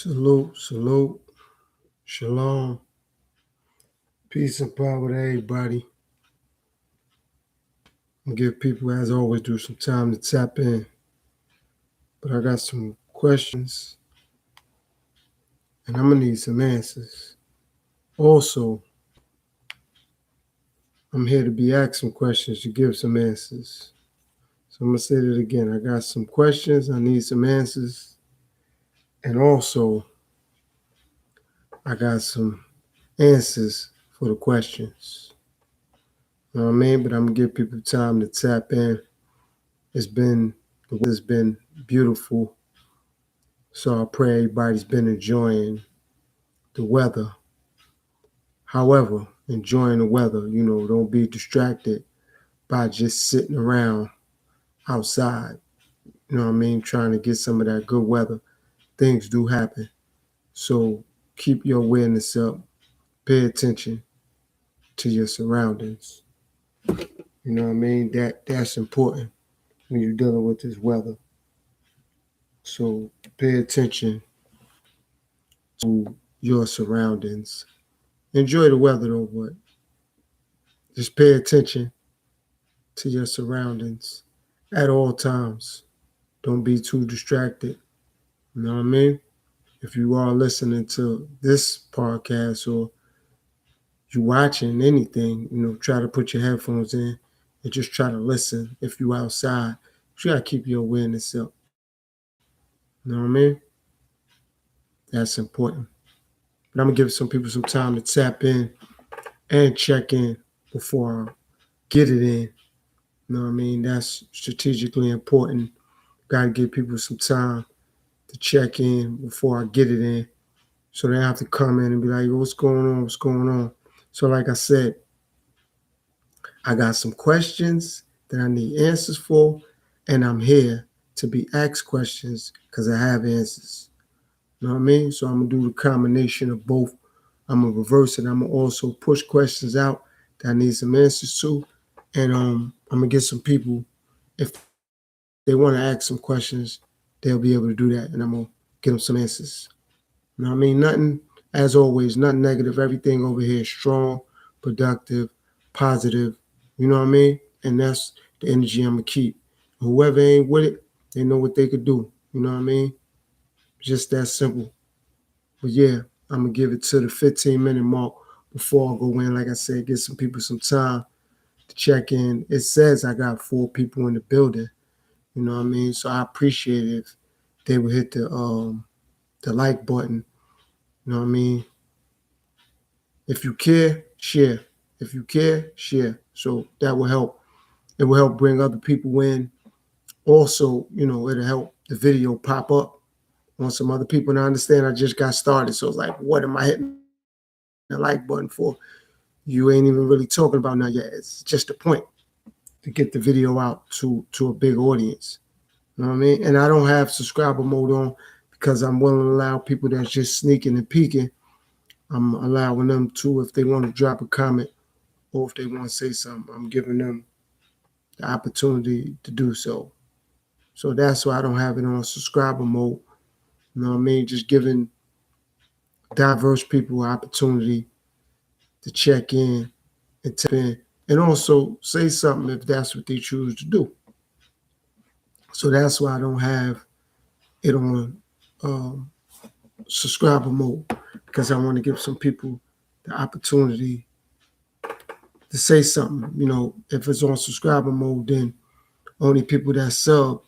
Salute, salute, shalom, peace and power to everybody. I'm give people, as always, do some time to tap in. But I got some questions, and I'm gonna need some answers. Also, I'm here to be asked some questions to give some answers. So I'm gonna say that again. I got some questions. I need some answers, and also I got some answers for the questions. You know what I mean? But I'm gonna give people time to tap in. The weather's been beautiful. So I pray everybody's been enjoying the weather. However, enjoying the weather, don't be distracted by just sitting around outside. You know what I mean? Trying to get some of that good weather. Things do happen. So keep your awareness up. Pay attention to your surroundings. You know what I mean? That's important when you're dealing with this weather. So pay attention to your surroundings. Enjoy the weather though, but just pay attention to your surroundings at all times. Don't be too distracted. You know what I mean? If you are listening to this podcast or you watching anything, try to put your headphones in and just try to listen. If you outside, you gotta keep your awareness up. You know what I mean? That's important. But I'm gonna give some people some time to tap in and check in before I get it in. You know what I mean? That's strategically important. Got to give people some time to check in before I get it in. So they have to come in and be like, what's going on? What's going on? So like I said, I got some questions that I need answers for, and I'm here to be asked questions because I have answers. You know what I mean? So I'm going to do the combination of both. I'm going to reverse it. I'm going to also push questions out that I need some answers to. And I'm going to get some people, if they want to ask some questions, they'll be able to do that. And I'm going to get them some answers. You know what I mean? Nothing, as always, nothing negative. Everything over here is strong, productive, positive. You know what I mean? And that's the energy I'm going to keep. Whoever ain't with it, they know what they could do. You know what I mean? Just that simple. But yeah, I'm going to give it to the 15-minute mark before I go in. Like I said, get some people some time to check in. It says I got 4 people in the building. You know what I mean? So I appreciate it if they would hit the like button. You know what I mean? If you care, share. If you care, share. So that will help. It will help bring other people in. Also, it'll help the video pop up on some other people. And I understand I just got started. So it's like, what am I hitting the like button for? You ain't even really talking about nothing yet. It's just a point to get the video out to a big audience. You know what I mean? And I don't have subscriber mode on because I'm willing to allow people that's just sneaking and peeking. I'm allowing them to, if they want to drop a comment or if they want to say something, I'm giving them the opportunity to do so. So that's why I don't have it on subscriber mode. You know what I mean? Just giving diverse people opportunity to check in and tap in and also say something if that's what they choose to do. So that's why I don't have it on subscriber mode, because I want to give some people the opportunity to say something. If it's on subscriber mode, then only people that sub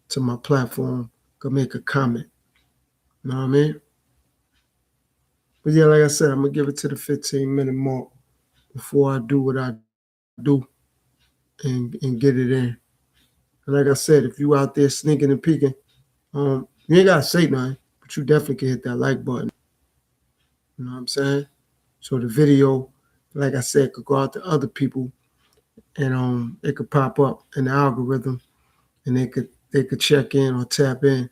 to my platform can make a comment. You know what I mean? But yeah, like I said, I'm going to give it to the 15-minute mark before I do what I do and get it in. And like I said, if you out there sneaking and peeking, you ain't got to say nothing, but you definitely can hit that like button. You know what I'm saying? So the video, like I said, could go out to other people and it could pop up in the algorithm and they could check in or tap in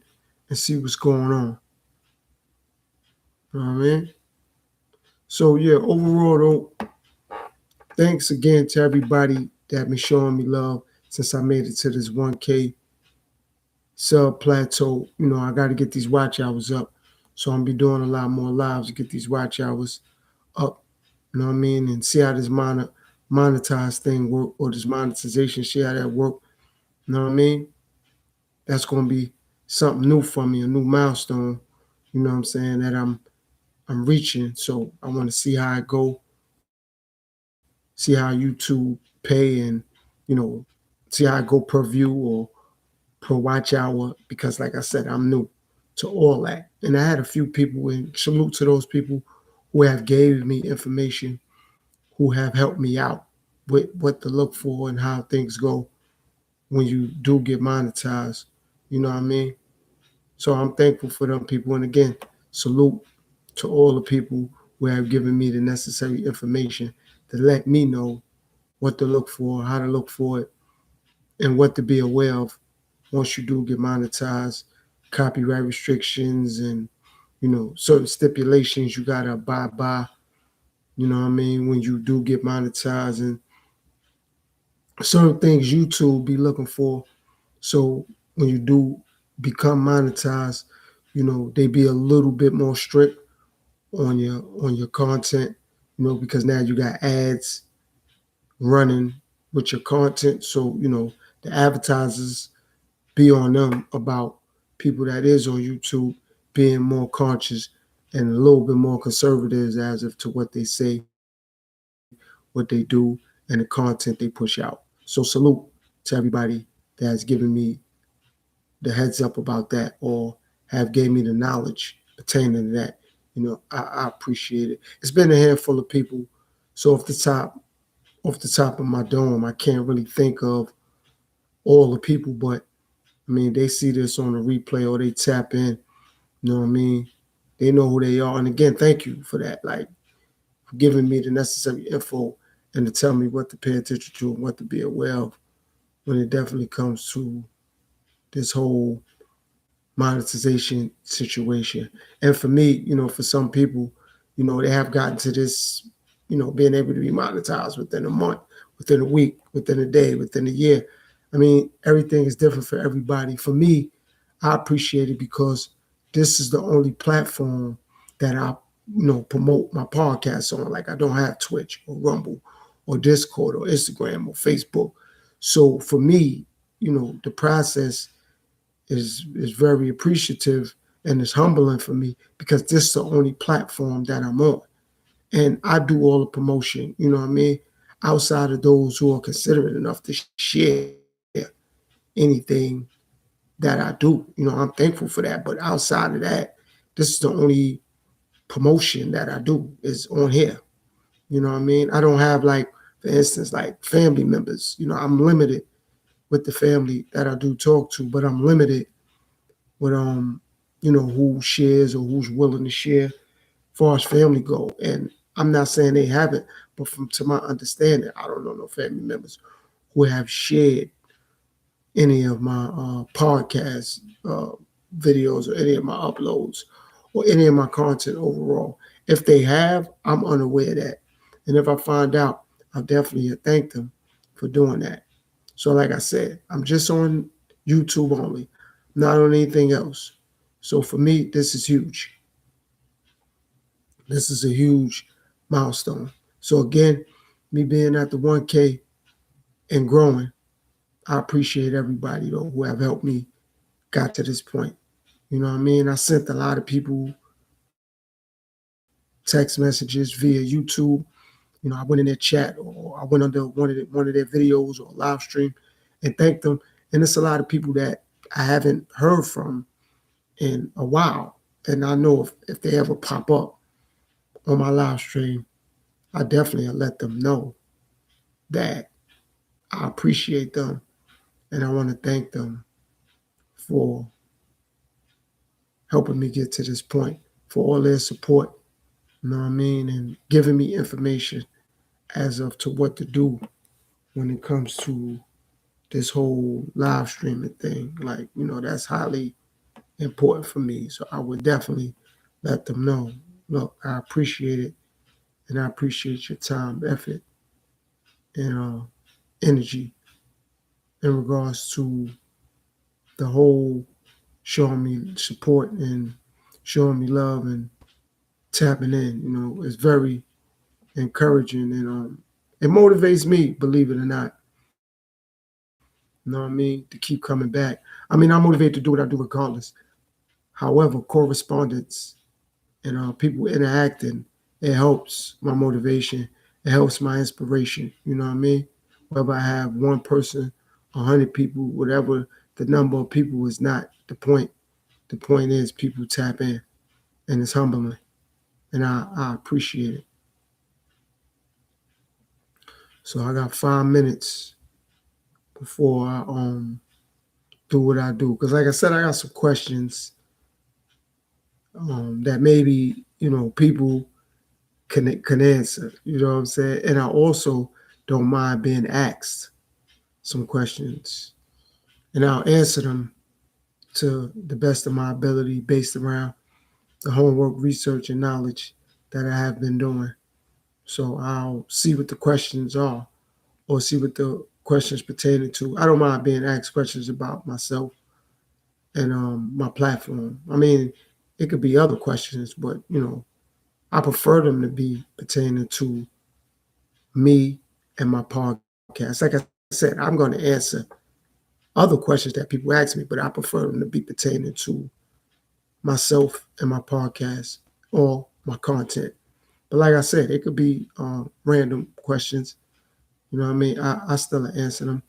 and see what's going on. You know what I mean? So yeah, overall though, thanks again to everybody that been showing me love since I made it to this 1K sub plateau. I got to get these watch hours up. So I'm gonna be doing a lot more lives to get these watch hours up. You know what I mean? And see how this monetize thing work, or this monetization, see how that work. You know what I mean? That's gonna be something new for me, a new milestone. You know what I'm saying? That I'm reaching. So I want to see how I go, see how YouTube pay, and see how I go per view or per watch hour. Because like I said, I'm new to all that, and I had a few people, and salute to those people who have gave me information, who have helped me out with what to look for and how things go when you do get monetized. You know what I mean? So I'm thankful for them people. And again, salute to all the people who have given me the necessary information to let me know what to look for, how to look for it, and what to be aware of once you do get monetized, copyright restrictions, and certain stipulations you gotta abide by. You know what I mean? When you do get monetized, and certain things YouTube be looking for. So when you do become monetized, they be a little bit more strict on your content, because now you got ads running with your content. So, the advertisers be on them about people that is on YouTube being more conscious and a little bit more conservative as of to what they say, what they do, and the content they push out. So salute to everybody that has given me the heads up about that, or have gave me the knowledge pertaining to that. I appreciate it. It's been a handful of people. So off the top of my dome, I can't really think of all the people, but I mean, they see this on the replay or they tap in. You know what I mean? They know who they are. And again, thank you for that. Like, for giving me the necessary info and to tell me what to pay attention to and what to be aware of when it definitely comes to this whole monetization situation. And for me, for some people, they have gotten to this, being able to be monetized within a month, within a week, within a day, within a year. I mean, everything is different for everybody. For me, I appreciate it because this is the only platform that I, promote my podcast on. Like, I don't have Twitch or Rumble or Discord or Instagram or Facebook. So for me, the process is very appreciative, and it's humbling for me because this is the only platform that I'm on. And I do all the promotion, you know what I mean? Outside of those who are considerate enough to share anything that I do. I'm thankful for that. But outside of that, this is the only promotion that I do is on here. You know what I mean? I don't have, like, for instance, like family members. I'm limited with the family that I do talk to, but I'm limited with who shares or who's willing to share far as family go. And I'm not saying they haven't, but from to my understanding, I don't know no family members who have shared any of my podcast videos or any of my uploads or any of my content overall. If they have, I'm unaware of that. And if I find out, I'll definitely thank them for doing that. So like I said, I'm just on YouTube only, not on anything else. So for me, this is huge. This is a huge milestone. So again, me being at the 1K and growing, I appreciate everybody though who have helped me got to this point. You know what I mean? I sent a lot of people text messages via YouTube. I went in their chat, or I went under one of their videos or live stream and thanked them. And it's a lot of people that I haven't heard from in a while. And I know if they ever pop up on my live stream, I definitely let them know that I appreciate them and I want to thank them for helping me get to this point, for all their support, you know what I mean, and giving me information as of to what to do when it comes to this whole live streaming thing. Like, that's highly important for me. So I would definitely let them know, look, I appreciate it, and I appreciate your time, effort, and energy in regards to the whole showing me support and showing me love and tapping in. You know, it's very encouraging, and it motivates me, believe it or not. You know what I mean? To keep coming back. I mean, I'm motivated to do what I do regardless. However, correspondence and people interacting, it helps my motivation. It helps my inspiration. You know what I mean? Whether I have one person, 100 people, whatever the number of people is not the point. The point is people tap in, and it's humbling, and I appreciate it. So I got 5 minutes before I do what I do, because like I said, I got some questions that maybe people can answer. You know what I'm saying? And I also don't mind being asked some questions, and I'll answer them to the best of my ability based around the homework, research, and knowledge that I have been doing. So I'll see what the questions are, or see what the questions pertaining to. I don't mind being asked questions about myself and my platform. I mean, it could be other questions, but I prefer them to be pertaining to me and my podcast. Like I said, I'm going to answer other questions that people ask me, but I prefer them to be pertaining to myself and my podcast or my content. But like I said, it could be random questions. You know what I mean? I still answer them.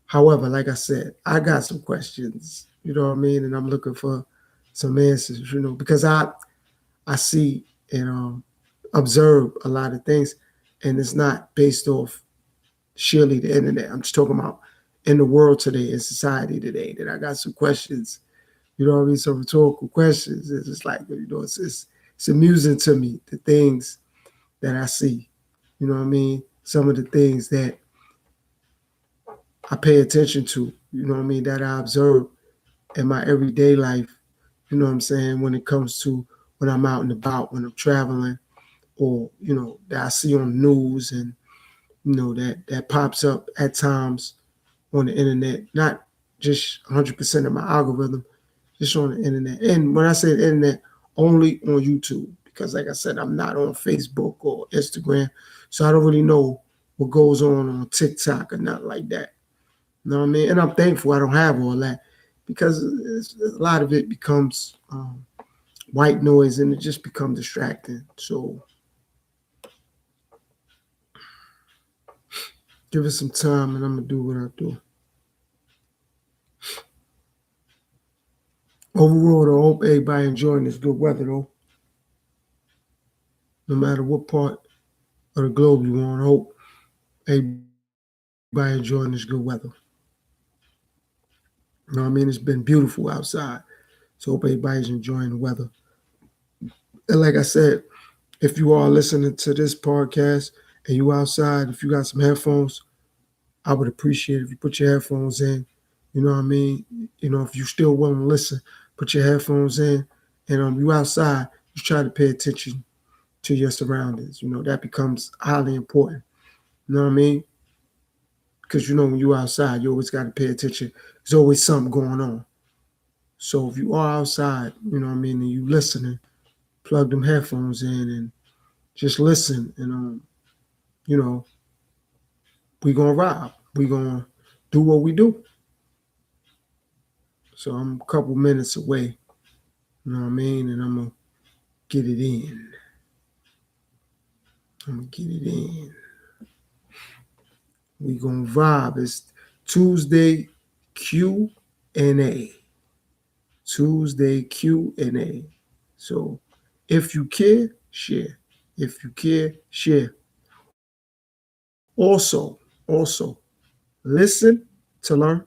However, like I said, I got some questions. You know what I mean? And I'm looking for some answers. Because I see and observe a lot of things, and it's not based off surely the internet. I'm just talking about in the world today, in society today, that I got some questions. You know what I mean? Some rhetorical questions. It's just like, it's amusing to me, the things that I see. You know what I mean? Some of the things that I pay attention to, you know what I mean, that I observe in my everyday life, you know what I'm saying, when it comes to when I'm out and about, when I'm traveling, or, that I see on the news, and, that pops up at times on the internet, not just 100% of my algorithm, just on the internet. And when I say the internet, only on YouTube, because like I said, I'm not on Facebook or Instagram, so I don't really know what goes on TikTok or nothing like that. You know what I mean? And I'm thankful I don't have all that, because a lot of it becomes white noise, and it just becomes distracting. So give it some time, and I'm going to do what I do. Overall, I hope everybody enjoying this good weather, though. No matter what part of the globe you on, I hope everybody enjoying this good weather. You know what I mean? It's been beautiful outside. So hope everybody's enjoying the weather. And like I said, if you are listening to this podcast and you outside, if you got some headphones, I would appreciate it if you put your headphones in. You know what I mean? If you still willing to listen, put your headphones in. And you outside, you try to pay attention to your surroundings. That becomes highly important. You know what I mean? Because, when you outside, you always got to pay attention. There's always something going on. So if you are outside, you know what I mean, and you listening, plug them headphones in and just listen. And, we going to ride. We going to do what we do. So I'm a couple minutes away. You know what I mean? And I'm going to get it in. We going to vibe. It's Tuesday Q&A. Tuesday Q&A. So if you care, share. If you care, share. Also, listen to learn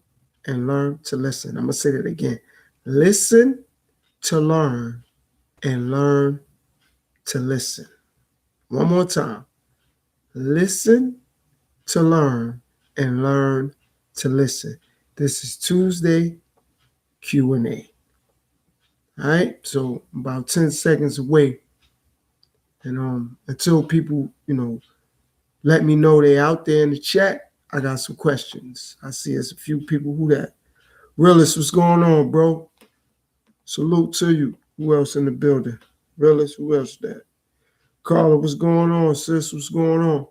and learn to listen. I'm going to say that again. Listen to learn and learn to listen. One more time. Listen to learn and learn to listen. This is Tuesday Q&A. All right, so about 10 seconds away. And until people, let me know they out there in the chat, I got some questions. I see there's a few people who that. Realist, what's going on, bro? Salute to you. Who else in the building? Realist, who else that? Carla, what's going on, sis? What's going on?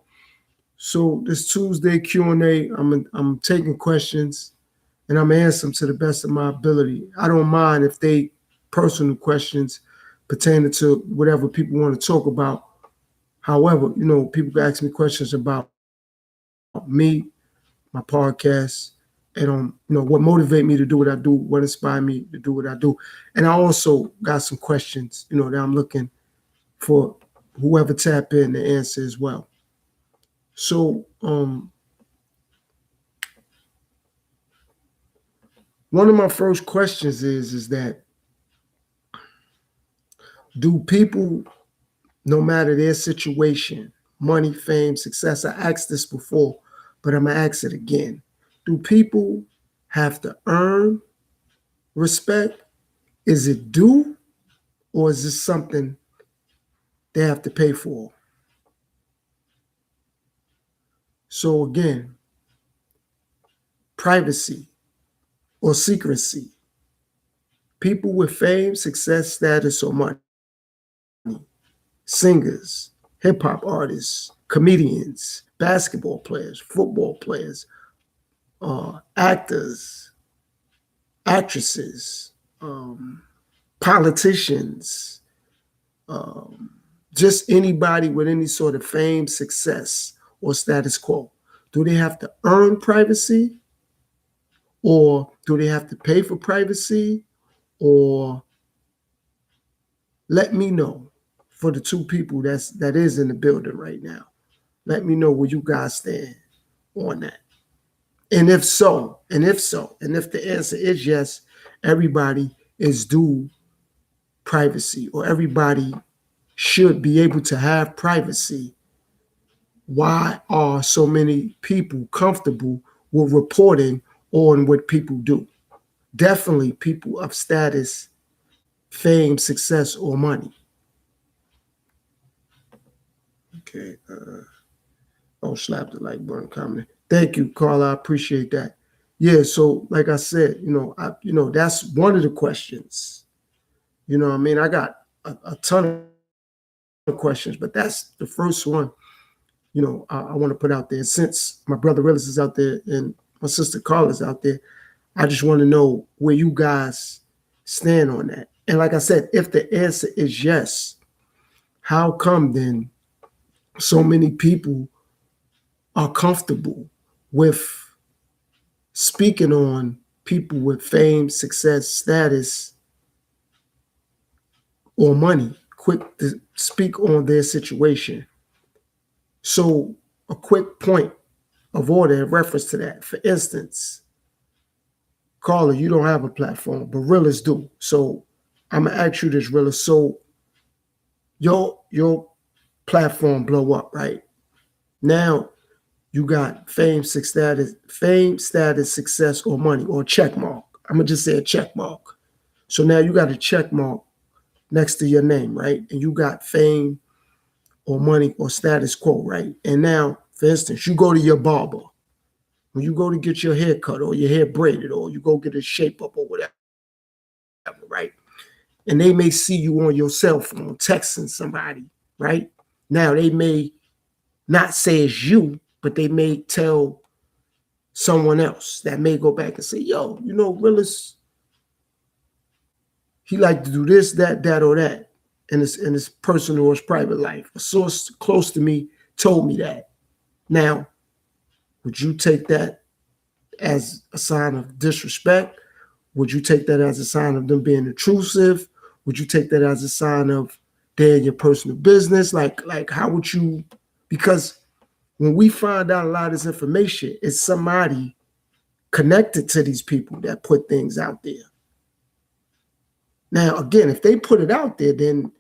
So this Tuesday Q&A, I'm taking questions and I'm answering them to the best of my ability. I don't mind if they personal questions pertaining to whatever people want to talk about. However, people ask me questions about me, my podcast, and what motivate me to do what I do, what inspired me to do what I do. And I also got some questions, that I'm looking for whoever tap in to answer as well. So one of my first questions is that do people, no matter their situation, money, fame, success, I asked this before, but I'm gonna ask it again. Do people have to earn respect? Is it due, or is this something they have to pay for? So again, privacy or secrecy. People with fame, success, status, or money, singers, hip hop artists, comedians, basketball players, football players, actors, actresses, politicians, just anybody with any sort of fame, success, or status quo. Do they have to earn privacy, or do they have to pay for privacy? Or let me know, for the two people that is in the building right now. Let me know where you guys stand on that. And if the answer is yes, everybody is due privacy, or everybody should be able to have privacy, why are so many people comfortable with reporting on what people do? Definitely people of status, fame, success, or money. Okay. Slap the like button, comment. Thank you, Carla. I appreciate that. Yeah. So, like I said, that's one of the questions. I got a ton of questions, but that's the first one. I want to put out there. Since my brother Willis is out there and my sister Carla's out there, I just want to know where you guys stand on that. And like I said, if the answer is yes, how come then so many people are comfortable with speaking on people with fame, success, status, or money, quick to speak on their situation? So a quick point of order in reference to that. For instance, Carla, you don't have a platform, but Realers do. So I'm gonna ask you this, Realers. So your platform blow up, right? Now you got fame, status, success, or money, or check mark. I'm gonna just say a check mark. So now you got a check mark next to your name, right? And you got fame or money or status quo, right? And now, for instance, you go to your barber. When you go to get your hair cut or your hair braided or you go get a shape up or whatever, right? And they may see you on your cell phone texting somebody, right? Now they may not say it's you, but they may tell someone else that may go back and say, yo, Willis, he like to do this, that, or that in his personal or his private life. A source close to me told me that. Now, would you take that as a sign of disrespect? Would you take that as a sign of them being intrusive? Would you take that as a sign of they're in your personal business? Like how would you? Because when we find out a lot of this information, it's somebody connected to these people that put things out there. Now, again, if they put it out there, then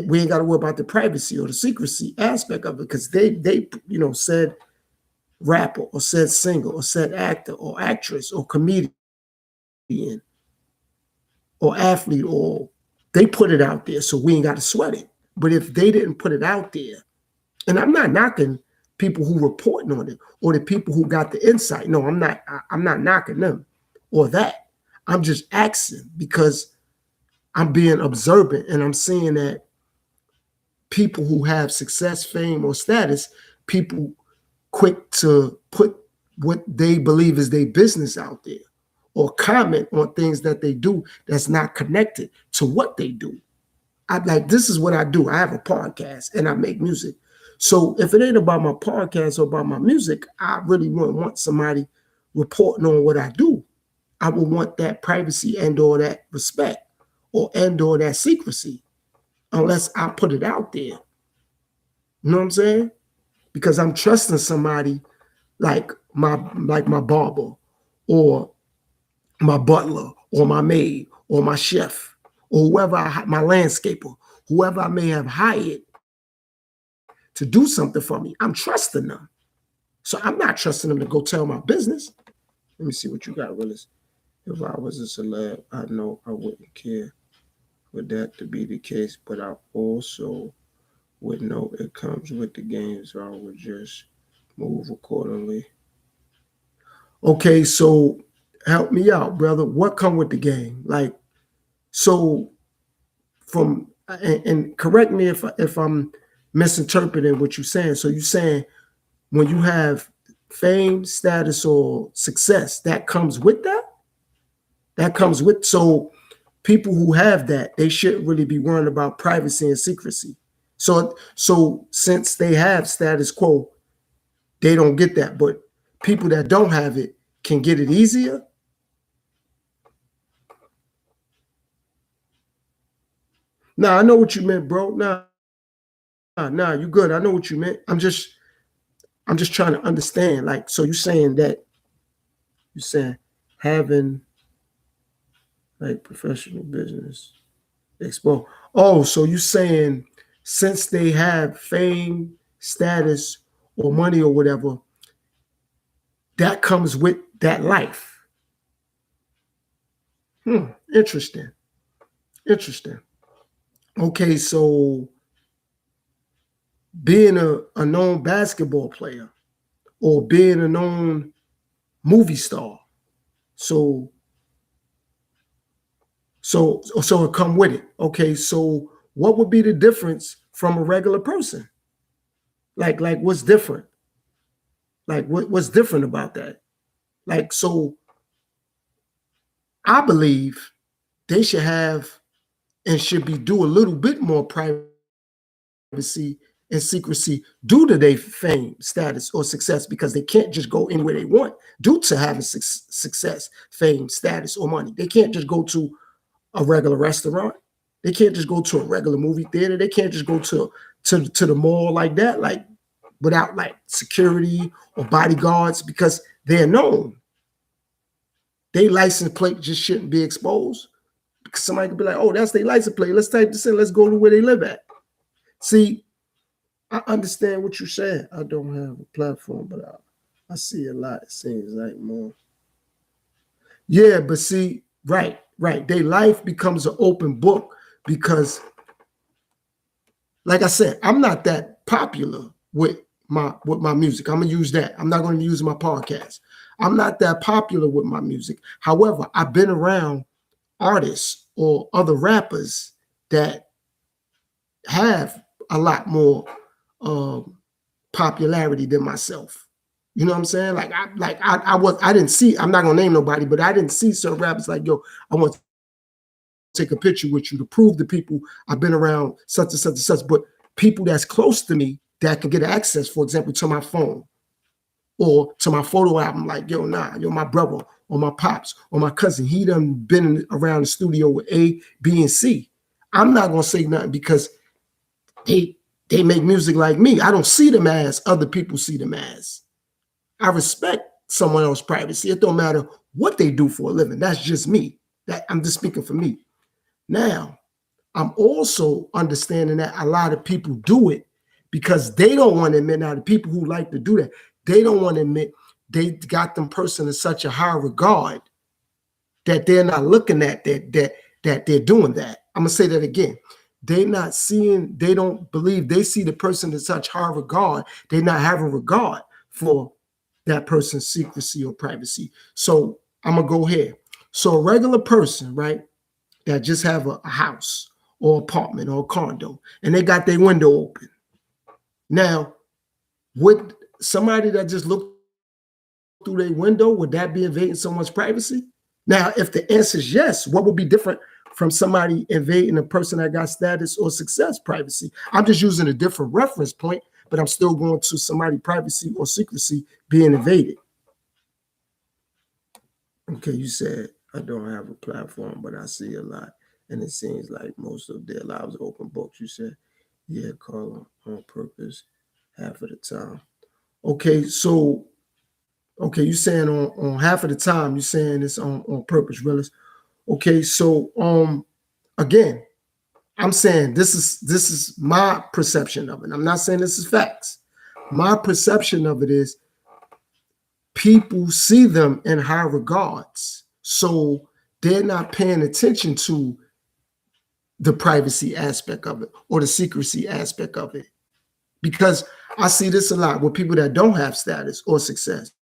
we ain't got to worry about the privacy or the secrecy aspect of it, because they said rapper or said singer or said actor or actress or comedian or athlete, or they put it out there, so we ain't got to sweat it. But if they didn't put it out there, and I'm not knocking people who reporting on it or the people who got the insight. No, I'm not knocking them or that. I'm just asking because I'm being observant, and I'm seeing that people who have success, fame, or status, people quick to put what they believe is their business out there, or comment on things that they do that's not connected to what they do. I like, this is what I do. I have a podcast and I make music. So if it ain't about my podcast or about my music, I really wouldn't want somebody reporting on what I do. I would want that privacy and or that respect or and or that secrecy, unless I put it out there. You know what I'm saying? Because I'm trusting somebody like my barber or my butler or my maid or my chef or whoever my landscaper, whoever I may have hired to do something for me. I'm trusting them. So I'm not trusting them to go tell my business. Let me see what you got, Willis. If I was a celeb, I know I wouldn't care for that to be the case, but I also would know it comes with the game, so I would just move accordingly. Okay, so help me out, brother. What come with the game? Like, so from and correct me if I'm misinterpreting what you're saying. So you're saying when you have fame, status, or success, that comes with that? That comes with, so people who have that, they shouldn't really be worrying about privacy and secrecy. So since they have status quo, they don't get that. But people that don't have it can get it easier. Nah, I know what you meant, bro. Nah, you good. I know what you meant. I'm just trying to understand. Like, so you're saying having like professional business exposed. Oh, so you're saying since they have fame, status, or money or whatever, that comes with that life. Interesting. Interesting. Okay, so being a known basketball player or being a known movie star, so it come with it. Okay, so what would be the difference from a regular person? Like what's different? Like what's different about that? Like, so I believe they should have and should be do a little bit more privacy and secrecy due to their fame, status, or success, because they can't just go anywhere they want due to having success, fame, status, or money. They can't just go to a regular restaurant. They can't just go to a regular movie theater. They can't just go to the mall like that, like without like security or bodyguards, because they're known. They license plate just shouldn't be exposed. Because somebody could be like, oh, that's their license plate. Let's type this in. Let's go to where they live at. See, I understand what you're saying. I don't have a platform, but I see a lot. It seems like more. Yeah, but see, right. Their life becomes an open book because, like I said, I'm not that popular with my music. I'm gonna use that. I'm not gonna use my podcast. I'm not that popular with my music. However, I've been around artists or other rappers that have a lot more popularity than myself. You know what I'm saying? I didn't see, I'm not gonna name nobody, but I didn't see certain rappers like, yo, I want to take a picture with you to prove to people I've been around such and such and such. But people that's close to me that can get access, for example, to my phone or to my photo album, like, yo, nah, you're my brother or my pops or my cousin. He done been around the studio with A, B, and C. I'm not gonna say nothing because they make music like me. I don't see them as other people see them as. I respect someone else's privacy. It don't matter what they do for a living. That's just me. That I'm just speaking for me. Now, I'm also understanding that a lot of people do it because they don't want to admit. Now, the people who like to do that, they don't want to admit they got them person in such a high regard that they're not looking at that they're doing that. I'm gonna say that again. They're not seeing, they don't believe, they see the person in such high regard, they're not having regard for that person's secrecy or privacy. So I'm gonna go ahead. So a regular person, right? that just have a house or apartment or condo, and they got their window open. Now, would somebody that just looked through their window, would that be invading someone's privacy? Now, if the answer is yes, what would be different from somebody invading a person that got status or success privacy? I'm just using a different reference point, but I'm still going to somebody's privacy or secrecy being invaded. Okay, you said, I don't have a platform, but I see a lot. And it seems like most of their lives are open books. You said, yeah, Carla, on purpose, half of the time. Okay, so, okay, you saying on half of the time, you're saying it's on purpose, Willis. Okay, so again, I'm saying this is my perception of it. I'm not saying this is facts. My perception of it is people see them in high regards. So they're not paying attention to the privacy aspect of it or the secrecy aspect of it. Because I see this a lot with people that don't have status or success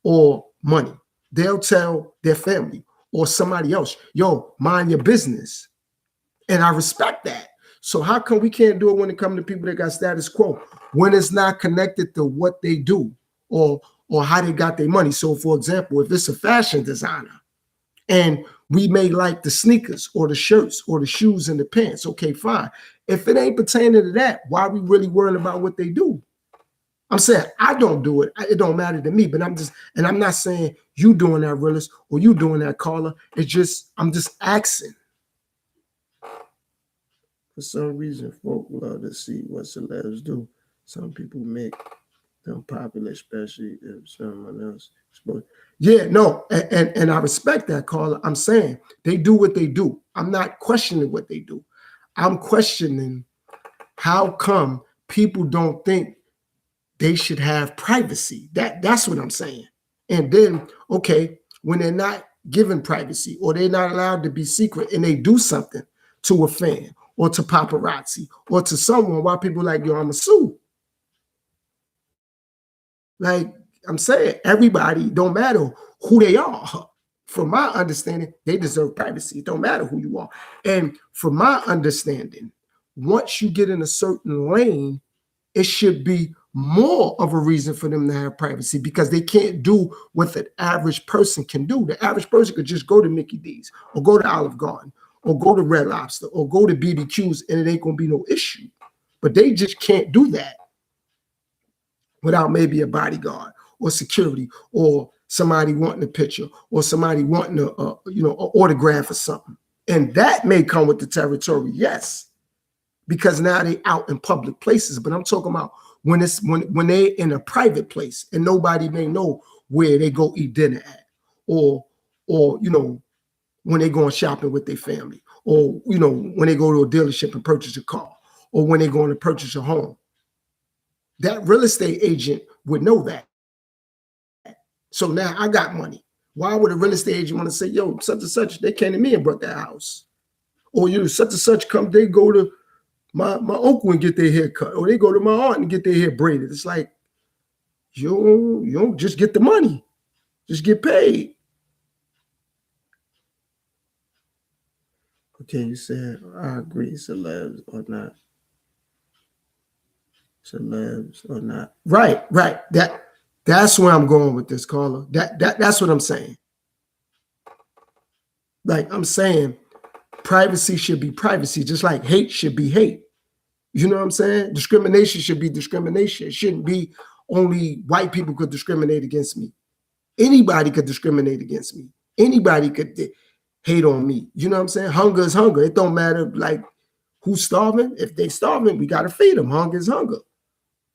or money. They'll tell their family or somebody else, yo, mind your business. And I respect that. So how come we can't do it when it comes to people that got status quo, when it's not connected to what they do or how they got their money? So for example, if it's a fashion designer and we may like the sneakers or the shirts or the shoes and the pants, okay, fine. If it ain't pertaining to that, why are we really worrying about what they do? I'm saying I don't do it. It don't matter to me, but I'm not saying you doing that, Willis, or you doing that, Carla. It's just, I'm just asking. For some reason, folk love to see what celebs do. Some people make them popular, especially if someone else is. Yeah, no, and I respect that, Carla. I'm saying they do what they do. I'm not questioning what they do. I'm questioning how come people don't think they should have privacy. That's what I'm saying. And then, okay, when they're not given privacy or they're not allowed to be secret and they do something to a fan or to paparazzi or to someone, why people like, yo, I'm a sue. Like I'm saying, everybody, don't matter who they are. From my understanding, they deserve privacy. It don't matter who you are. And from my understanding, once you get in a certain lane, it should be more of a reason for them to have privacy because they can't do what the average person can do. The average person could just go to Mickey D's or go to Olive Garden or go to Red Lobster or go to BBQs and it ain't going to be no issue. But they just can't do that without maybe a bodyguard or security or somebody wanting a picture or somebody wanting an autograph or something. And that may come with the territory, yes, because now they out in public places. But I'm talking about when they in a private place and nobody may know where they go eat dinner at, or when they going shopping with their family, or when they go to a dealership and purchase a car, or when they going to purchase a home. That real estate agent would know that. So now I got money. Why would a real estate agent want to say, yo, such and such, they came to me and brought that house? Or such and such come, they go to my uncle and get their hair cut, or they go to my aunt and get their hair braided. It's like, you don't just get the money. Just get paid. Okay, you said, I agree, celebs or not. Celebs or not. Right. That's where I'm going with this, Carla. That's what I'm saying. Like I'm saying, privacy should be privacy, just like hate should be hate. You know what I'm saying? Discrimination should be discrimination. It shouldn't be only white people could discriminate against me. Anybody could discriminate against me. Anybody could hate on me. You know what I'm saying? Hunger is hunger. It don't matter like who's starving. If they starving, we got to feed them. Hunger is hunger.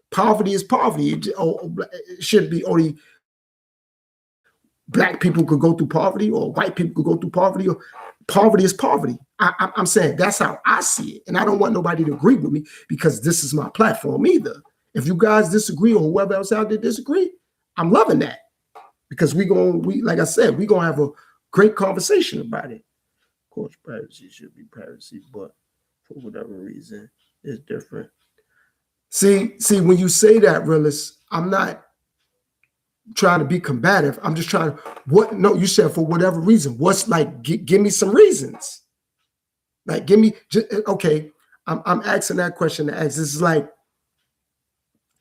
Poverty is poverty. It shouldn't be only black people could go through poverty or white people could go through poverty. Or poverty is poverty. I'm saying that's how I see it. And I don't want nobody to agree with me because this is my platform either. If you guys disagree or whoever else out there disagree, I'm loving that. Because like I said, we're going to have a great conversation about it. Of course, privacy should be privacy, but for whatever reason, it's different. See, when you say that, realist, I'm not trying to be combative. I'm just trying to, what, no, you said for whatever reason. What's like, give me some reasons. Like, give me, okay, I'm asking that question to ask. This is like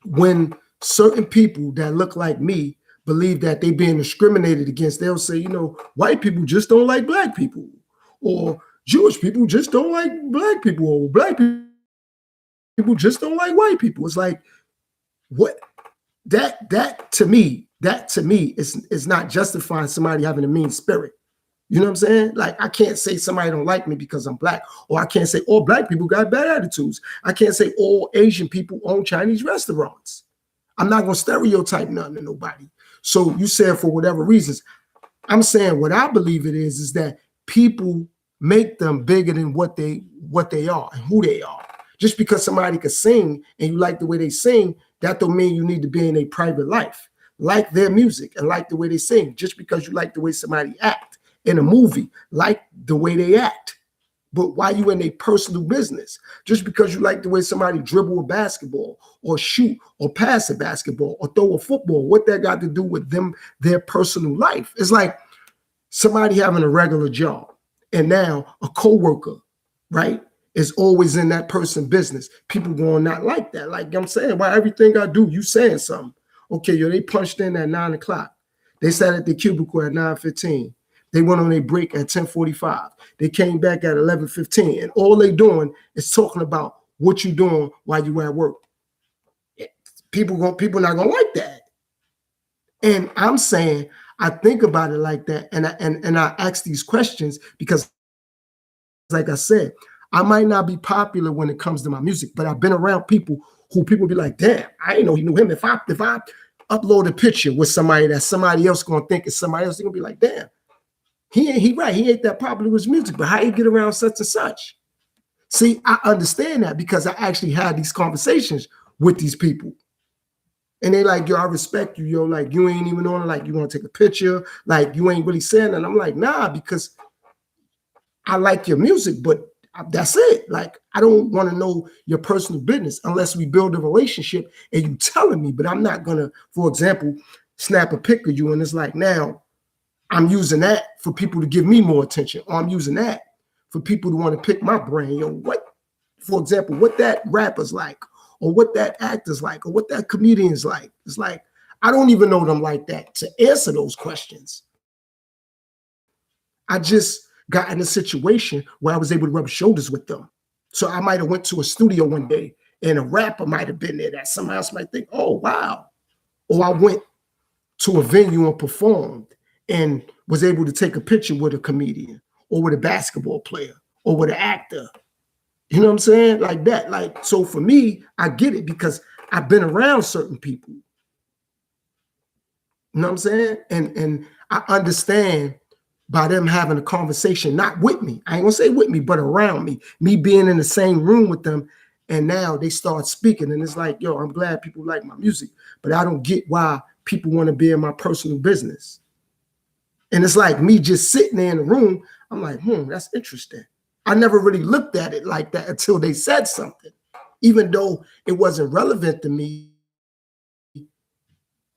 when certain people that look like me believe that they being discriminated against, they'll say, you know, white people just don't like black people, or Jewish people just don't like black people, or black people just don't like white people. It's like, what, that to me is not justifying somebody having a mean spirit. You know what I'm saying? Like, I can't say somebody don't like me because I'm black, or I can't say all black people got bad attitudes. I can't say all Asian people own Chinese restaurants. I'm not gonna stereotype nothing to nobody. So you said for whatever reasons. I'm saying what I believe it is that people make them bigger than what they are and who they are. Just because somebody can sing and you like the way they sing, that don't mean you need to be in a private life. Like their music and like the way they sing. Just because you like the way somebody act in a movie, like the way they act. But why you in a personal business? Just because you like the way somebody dribble a basketball or shoot or pass a basketball or throw a football, what that got to do with them, their personal life? It's like somebody having a regular job and now a coworker, right, is always in that person's business. People going not like that. Like I'm saying, why everything I do, you saying something. Okay, yo, they punched in at 9 o'clock. They sat at the cubicle at 9:15. They went on a break at 10:45. They came back at 11:15. And all they doing is talking about what you doing while you at work. People not gonna like that. And I'm saying, I think about it like that, and I ask these questions because, like I said, I might not be popular when it comes to my music, but I've been around people who people be like, damn, I didn't know he knew him. If I upload a picture with somebody that somebody else gonna think is somebody else, they're gonna be like, damn, he ain't that popular with his music, but how he get around such and such? See, I understand that because I actually had these conversations with these people. And they like, yo, I respect you, yo. Like, you ain't even on it. Like, you want to take a picture. Like, you ain't really saying that. And I'm like, nah, because I like your music, but that's it. Like, I don't want to know your personal business unless we build a relationship and you telling me. But I'm not going to, for example, snap a pic of you and it's like, now I'm using that for people to give me more attention, or I'm using that for people to want to pick my brain. Yo, what, for example, what that rapper's like, or what that actor's like, or what that comedian's like. It's like, I don't even know them like that to answer those questions. I just got in a situation where I was able to rub shoulders with them. So I might have went to a studio one day and a rapper might have been there that somebody else might think, oh, wow. Or I went to a venue and performed and was able to take a picture with a comedian or with a basketball player or with an actor. You know what I'm saying? Like that. Like, so for me, I get it because I've been around certain people. You know what I'm saying? And I understand by them having a conversation, not with me. I ain't gonna say with me, but around me being in the same room with them. And now they start speaking. And it's like, yo, I'm glad people like my music, but I don't get why people want to be in my personal business. And it's like me just sitting there in the room. I'm like, that's interesting. I never really looked at it like that until they said something, even though it wasn't relevant to me,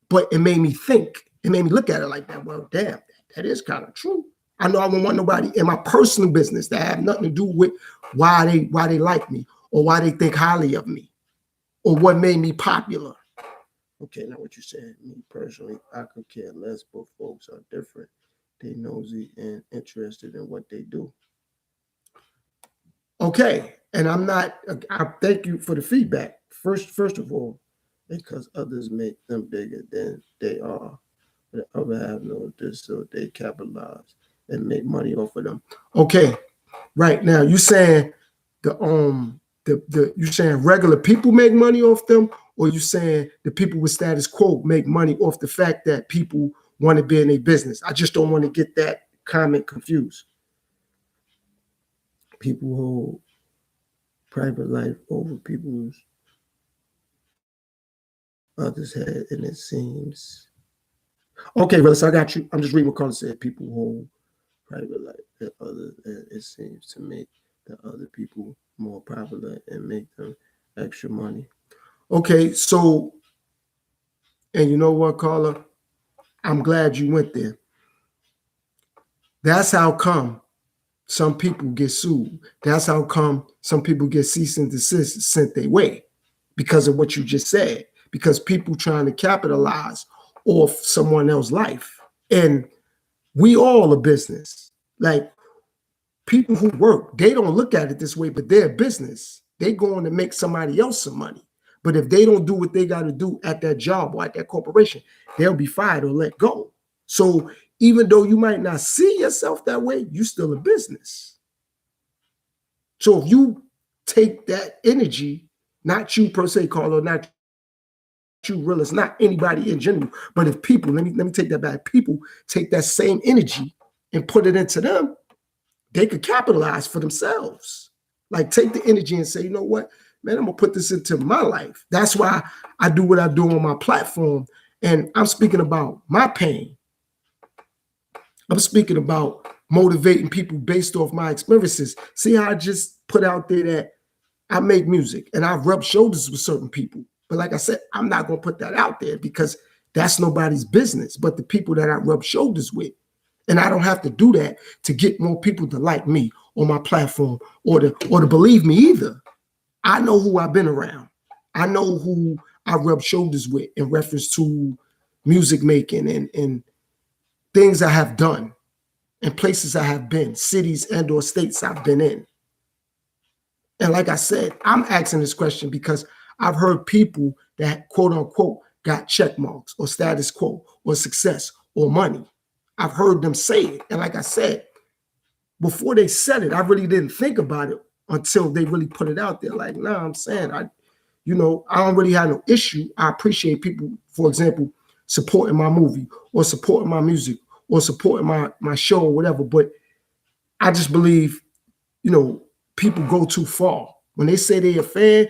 but it made me think. It made me look at it like that. Well, damn, that is kind of true. I know I don't want nobody in my personal business that have nothing to do with why they like me or why they think highly of me or what made me popular. Okay, now what you said, me personally, I could care less, but folks are different. They nosy and interested in what they do. Okay, and I thank you for the feedback. First of all, because others make them bigger than they are. The other have no this, so they capitalize and make money off of them. Okay, right now you saying you saying regular people make money off them, or you saying the people with status quo make money off the fact that people want to be in a business? I just don't want to get that comment confused. People hold private life over people's others had, and it seems. Okay, brother, so I got you. I'm just reading what Carla said. People hold private life that other, and it seems to make the other people more popular and make them extra money. Okay, so, and you know what, Carla? I'm glad you went there. That's how come some people get sued. That's how come some people get cease and desist sent their way, because of what you just said, because people trying to capitalize off someone else's life. And we all a business. Like, people who work, they don't look at it this way, but they're a business. They going to make somebody else some money. But if they don't do what they got to do at that job or at that corporation, they'll be fired or let go. So even though you might not see yourself that way, you still a business. So if you take that energy, not you per se, Carlo, not you, realist, not anybody in general, but if people, let me take that back. People take that same energy and put it into them, they could capitalize for themselves. Like, take the energy and say, you know what, man, I'm gonna put this into my life. That's why I do what I do on my platform. And I'm speaking about my pain. I'm speaking about motivating people based off my experiences. See how I just put out there that I make music and I've rubbed shoulders with certain people. But like I said, I'm not going to put that out there because that's nobody's business but the people that I rub shoulders with. And I don't have to do that to get more people to like me on my platform or to believe me either. I know who I've been around. I know who I rub shoulders with in reference to music making and things I have done and places I have been, cities and or states I've been in. And like I said, I'm asking this question because I've heard people that, quote unquote, got check marks or status quo or success or money. I've heard them say it. And like I said, before they said it, I really didn't think about it until they really put it out there. Like, nah, I'm saying, I don't really have no issue. I appreciate people, for example, supporting my movie or supporting my music or supporting my show or whatever. But I just believe, people go too far. When they say they're a fan,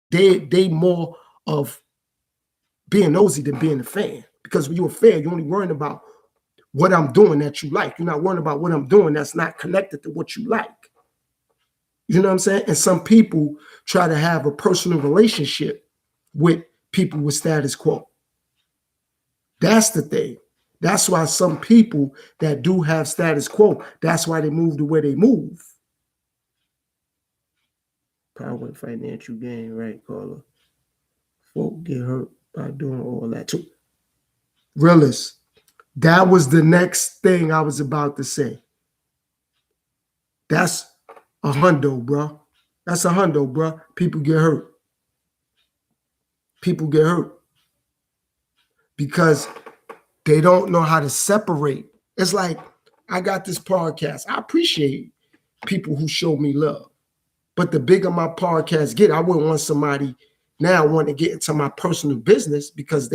they more of being nosy than being a fan. Because when you're a fan, you're only worrying about what I'm doing that you like. You're not worrying about what I'm doing that's not connected to what you like. You know what I'm saying? And some people try to have a personal relationship with people with status quo. That's the thing. That's why some people that do have status quo, that's why they move the way they move. Power and financial gain, right, Carla? Folk get hurt by doing all that too. Realist, that was the next thing I was about to say. That's a hundo, bro. That's a hundo, bro. People get hurt. People get hurt because they don't know how to separate. It's like, I got this podcast. I appreciate people who show me love. But the bigger my podcast get, I wouldn't want somebody now want to get into my personal business because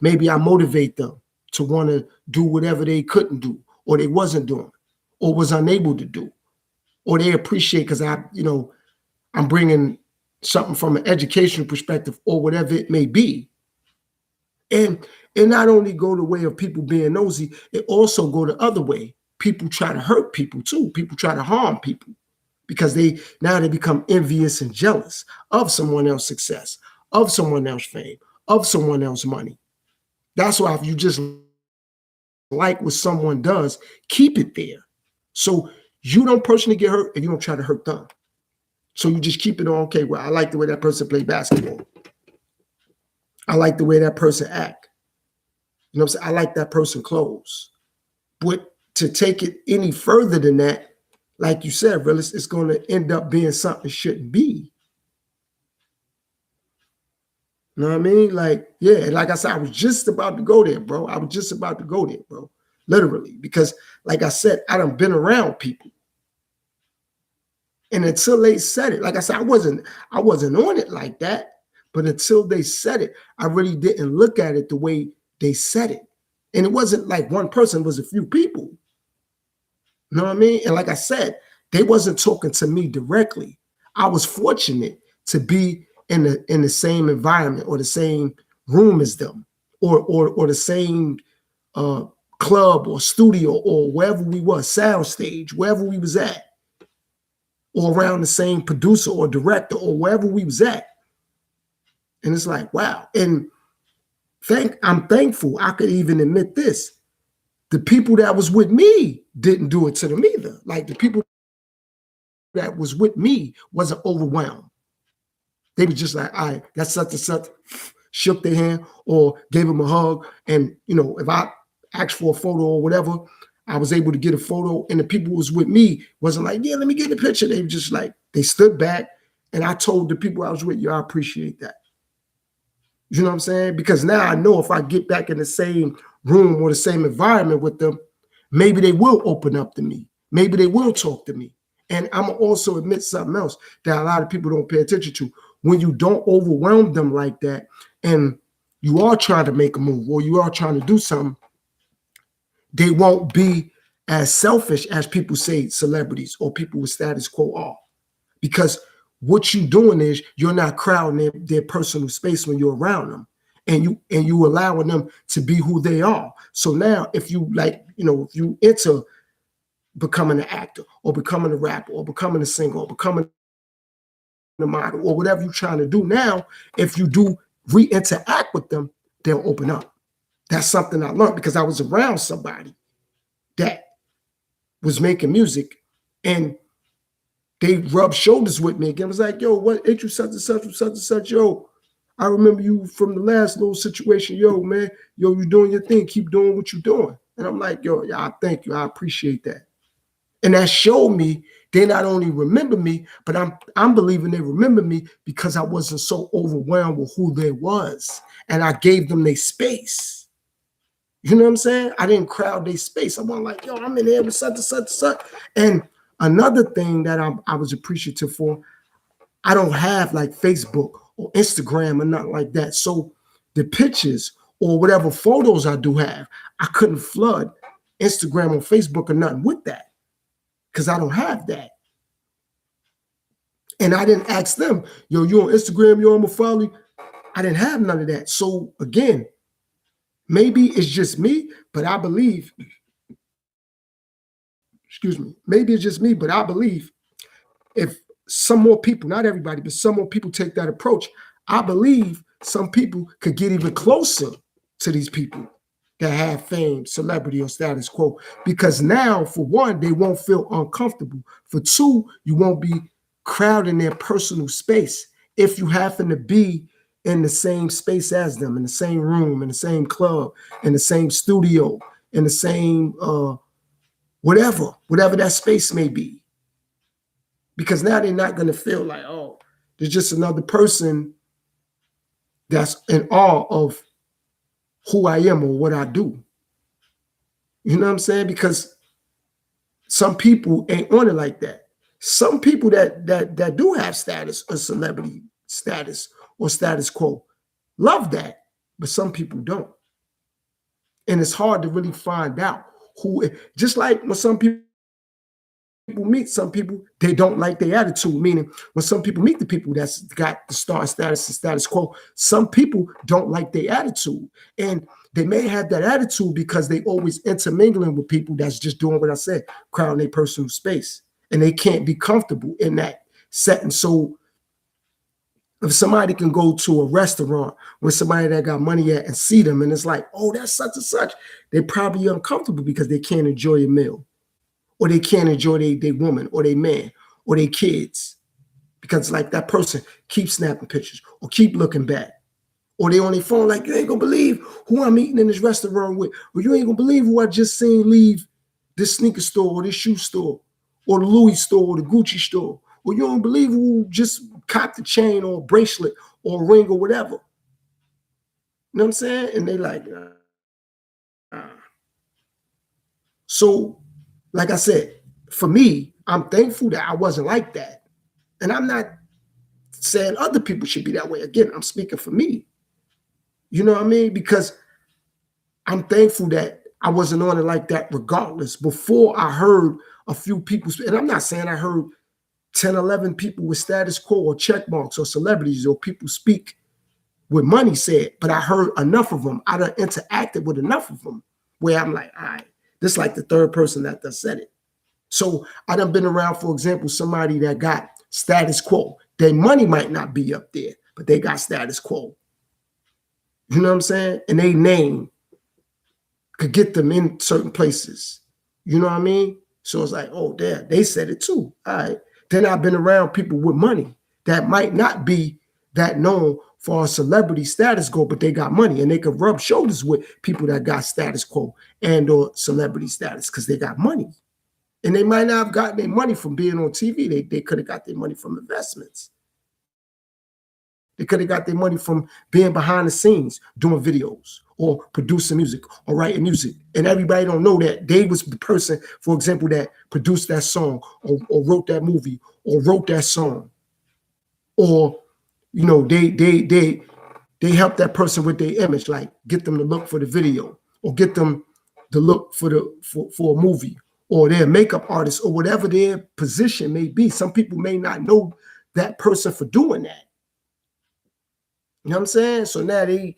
maybe I motivate them to want to do whatever they couldn't do or they wasn't doing or was unable to do. Or they appreciate because I'm bringing something from an educational perspective or whatever it may be. And it not only go the way of people being nosy, it also go the other way. People try to hurt people too. People try to harm people because they become envious and jealous of someone else's success, of someone else's fame, of someone else's money. That's why if you just like what someone does, keep it there. So you don't personally get hurt and you don't try to hurt them. So you just keep it on, okay, well, I like the way that person play basketball. I like the way that person act. You know what I'm saying? I like that person clothes. But to take it any further than that, like you said, realist, it's going to end up being something it shouldn't be. You know what I mean? Like, yeah, like I said, I was just about to go there, bro. Literally. Because like I said, I done been around people. And until they said it, like I said, I wasn't on it like that. But until they said it, I really didn't look at it the way they said it. And it wasn't like one person, it was a few people. You know what I mean? And like I said, they wasn't talking to me directly. I was fortunate to be in the same environment or the same room as them or the same club or studio or wherever we were, sound stage, wherever we was at, or around the same producer or director or wherever we was at. And it's like, wow. And I'm thankful I could even admit this. The people that was with me didn't do it to them either. Like the people that was with me wasn't overwhelmed. They were just like, all right, that's such and such, shook their hand or gave them a hug. And, you know, if I asked for a photo or whatever, I was able to get a photo. And the people who was with me wasn't like, yeah, let me get the picture. They were just like, they stood back. And I told the people I was with, I appreciate that. You know what I'm saying? Because now I know if I get back in the same room or the same environment with them, maybe they will open up to me. Maybe they will talk to me. And I'm also admit something else that a lot of people don't pay attention to. When you don't overwhelm them like that, and you are trying to make a move or you are trying to do something, they won't be as selfish as people say celebrities or people with status quo are. Because what you're doing is you're not crowding their personal space when you're around them, and you allowing them to be who they are. So now if you like, you know, if you enter becoming an actor or becoming a rapper or becoming a singer or becoming a model or whatever you're trying to do now, if you do re-interact with them, they'll open up. That's something I learned because I was around somebody that was making music and they rubbed shoulders with me again. It was like, yo, what ain't you such and such and such and such? Yo, I remember you from the last little situation. Yo, man, yo, you doing your thing. Keep doing what you're doing. And I'm like, yo, yeah, I thank you. I appreciate that. And that showed me they not only remember me, but I'm believing they remember me because I wasn't so overwhelmed with who they was. And I gave them their space. You know what I'm saying? I didn't crowd their space. I wasn't like, yo, I'm in there with such and such and such. And another thing that I was appreciative for, I don't have like Facebook or Instagram or nothing like that. So the pictures or whatever photos I do have, I couldn't flood Instagram or Facebook or nothing with that because I don't have that. And I didn't ask them, yo, you on Instagram, yo, I'm gonna follow you. I didn't have none of that. So again, maybe it's just me, but I believe, excuse me, maybe it's just me, but I believe if some more people, not everybody, but some more people take that approach, I believe some people could get even closer to these people that have fame, celebrity, or status quo. Because now, for one, they won't feel uncomfortable. For two, you won't be crowding their personal space if you happen to be in the same space as them, in the same room, in the same club, in the same studio, in the same whatever that space may be. Because now they're not going to feel like, oh, there's just another person that's in awe of who I am or what I do. You know what I'm saying? Because some people ain't on it like that. Some people that do have status or celebrity status or status quo love that, but some people don't. And it's hard to really find out who, just like when some people meet some people, they don't like their attitude. Meaning, when some people meet the people that's got the star status and status quo, some people don't like their attitude. And they may have that attitude because they always intermingling with people that's just doing what I said, crowding their personal space. And they can't be comfortable in that setting. So if somebody can go to a restaurant with somebody that got money at and see them, and it's like, oh, that's such and such, they're probably uncomfortable because they can't enjoy a meal. Or they can't enjoy their woman or their man or their kids because like that person keeps snapping pictures or keep looking back. Or they on their phone like, you ain't gonna believe who I'm eating in this restaurant with. Or you ain't gonna believe who I just seen leave this sneaker store or this shoe store or the Louis store or the Gucci store. Or you don't believe who just copped the chain or bracelet or ring or whatever. You know what I'm saying? And they like, So, like I said, for me, I'm thankful that I wasn't like that. And I'm not saying other people should be that way. Again, I'm speaking for me. You know what I mean? Because I'm thankful that I wasn't on it like that regardless. Before I heard a few people, and I'm not saying I heard 10, 11 people with status quo or check marks or celebrities or people speak with money said, but I heard enough of them. I done interacted with enough of them where I'm like, all right, this is like the third person that said it. So I done been around, for example, somebody that got status quo. Their money might not be up there, but they got status quo. You know what I'm saying? And they name could get them in certain places. You know what I mean? So it's like, oh, damn, they said it too. All right. Then I've been around people with money that might not be that known for a celebrity status quo, but they got money and they could rub shoulders with people that got status quo and or celebrity status because they got money. And they might not have gotten their money from being on TV. They could have got their money from investments. They could have got their money from being behind the scenes, doing videos or producing music or writing music. And everybody don't know that they was the person, for example, that produced that song or wrote that movie or wrote that song. Or, you know, they help that person with their image, like get them to look for the video or get them to look for a movie or their makeup artist or whatever their position may be. Some people may not know that person for doing that. You know what I'm saying? So now they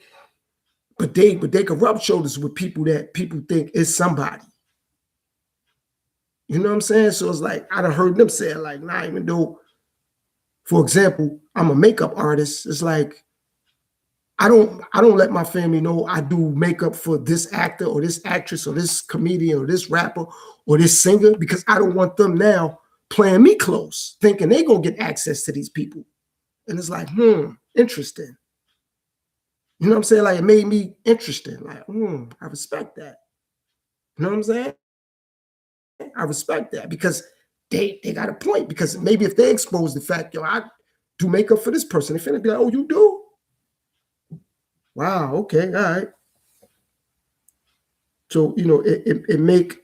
could rub shoulders with people that people think is somebody. You know what I'm saying? So it's like, I done heard them say, like, nah, even though, for example, I'm a makeup artist, it's like, I don't let my family know I do makeup for this actor or this actress or this comedian or this rapper or this singer, because I don't want them now playing me close, thinking they gonna get access to these people. And it's like, interesting. You know what I'm saying? Like, it made me interesting. Like, I respect that. You know what I'm saying? I respect that because they got a point. Because maybe if they expose the fact, yo, I do makeup for this person, they're finna be like, oh, you do? Wow, okay, all right. So, you know, it make,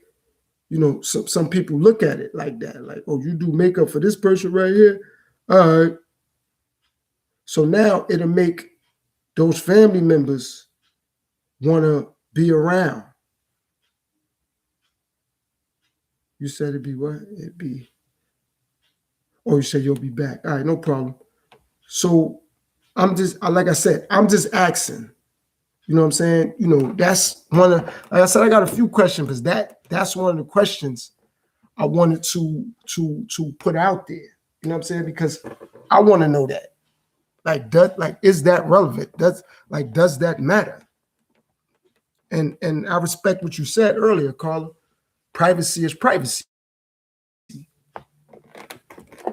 you know, some people look at it like that. Like, oh, you do makeup for this person right here? All right. So now it'll make those family members want to be around. You said it'd be what? It'd be, oh, you said you'll be back. All right, no problem. So I'm just, like I said, I'm just asking. You know what I'm saying? You know, that's one of, like I said, I got a few questions because that's one of the questions I wanted to put out there. You know what I'm saying? Because I want to know that. Is that relevant? Does that matter? And I respect what you said earlier, Carla. Privacy is privacy.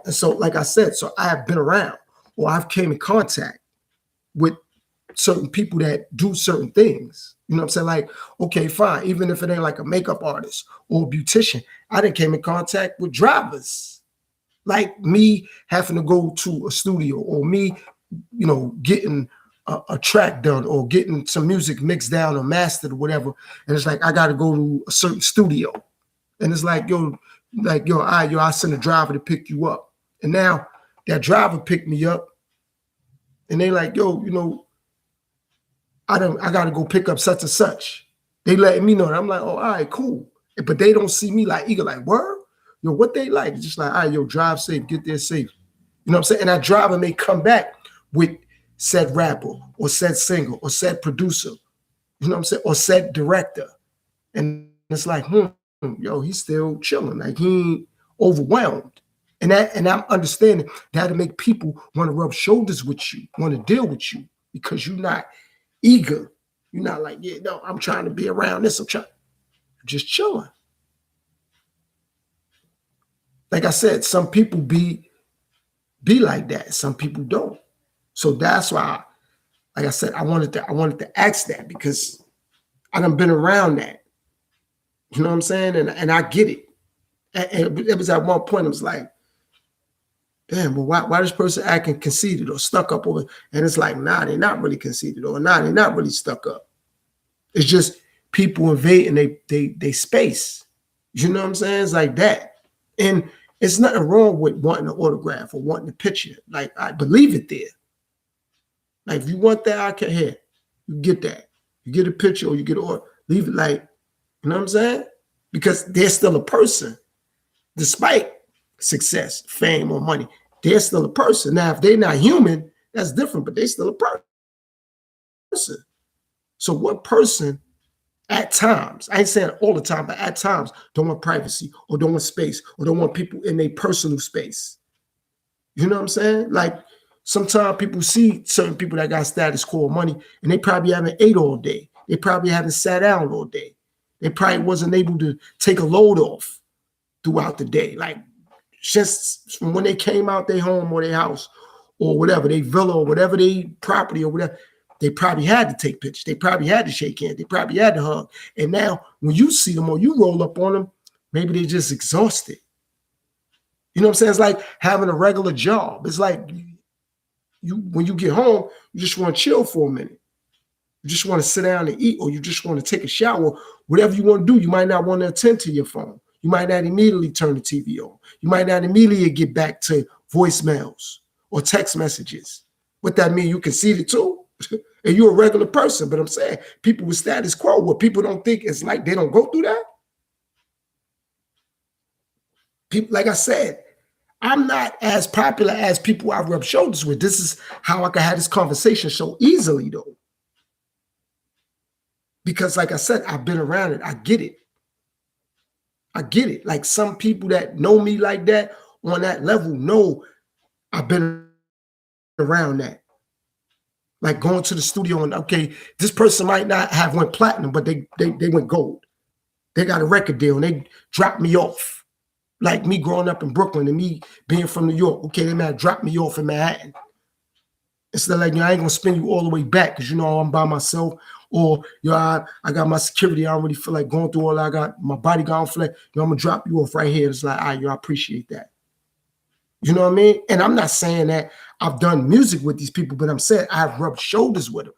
And so, like I said, so I have been around or I've came in contact with certain people that do certain things. You know what I'm saying? Like, okay, fine. Even if it ain't like a makeup artist or a beautician, I done came in contact with drivers. Like me having to go to a studio or me, you know, getting a track done or getting some music mixed down or mastered or whatever. And it's like, I got to go to a certain studio. And it's like, I send a driver to pick you up. And now that driver picked me up and they like, yo, you know, I got to go pick up such and such. They letting me know. And I'm like, oh, all right, cool. But they don't see me like eager, like, word? Yo, what they like? It's just like, all right, yo, drive safe, get there safe. You know what I'm saying? And that driver may come back with said rapper or said singer or said producer, you know what I'm saying? Or said director. And it's like, yo, he's still chilling. Like, he ain't overwhelmed. And I'm understanding that'll make people want to rub shoulders with you, want to deal with you because you're not eager. You're not like, yeah, no, I'm trying to be around this. You're just chilling. Like I said, some people be like that. Some people don't. So that's why, like I said, I wanted to ask that because I done been around that. You know what I'm saying? And I get it. And it was at one point, it was like, damn, well, why this person acting conceited or stuck up over? And it's like, nah, they're not really conceited, or nah, they're not really stuck up. It's just people invading they space. You know what I'm saying? It's like that. And it's nothing wrong with wanting an autograph or wanting a picture. Like, I believe it there. Like, if you want that, I can hear. You get that. You get a picture or you get or leave it like, you know what I'm saying? Because they're still a person. Despite success, fame, or money, they're still a person. Now, if they're not human, that's different, but they're still a person. So what person at times, I ain't saying all the time, but at times don't want privacy or don't want space or don't want people in their personal space? You know what I'm saying? Like, Sometimes people see certain people that got status quo money, and they probably haven't ate all day. They probably haven't sat down all day. They probably wasn't able to take a load off throughout the day. Like just from when they came out their home or their house or whatever, they villa or whatever they property or whatever, they probably had to take pictures. They probably had to shake hands. They probably had to hug. And now when you see them or you roll up on them, maybe they're just exhausted. You know what I'm saying? It's like having a regular job. It's like when you get home, you just want to chill for a minute. You just want to sit down and eat, or you just want to take a shower. Whatever you want to do, you might not want to attend to your phone. You might not immediately turn the TV on. You might not immediately get back to voicemails or text messages. What that mean? You conceited too? And you're a regular person. But I'm saying people with status quo, what people don't think is like they don't go through that. People, like I said, I'm not as popular as people I rub shoulders with. This is how I can have this conversation so easily, though. Because, like I said, I've been around it. I get it. I get it. Like some people that know me like that on that level know I've been around that. Like going to the studio and, okay, this person might not have went platinum, but they went gold. They got a record deal and they dropped me off. Like me growing up in Brooklyn and me being from New York. Okay, they might drop me off in Manhattan. Instead of like, I ain't gonna spin you all the way back because I'm by myself. Or I got my security. I don't really feel like going through all that. I got my bodyguard. I'm like, I'm gonna drop you off right here. It's like, I appreciate that. You know what I mean? And I'm not saying that I've done music with these people, but I'm saying I've rubbed shoulders with them.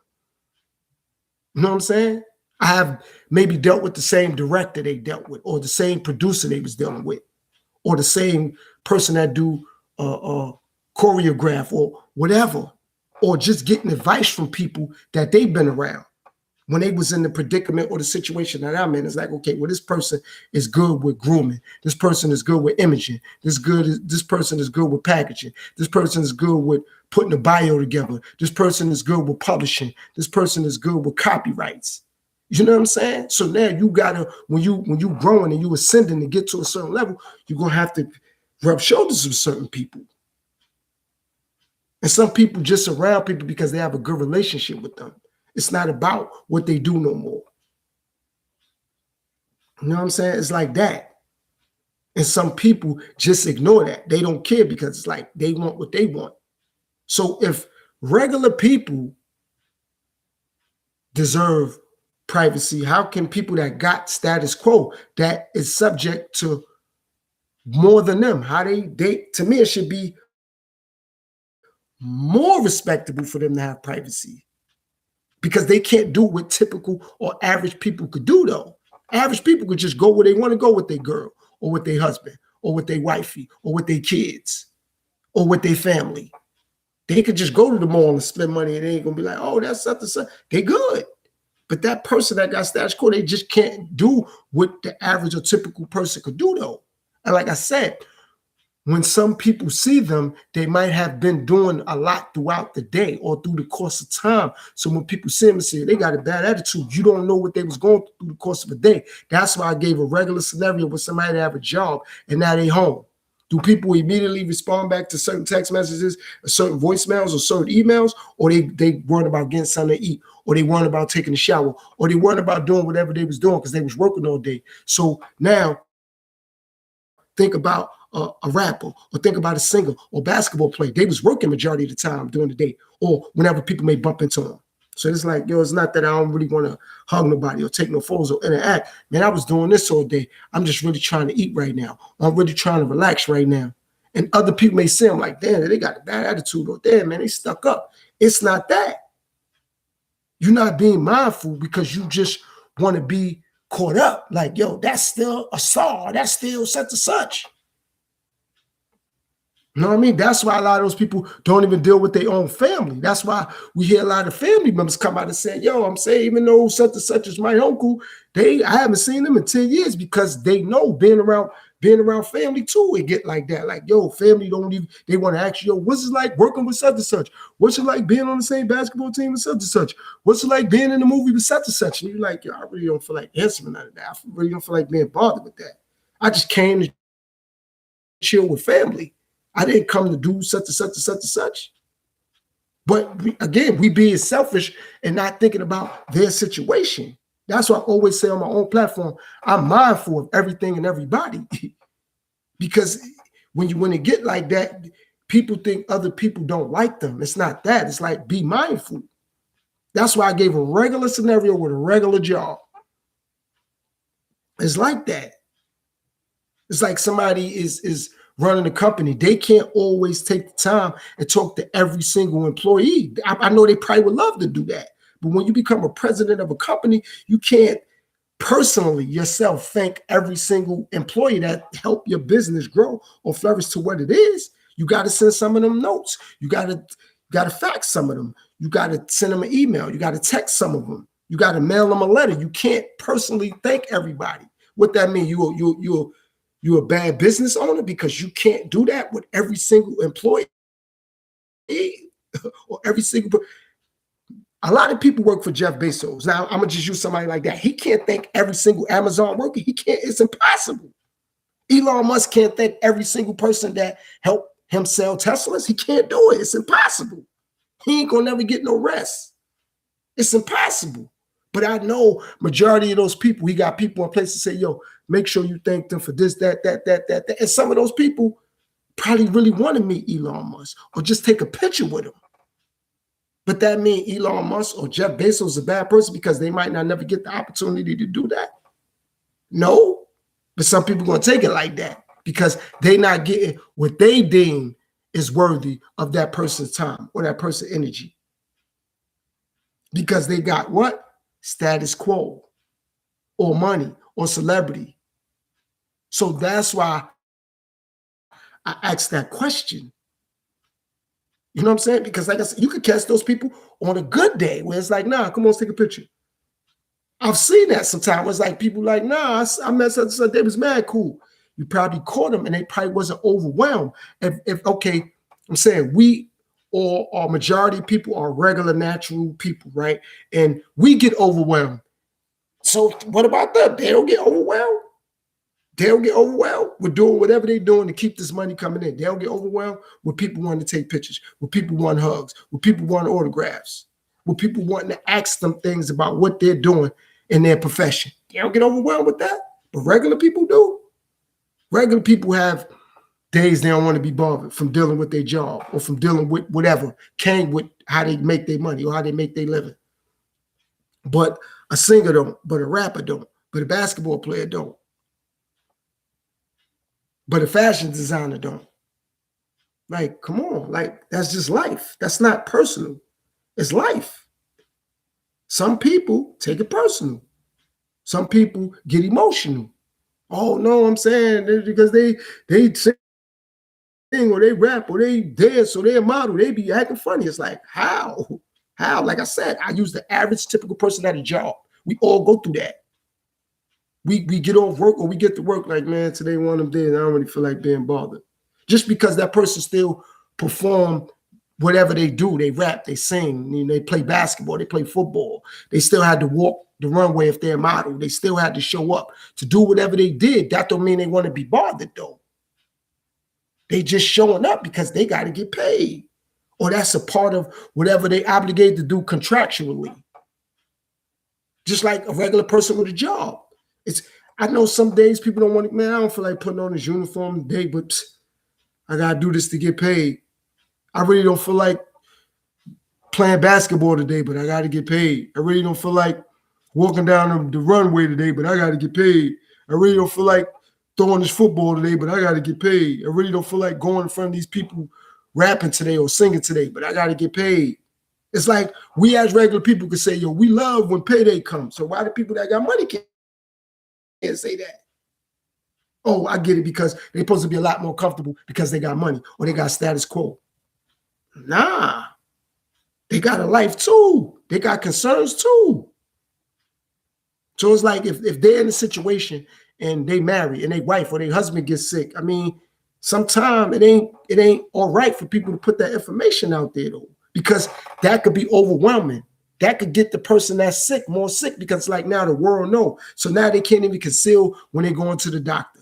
You know what I'm saying? I have maybe dealt with the same director they dealt with, or the same producer they was dealing with, or the same person that do choreograph or whatever, or just getting advice from people that they've been around when they was in the predicament or the situation that I'm in. It's like, okay, well, this person is good with grooming. This person is good with imaging. This person is good with packaging. This person is good with putting a bio together. This person is good with publishing. This person is good with copyrights. You know what I'm saying? So now you gotta, when you growing and you ascending to get to a certain level, you're gonna have to rub shoulders with certain people. And some people just around people because they have a good relationship with them. It's not about what they do no more. You know what I'm saying? It's like that. And some people just ignore that. They don't care because it's like they want what they want. So if regular people deserve privacy, how can people that got status quo that is subject to more than them, how they to me, it should be more respectable for them to have privacy because they can't do what typical or average people could do though. Average people could just go where they want to go with their girl or with their husband or with their wifey or with their kids or with their family. They could just go to the mall and spend money and they ain't gonna be like, oh, that's something. They good. But that person that got status quo, they just can't do what the average or typical person could do though. And like I said, when some people see them, they might have been doing a lot throughout the day or through the course of time. So when people see them and say they got a bad attitude, you don't know what they was going through the course of a day. That's why I gave a regular scenario with somebody that have a job and now they home. Do people immediately respond back to certain text messages, certain voicemails, or certain emails, or they worried about getting something to eat, or they worried about taking a shower, or they worried about doing whatever they was doing because they was working all day? So now think about a rapper, or think about a singer or basketball player. They was working majority of the time during the day, or whenever people may bump into them. So it's like, it's not that I don't really want to hug nobody or take no photos or interact. Man, I was doing this all day. I'm just really trying to eat right now. I'm really trying to relax right now. And other people may say, I'm like, damn, they got a bad attitude, or damn, man, they stuck up. It's not that. You're not being mindful because you just want to be caught up. Like, that's still a star. That's still such and such. You know what I mean? That's why a lot of those people don't even deal with their own family. That's why we hear a lot of family members come out and say, I'm saying, even though such and such is my uncle, I haven't seen them in 10 years because they know being around family too, it get like that. Like, family don't even, they want to ask you, what's it like working with such and such? What's it like being on the same basketball team with such and such? What's it like being in the movie with such and such? And you're like, I really don't feel like answering none of that. I really don't feel like being bothered with that. I just came to chill with family. I didn't come to do such and such and such and such. But again, we being selfish and not thinking about their situation. That's why I always say on my own platform, I'm mindful of everything and everybody. Because when it get like that, people think other people don't like them. It's not that. It's like, be mindful. That's why I gave a regular scenario with a regular job. It's like that. It's like somebody is running a company. They can't always take the time and talk to every single employee. I know they probably would love to do that. But when you become a president of a company, you can't personally yourself thank every single employee that helped your business grow or flourish to what it is. You got to send some of them notes. You got to fax some of them. You got to send them an email. You got to text some of them. You got to mail them a letter. You can't personally thank everybody. What that mean? You're a bad business owner because you can't do that with every single employee or every single. A lot of people work for Jeff Bezos. Now, I'm going to just use somebody like that. He can't thank every single Amazon worker. He can't. It's impossible. Elon Musk can't thank every single person that helped him sell Teslas. He can't do it. It's impossible. He ain't going to never get no rest. It's impossible. But I know majority of those people, he got people in place to say, yo, make sure you thank them for this, that. And some of those people probably really want to meet Elon Musk or just take a picture with him. But that means Elon Musk or Jeff Bezos is a bad person because they might not never get the opportunity to do that? No. But some people are going to take it like that because they not getting what they deem is worthy of that person's time or that person's energy. Because they got what? Status quo or money or celebrity. So that's why I asked that question. You know what I'm saying? Because like I said, you could catch those people on a good day where it's like, nah, come on, let's take a picture. I've seen that sometimes. It's like people like, nah, I met such and such, they was mad cool. You probably caught them and they probably wasn't overwhelmed. If okay, I'm saying we or our majority of people are regular, natural people, right? And we get overwhelmed. So what about them? They don't get overwhelmed. They don't get overwhelmed with doing whatever they're doing to keep this money coming in. They don't get overwhelmed with people wanting to take pictures, with people wanting hugs, with people wanting autographs, with people wanting to ask them things about what they're doing in their profession. They don't get overwhelmed with that, but regular people do. Regular people have days they don't want to be bothered from dealing with their job or from dealing with whatever came with how they make their money or how they make their living. But a singer don't, but a rapper don't, but a basketball player don't. But a fashion designer don't. Like, come on, like that's just life. That's not personal. It's life. Some people take it personal. Some people get emotional. Oh no, I'm saying because they sing or they rap or they dance or they a model, they be acting funny. It's like, how? How? Like I said, I use the average typical person at a job. We all go through that. We get off work or we get to work like, man, today one of them days, I don't really feel like being bothered. Just because that person still perform whatever they do, they rap, they sing, you know, they play basketball, they play football. They still had to walk the runway if they're a model. They still had to show up to do whatever they did. That don't mean they want to be bothered though. They just showing up because they got to get paid. Or that's a part of whatever they obligated to do contractually. Just like a regular person with a job. I know some days people don't want to, man, I don't feel like putting on this uniform today, but I got to do this to get paid. I really don't feel like playing basketball today, but I got to get paid. I really don't feel like walking down the runway today, but I got to get paid. I really don't feel like throwing this football today, but I got to get paid. I really don't feel like going in front of these people rapping today or singing today, but I got to get paid. It's like we as regular people could say, yo, we love when payday comes. So why do people that got money can't say that? Oh, I get it because they're supposed to be a lot more comfortable because they got money or they got status quo. Nah, they got a life too. They got concerns too. So it's like if they're in a situation and they marry and their wife or their husband gets sick, I mean, sometimes it ain't all right for people to put that information out there though, because that could be overwhelming. That could get the person that's sick more sick because like now the world know. So now they can't even conceal when they're going to the doctor.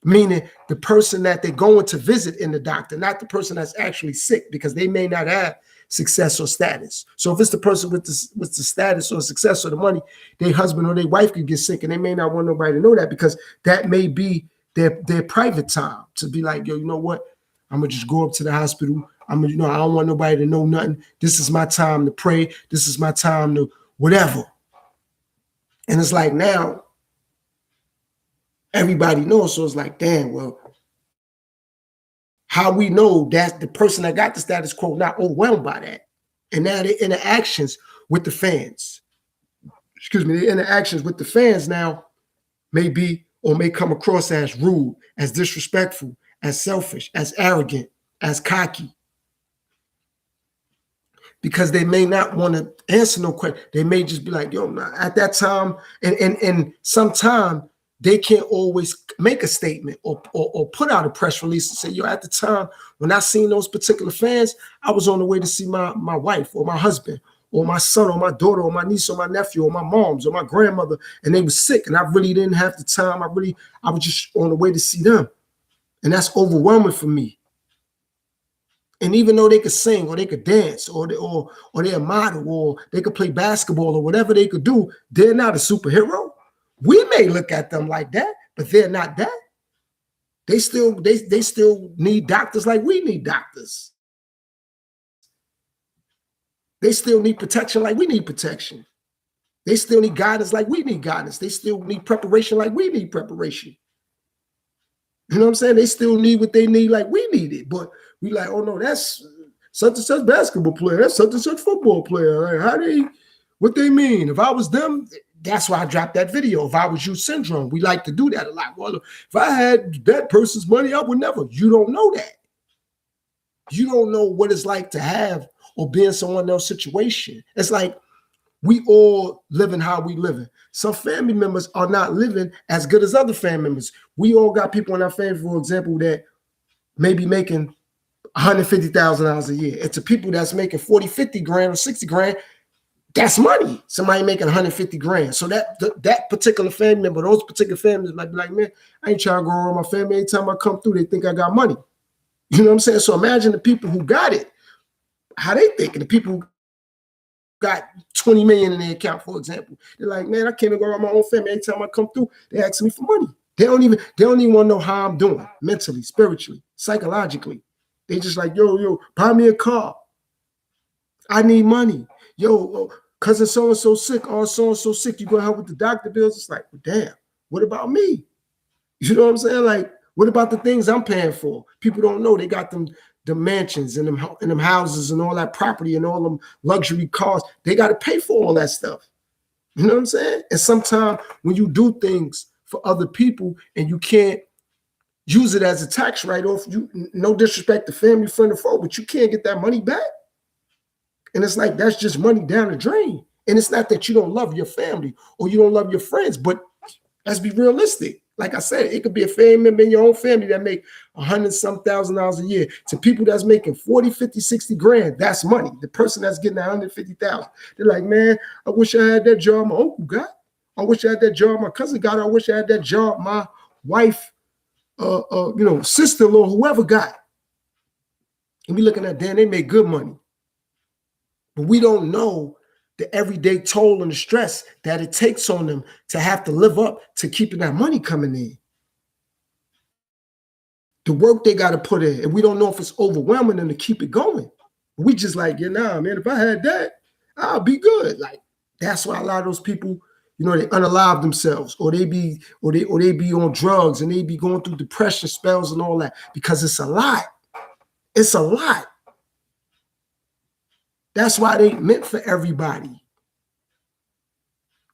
Meaning the person that they're going to visit in the doctor, not the person that's actually sick because they may not have success or status. So if it's the person with the status or success or the money, their husband or their wife could get sick, and they may not want nobody to know that, because that may be their private time to be like, yo, you know what? I'm gonna just go up to the hospital. I don't want nobody to know nothing. This is my time to pray. This is my time to whatever. And it's like now everybody knows. So it's like, damn, well, how we know that the person that got the status quo not overwhelmed by that? And now the interactions with the fans, the interactions with the fans now may be or may come across as rude, as disrespectful, as selfish, as arrogant, as cocky. Because they may not want to answer no question. They may just be like, yo, at that time, and sometime they can't always make a statement or put out a press release and say, yo, at the time when I seen those particular fans, I was on the way to see my wife or my husband or my son or my daughter or my niece or my nephew or my mom's or my grandmother, and they were sick, and I really didn't have the time. I was just on the way to see them. And that's overwhelming for me. And even though they could sing or they could dance or they're a model or they could play basketball or whatever they could do, they're not a superhero. We may look at them like that, but they're not that. They still need doctors like we need doctors. They still need protection like we need protection. They still need guidance like we need guidance. They still need preparation like we need preparation. You know what I'm saying? They still need what they need like we need it. But we like, oh no, that's such and such basketball player. That's such and such football player. Like, what they mean? If I was them, that's why I dropped that video. If I was you, syndrome. We like to do that a lot. Well, if I had that person's money, I would never. You don't know that. You don't know what it's like to have or be in someone else's situation. It's like we all living how we living. Some family members are not living as good as other family members. We all got people in our family, for example, that may be making $150,000 a year. It's to people that's making 40, 50 grand or 60 grand. That's money. Somebody making 150 grand. So that particular family member, those particular families might be like, man, I ain't trying to go around my family. Anytime I come through, they think I got money. You know what I'm saying? So imagine the people who got it, how they think. And the people who got 20 million in their account, for example, they're like, man, I can't even go around my own family. Anytime I come through, they ask me for money. They don't even want to know how I'm doing mentally, spiritually, psychologically. They just like, yo, buy me a car. I need money. Yo, cousin so-and-so sick, or so-and-so sick, you gonna help with the doctor bills? It's like, well, damn, what about me? You know what I'm saying? Like, what about the things I'm paying for? People don't know they got the mansions and them houses and all that property and all them luxury cars. They got to pay for all that stuff. You know what I'm saying? And sometimes when you do things for other people and you can't use it as a tax write-off, you, no disrespect to family, friend, or foe, but you can't get that money back. And it's like, that's just money down the drain. And it's not that you don't love your family or you don't love your friends, but let's be realistic. Like I said, it could be a family member in your own family that make $100,000 a year. To people that's making 40, 50, 60 grand, that's money. The person that's getting 150,000, they're like, man, I wish I had that job my uncle got. I wish I had that job my cousin got. I wish I had that job my wife, sister-in-law, whoever got. And we looking at, damn, they make good money. But we don't know the everyday toll and the stress that it takes on them to have to live up to keeping that money coming in. The work they got to put in, and we don't know if it's overwhelming them to keep it going. We just like, man, if I had that, I'll be good. Like, that's why a lot of those people, they unalive themselves, or they be on drugs, and they be going through depression spells and all that, because it's a lot. It's a lot. That's why they ain't meant for everybody.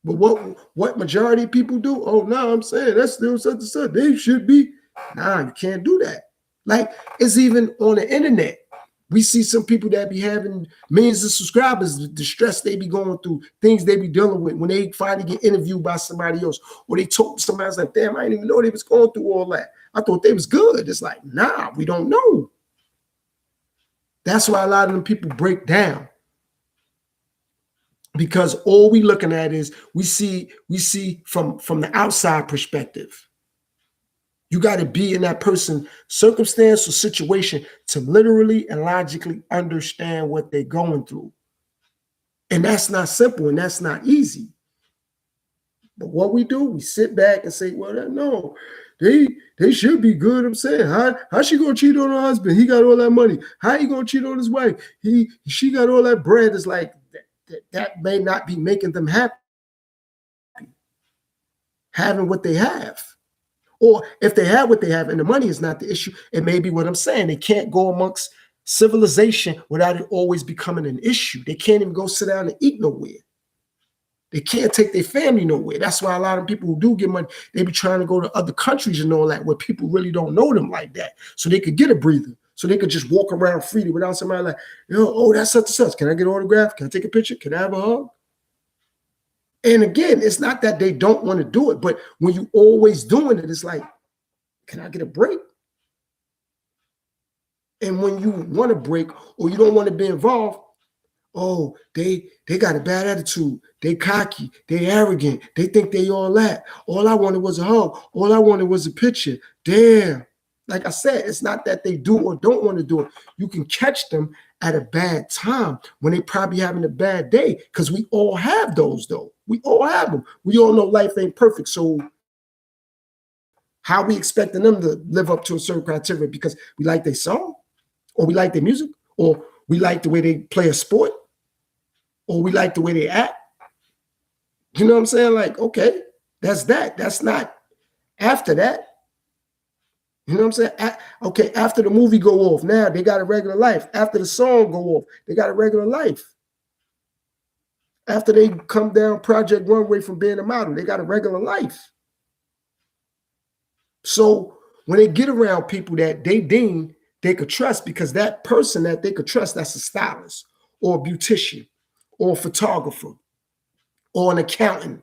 But what majority of people do? Oh, no, I'm saying that's still such and such. They should be. Nah, you can't do that. Like, it's even on the internet. We see some people that be having millions of subscribers, the stress they be going through, things they be dealing with when they finally get interviewed by somebody else, or they talk to somebody else like, damn, I didn't even know they was going through all that. I thought they was good. It's like, nah, we don't know. That's why a lot of them people break down. Because all we looking at is we see from the outside perspective. You got to be in that person's circumstance or situation to literally and logically understand what they're going through. And that's not simple and that's not easy. But what we do, we sit back and say, well, no, they should be good. I'm saying, how she gonna cheat on her husband? He got all that money. How he gonna cheat on his wife? She got all that bread. It's like that may not be making them happy, having what they have. Or if they have what they have and the money is not the issue, it may be what I'm saying. They can't go amongst civilization without it always becoming an issue. They can't even go sit down and eat nowhere. They can't take their family nowhere. That's why a lot of people who do get money, they be trying to go to other countries and all that where people really don't know them like that. So they could get a breather. So they could just walk around freely without somebody like, oh, that's such and such. Can I get an autograph? Can I take a picture? Can I have a hug? And again, it's not that they don't want to do it, but when you always doing it, it's like, can I get a break? And when you want to break or you don't want to be involved, oh, they got a bad attitude. They cocky. They arrogant. They think they all that. All I wanted was a hug. All I wanted was a picture. Damn. Like I said, it's not that they do or don't want to do it. You can catch them at a bad time when they probably having a bad day, because we all have those, though. We all have them. We all know life ain't perfect. So how we expecting them to live up to a certain criteria because we like their song or we like their music or we like the way they play a sport or we like the way they act? You know what I'm saying? Like, okay, that's that. That's not after that. You know what I'm saying? Okay, after the movie go off, now they got a regular life. After the song go off, they got a regular life. After they come down Project Runway from being a model, they got a regular life. So when they get around people that they deem they could trust, because that person that they could trust, that's a stylist or a beautician or a photographer or an accountant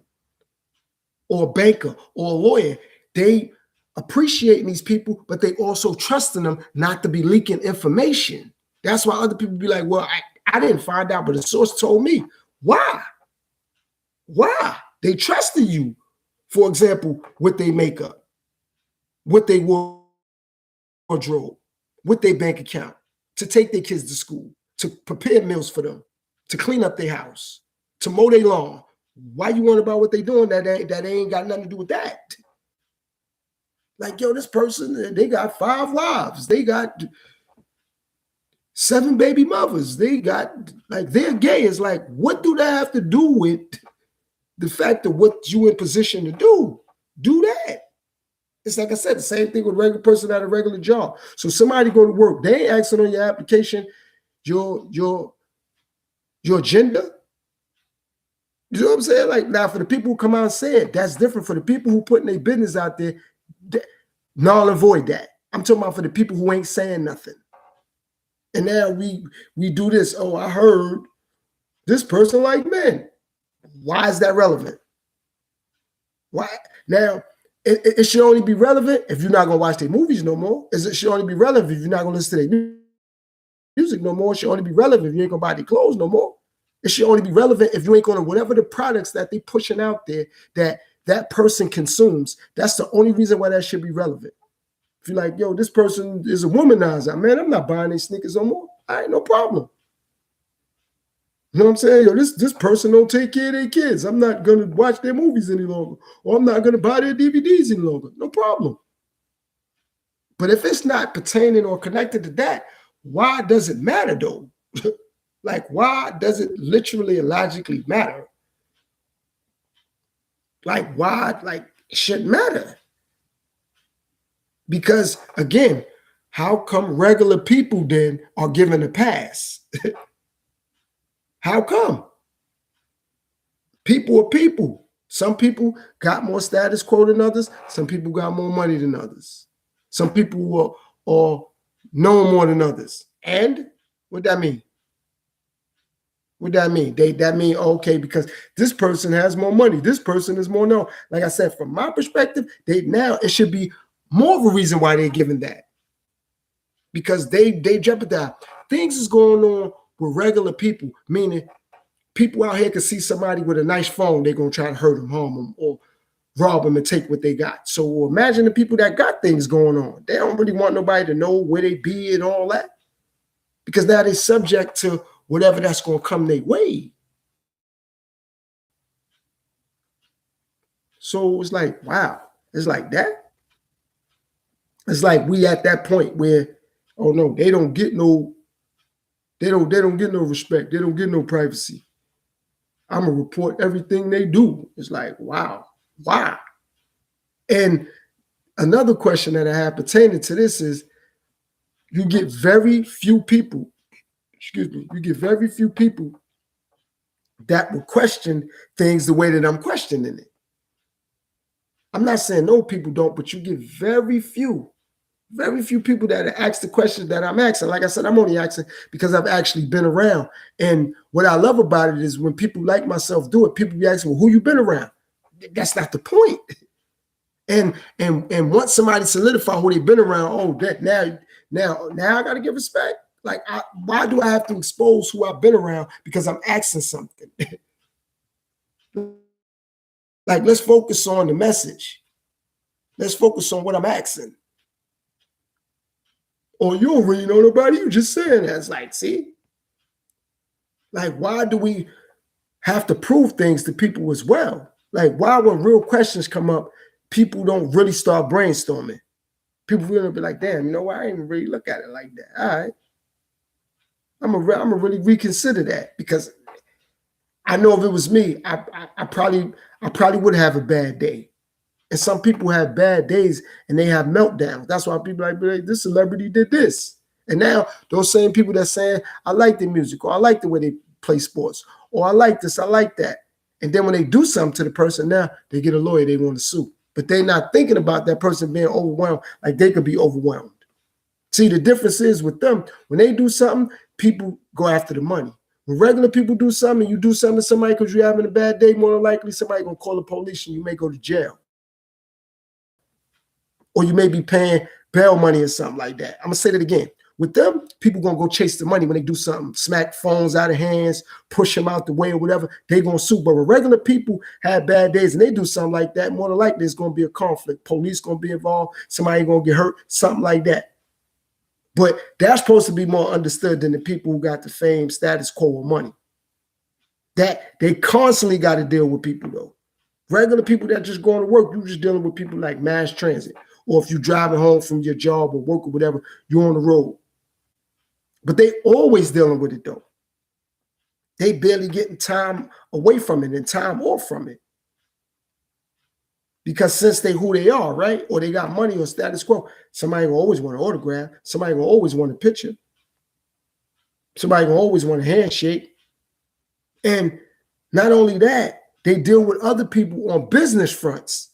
or a banker or a lawyer, they appreciating these people, but they also trusting them not to be leaking information. That's why other people be like, well, I didn't find out, but the source told me. Why? Why? They trusted you, for example, with their makeup, with their wardrobe, with their bank account, to take their kids to school, to prepare meals for them, to clean up their house, to mow their lawn. Why you worrying about what they doing that ain't got nothing to do with that? Like, yo, this person, they got 5 wives. They got 7 baby mothers. They got, like, they're gay. It's like, what do that have to do with the fact of what you in position to do? Do that. It's like I said, the same thing with a regular person at a regular job. So somebody go to work, they ain't asking on your application your gender. You know what I'm saying? Like, now for the people who come out and say it, that's different. For the people who putting their business out there, null and void that. I'm talking about for the people who ain't saying nothing. And now we do this. Oh, I heard this person like men. Why is that relevant? Why? Now, it should only be relevant if you're not going to watch their movies no more. It should only be relevant if you're not going to listen to their music no more. It should only be relevant if you ain't going to buy their clothes no more. It should only be relevant if you ain't going to, whatever the products that they pushing out there that person consumes. That's the only reason why that should be relevant. If you're like, yo, this person is a womanizer, man, I'm not buying these sneakers no more. I ain't no problem. You know what I'm saying? Yo, this person don't take care of their kids. I'm not going to watch their movies any longer, or I'm not going to buy their DVDs any longer. No problem. But if it's not pertaining or connected to that, why does it matter though? Like, why does it literally and logically matter? Like, why? Like, it shouldn't matter. Because again, how come regular people then are given a pass? How come? People are people. Some people got more status quo than others. Some people got more money than others. Some people are known more than others. And what that mean? What that mean? That mean, okay, because this person has more money. This person is more known. Like I said, from my perspective, now it should be more of a reason why they're giving that. Because they jeopardize. Things is going on with regular people, meaning people out here can see somebody with a nice phone, they're going to try to hurt them, harm them, rob them and take what they got. So imagine the people that got things going on. They don't really want nobody to know where they be and all that, because now they're subject to whatever that's going to come their way. So it's like, wow, it's like that. It's like we at that point where, oh no, they don't get no respect. They don't get no privacy. I'm gonna report everything they do. It's like, wow, why? And another question that I have pertaining to this is, you get very few people, you get very few people that will question things the way that I'm questioning it. I'm not saying no people don't, but you get very few people that ask the questions that I'm asking. Like I said, I'm only asking because I've actually been around. And what I love about it is when people like myself do it, people be asking, well, who you been around? That's not the point. And once somebody solidify who they've been around, oh, that now I got to give respect. Like, why do I have to expose who I've been around? Because I'm asking something. Like, let's focus on the message. Let's focus on what I'm asking. Oh, you don't really know nobody. You just saying that. It's like, see? Like, why do we have to prove things to people as well? Like, why when real questions come up, people don't really start brainstorming? People really be like, damn, you know what? I didn't really look at it like that. All right. I'm gonna really reconsider that, because I know if it was me, I probably would have a bad day. And some people have bad days and they have meltdowns. That's why people are like, this celebrity did this. And now those same people that saying, I like the music, or I like the way they play sports, or I like this, I like that. And then when they do something to the person, now they get a lawyer, they want to sue. But they're not thinking about that person being overwhelmed, like they could be overwhelmed. See, the difference is with them, when they do something, people go after the money. When regular people do something, you do something to somebody because you're having a bad day, more than likely somebody gonna call the police and you may go to jail. Or you may be paying bail money or something like that. I'm gonna say that again. With them, people gonna go chase the money when they do something, smack phones out of hands, push them out the way or whatever, they gonna sue. But when regular people have bad days and they do something like that, more than likely there's gonna be a conflict. Police gonna be involved, somebody gonna get hurt, something like that. But that's supposed to be more understood than the people who got the fame, status quo, or money. That they constantly got to deal with people though. Regular people that just going to work, you're just dealing with people like mass transit. Or if you're driving home from your job or work or whatever, you're on the road. But they always dealing with it though. They barely getting time away from it and time off from it. Because since they who they are, right? Or they got money or status quo, somebody will always want an autograph. Somebody will always want a picture. Somebody will always want a handshake. And not only that, they deal with other people on business fronts.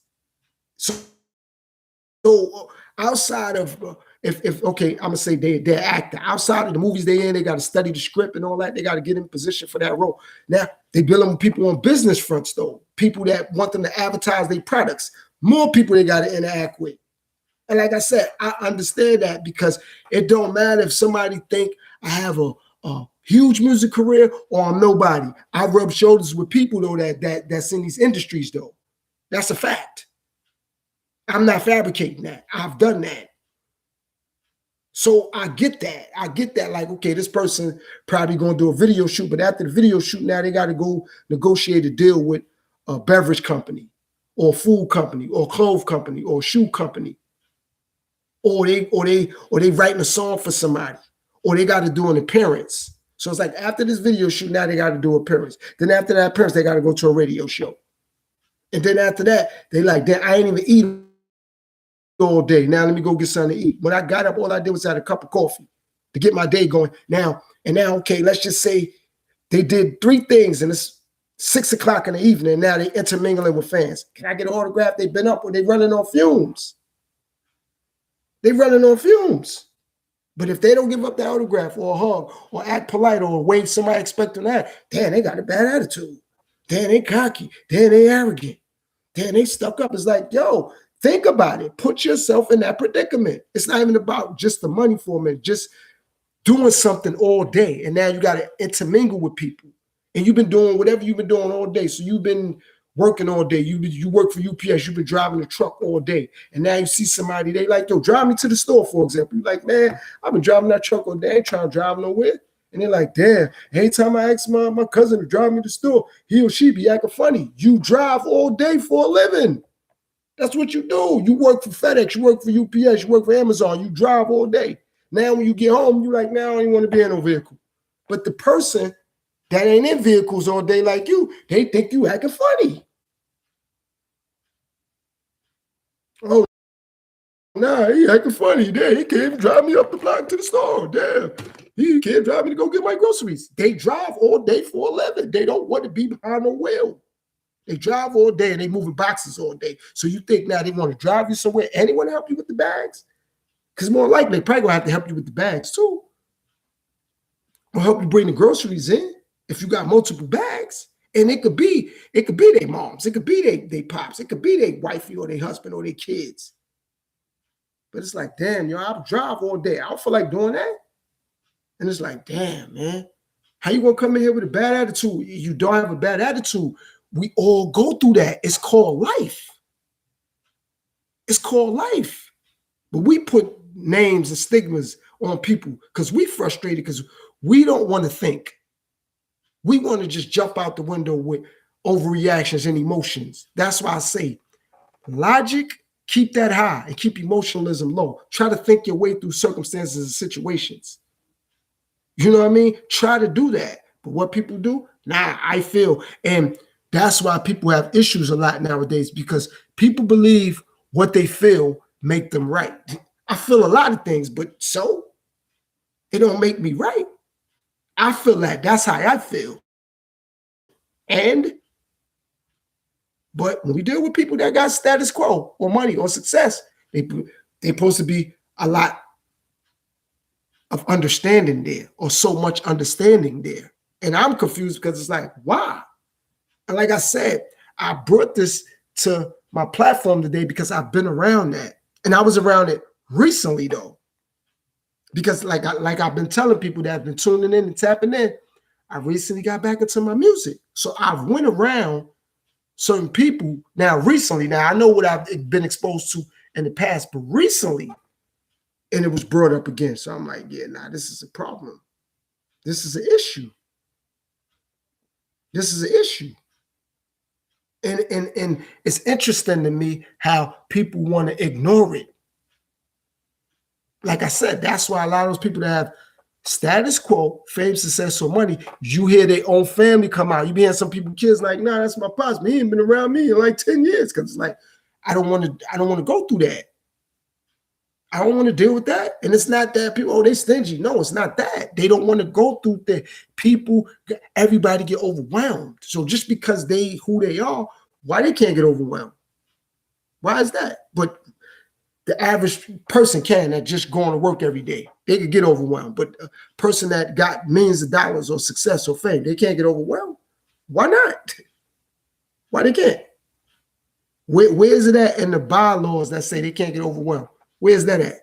So outside of if okay, I'm gonna say they're actor. Outside of the movies they in, they got to study the script and all that. They got to get in position for that role. Now they dealing with people on business fronts though. People that want them to advertise their products. More people they got to interact with. And like I said, I understand that, because it don't matter if somebody think I have a huge music career or I'm nobody. I rub shoulders with people though that's in these industries though. That's a fact. I'm not fabricating that. I've done that. So I get that. I get that. Like, okay, this person probably going to do a video shoot, but after the video shoot, now they got to go negotiate a deal with a beverage company or a food company or a clothes company or a shoe company. Or they writing a song for somebody, or they got to do an appearance. So it's like after this video shoot, now they got to do an appearance. Then after that appearance, they got to go to a radio show. And then after that, they like, then I ain't even eat all day. Now let me go get something to eat. When I got up, all I did was had a cup of coffee to get my day going. Now, okay, let's just say they did 3 things and it's 6 o'clock in the evening. And now they intermingling with fans. Can I get an autograph? They've been up, or they running on fumes. They running on fumes. But if they don't give up that autograph or a hug or act polite or wave somebody expecting that, damn, they got a bad attitude. Damn, they cocky. Damn, they arrogant. Damn, they stuck up. It's like, yo, think about it. Put yourself in that predicament. It's not even about just the money for a minute, just doing something all day. And now you got to intermingle with people. And you've been doing whatever you've been doing all day. So you've been working all day. You work for UPS. You've been driving a truck all day, and now you see somebody. They like, yo, drive me to the store, for example. You like, man, I've been driving that truck all day. I ain't trying to drive nowhere. And they're like, damn. Anytime I ask my cousin to drive me to the store, he or she be acting funny. You drive all day for a living. That's what you do. You work for FedEx. You work for UPS. You work for Amazon. You drive all day. Now, when you get home, you're like, now I don't even want to be in no vehicle. But the person that ain't in vehicles all day like you, they think you acting funny. Oh, nah, he acting funny. Damn, he can't even drive me up the block to the store. Damn, he can't drive me to go get my groceries. They drive all day for a living. They don't want to be behind no wheel. They drive all day and they moving boxes all day. So you think now they want to drive you somewhere and they want to help you with the bags? Because more likely they probably gonna have to help you with the bags too. Or help you bring the groceries in if you got multiple bags. And it could be their moms, it could be they pops, it could be their wifey or their husband or their kids. But it's like, damn, yo, I'll drive all day. I don't feel like doing that. And it's like, damn, man, how you gonna come in here with a bad attitude? You don't have a bad attitude. We all go through that. It's called life. It's called life. But we put names and stigmas on people because we frustrated because we don't want to think. We want to just jump out the window with overreactions and emotions. That's why I say logic, keep that high and keep emotionalism low. Try to think your way through circumstances and situations. You know what I mean? Try to do that. But what people do, I feel. And that's why people have issues a lot nowadays because people believe what they feel make them right. I feel a lot of things, but so it don't make me right. I feel that. That's how I feel. But when we deal with people that got status quo or money or success, they supposed to be a lot of understanding there or so much understanding there. And I'm confused because it's like, why? And like I said, I brought this to my platform today because I've been around that. And I was around it recently though. Because like I've been telling people that have been tuning in and tapping in, I recently got back into my music. So I've went around certain people now recently. Now I know what I've been exposed to in the past, but recently, and it was brought up again. So I'm like, yeah, this is a problem. This is an issue. This is an issue. And it's interesting to me how people want to ignore it. Like I said, that's why a lot of those people that have status quo, fame, success, or money, you hear their own family come out. You be hearing some people, kids like, nah, that's my pops. He ain't been around me in like 10 years. Cause it's like, I don't want to go through that. I don't want to deal with that. And it's not that people, they stingy. No, it's not that. They don't want to go through that. People, everybody get overwhelmed. So just because who they are, why they can't get overwhelmed? Why is that? But the average person that just going to work every day, they could get overwhelmed. But a person that got millions of dollars or success or fame, they can't get overwhelmed. Why not? Why they can't? Where is it at in the bylaws that say they can't get overwhelmed? Where's that at?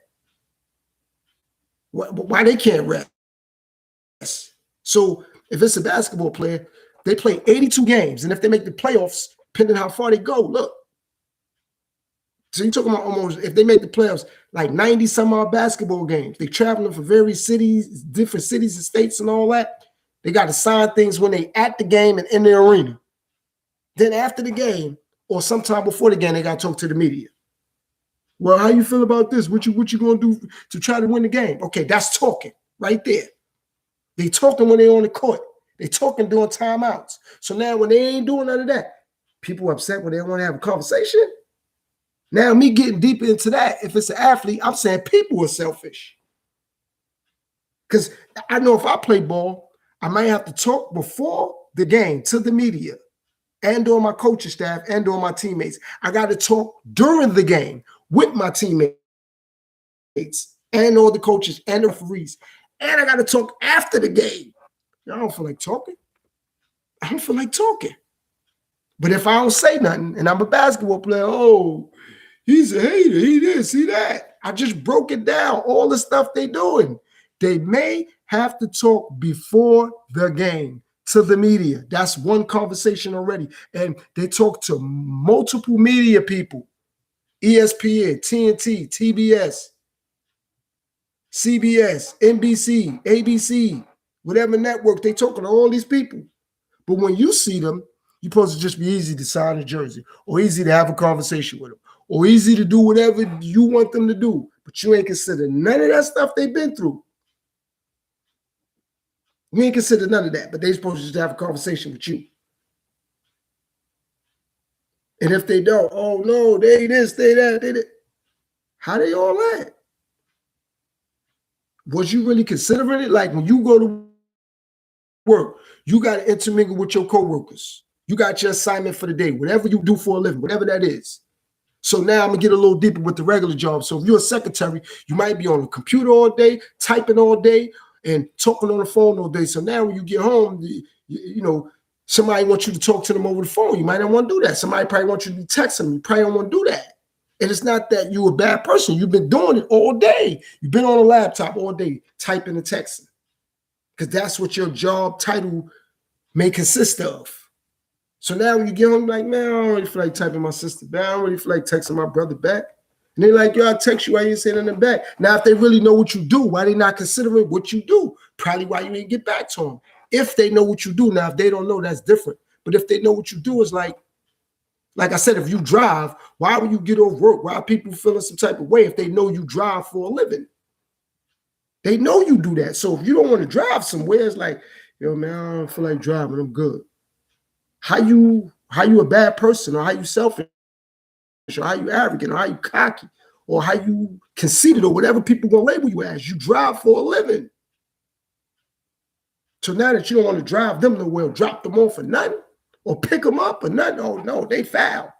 Why they can't rest? So if it's a basketball player, they play 82 games. And if they make the playoffs, depending on how far they go, look. So you're talking about almost, if they make the playoffs, like 90 some odd basketball games. They traveling for various cities, different cities and states and all that. They got to sign things when they at the game and in the arena. Then after the game, or sometime before the game, they got to talk to the media. Well, how you feel about this? What you going to do to try to win the game? Okay, that's talking right there. They talking when they're on the court. They talking during timeouts. So now when they ain't doing none of that, people upset when they want to have a conversation. Now me getting deeper into that, if it's an athlete, I'm saying people are selfish. Because I know if I play ball, I might have to talk before the game to the media and or my coaching staff and or my teammates. I got to talk during the game with my teammates and all the coaches and the referees. And I got to talk after the game. I don't feel like talking. I don't feel like talking. But if I don't say nothing and I'm a basketball player, oh, he's a hater, he this, he that. I just broke it down, all the stuff they doing. They may have to talk before the game to the media. That's one conversation already. And they talk to multiple media people, ESPN, TNT, TBS, CBS, NBC, ABC, whatever network. They talking to all these people. But when you see them, you're supposed to just be easy to sign a jersey or easy to have a conversation with them or easy to do whatever you want them to do. But you ain't consider none of that stuff they've been through. We ain't consider none of that, but they supposed to just have a conversation with you. And if they don't, oh no, they this, they that, they that. How they all that? Was you really considering it? Like when you go to work, you got to intermingle with your coworkers. You got your assignment for the day, whatever you do for a living, whatever that is. So now I'm gonna get a little deeper with the regular job. So if you're a secretary, you might be on the computer all day, typing all day, and talking on the phone all day. So now when you get home, you know, somebody wants you to talk to them over the phone. You might not want to do that. Somebody probably wants you to be texting them. You probably don't want to do that. And it's not that you're a bad person. You've been doing it all day. You've been on a laptop all day, typing and texting. Because that's what your job title may consist of. So now when you get home, like, man, I don't really feel like typing my sister back. I don't really feel like texting my brother back. And they're like, yo, I text you, why you ain't saying nothing back? Now, if they really know what you do, why they not considering what you do? Probably why you ain't get back to them. If they know what you do. Now, if they don't know, that's different. But if they know what you do, it's like I said, if you drive, why would you get off work? Why are people feeling some type of way if they know you drive for a living? They know you do that. So if you don't want to drive somewhere, it's like, yo, man, I don't feel like driving. I'm good. How you a bad person, or how you selfish, or how you arrogant, or how you cocky, or how you conceited, or whatever people gonna label you as. You drive for a living. So now that you don't want to drive them nowhere, drop them off for nothing, or pick them up or nothing. Oh no, they foul.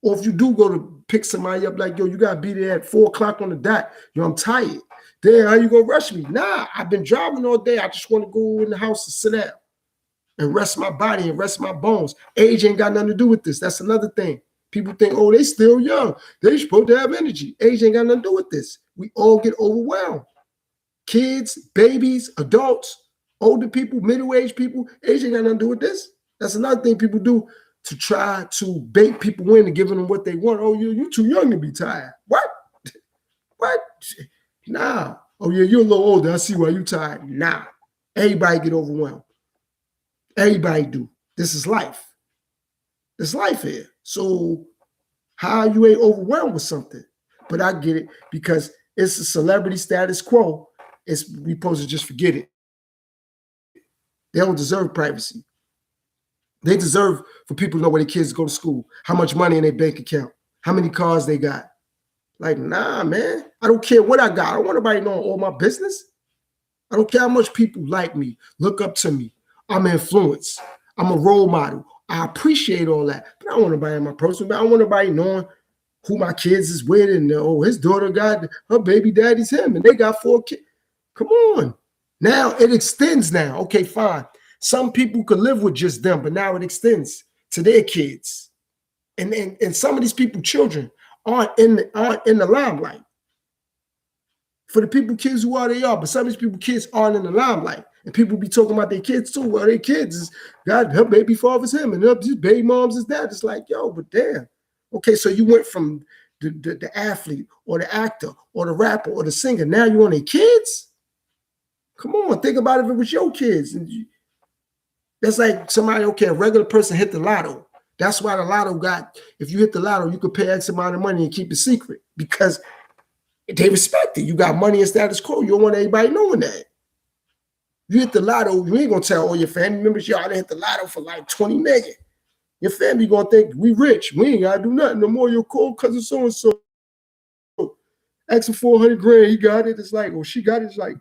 Or if you do go to pick somebody up, like, yo, you gotta be there at 4 o'clock on the dot. Yo, I'm tired. Damn, how you gonna rush me? Nah, I've been driving all day. I just want to go in the house and sit down and rest my body and rest my bones. Age ain't got nothing to do with this. That's another thing. People think, oh, they still young. They supposed to have energy. Age ain't got nothing to do with this. We all get overwhelmed. Kids, babies, adults, older people, middle-aged people. Age ain't got nothing to do with this. That's another thing people do to try to bait people in and giving them what they want. Oh, you too young to be tired. What? What? Nah. Oh, yeah, you're a little older. I see why you tired. Nah. Everybody get overwhelmed. Everybody do. This is life. It's life here. So how you ain't overwhelmed with something? But I get it because it's a celebrity status quo. We supposed to just forget it. They don't deserve privacy. They deserve for people to know where their kids go to school, how much money in their bank account, how many cars they got. Like, nah, man. I don't care what I got. I don't want nobody knowing all my business. I don't care how much people like me, look up to me. I'm influenced. I'm a role model. I appreciate all that. But I don't want nobody in my personal. I don't want nobody knowing who my kids is with and, oh, his daughter got, her baby daddy's him and they got 4 kids. Come on. Now it extends now. Okay, fine. Some people could live with just them, but now it extends to their kids. And some of these people, children, aren't in the limelight. For the people, kids who are, they are. But some of these people, kids aren't in the limelight. And people be talking about their kids too. Well, their kids is, God, her baby father's him, and his baby mom's is that. It's like, yo, but damn. Okay, so you went from the athlete or the actor or the rapper or the singer. Now you on their kids? Come on, think about if it was your kids. That's like somebody, okay, a regular person hit the lotto. That's why the lotto got, if you hit the lotto, you could pay X amount of money and keep it secret because they respect it. You got money and status quo. You don't want anybody knowing that. You hit the lotto, you ain't gonna tell all your family members, y'all done hit the lotto for like 20 million. Your family gonna think we rich. We ain't gotta do nothing no more. Your cold cousin so-and-so. Asking 400 grand, he got it. It's like, well, she got it. It's like,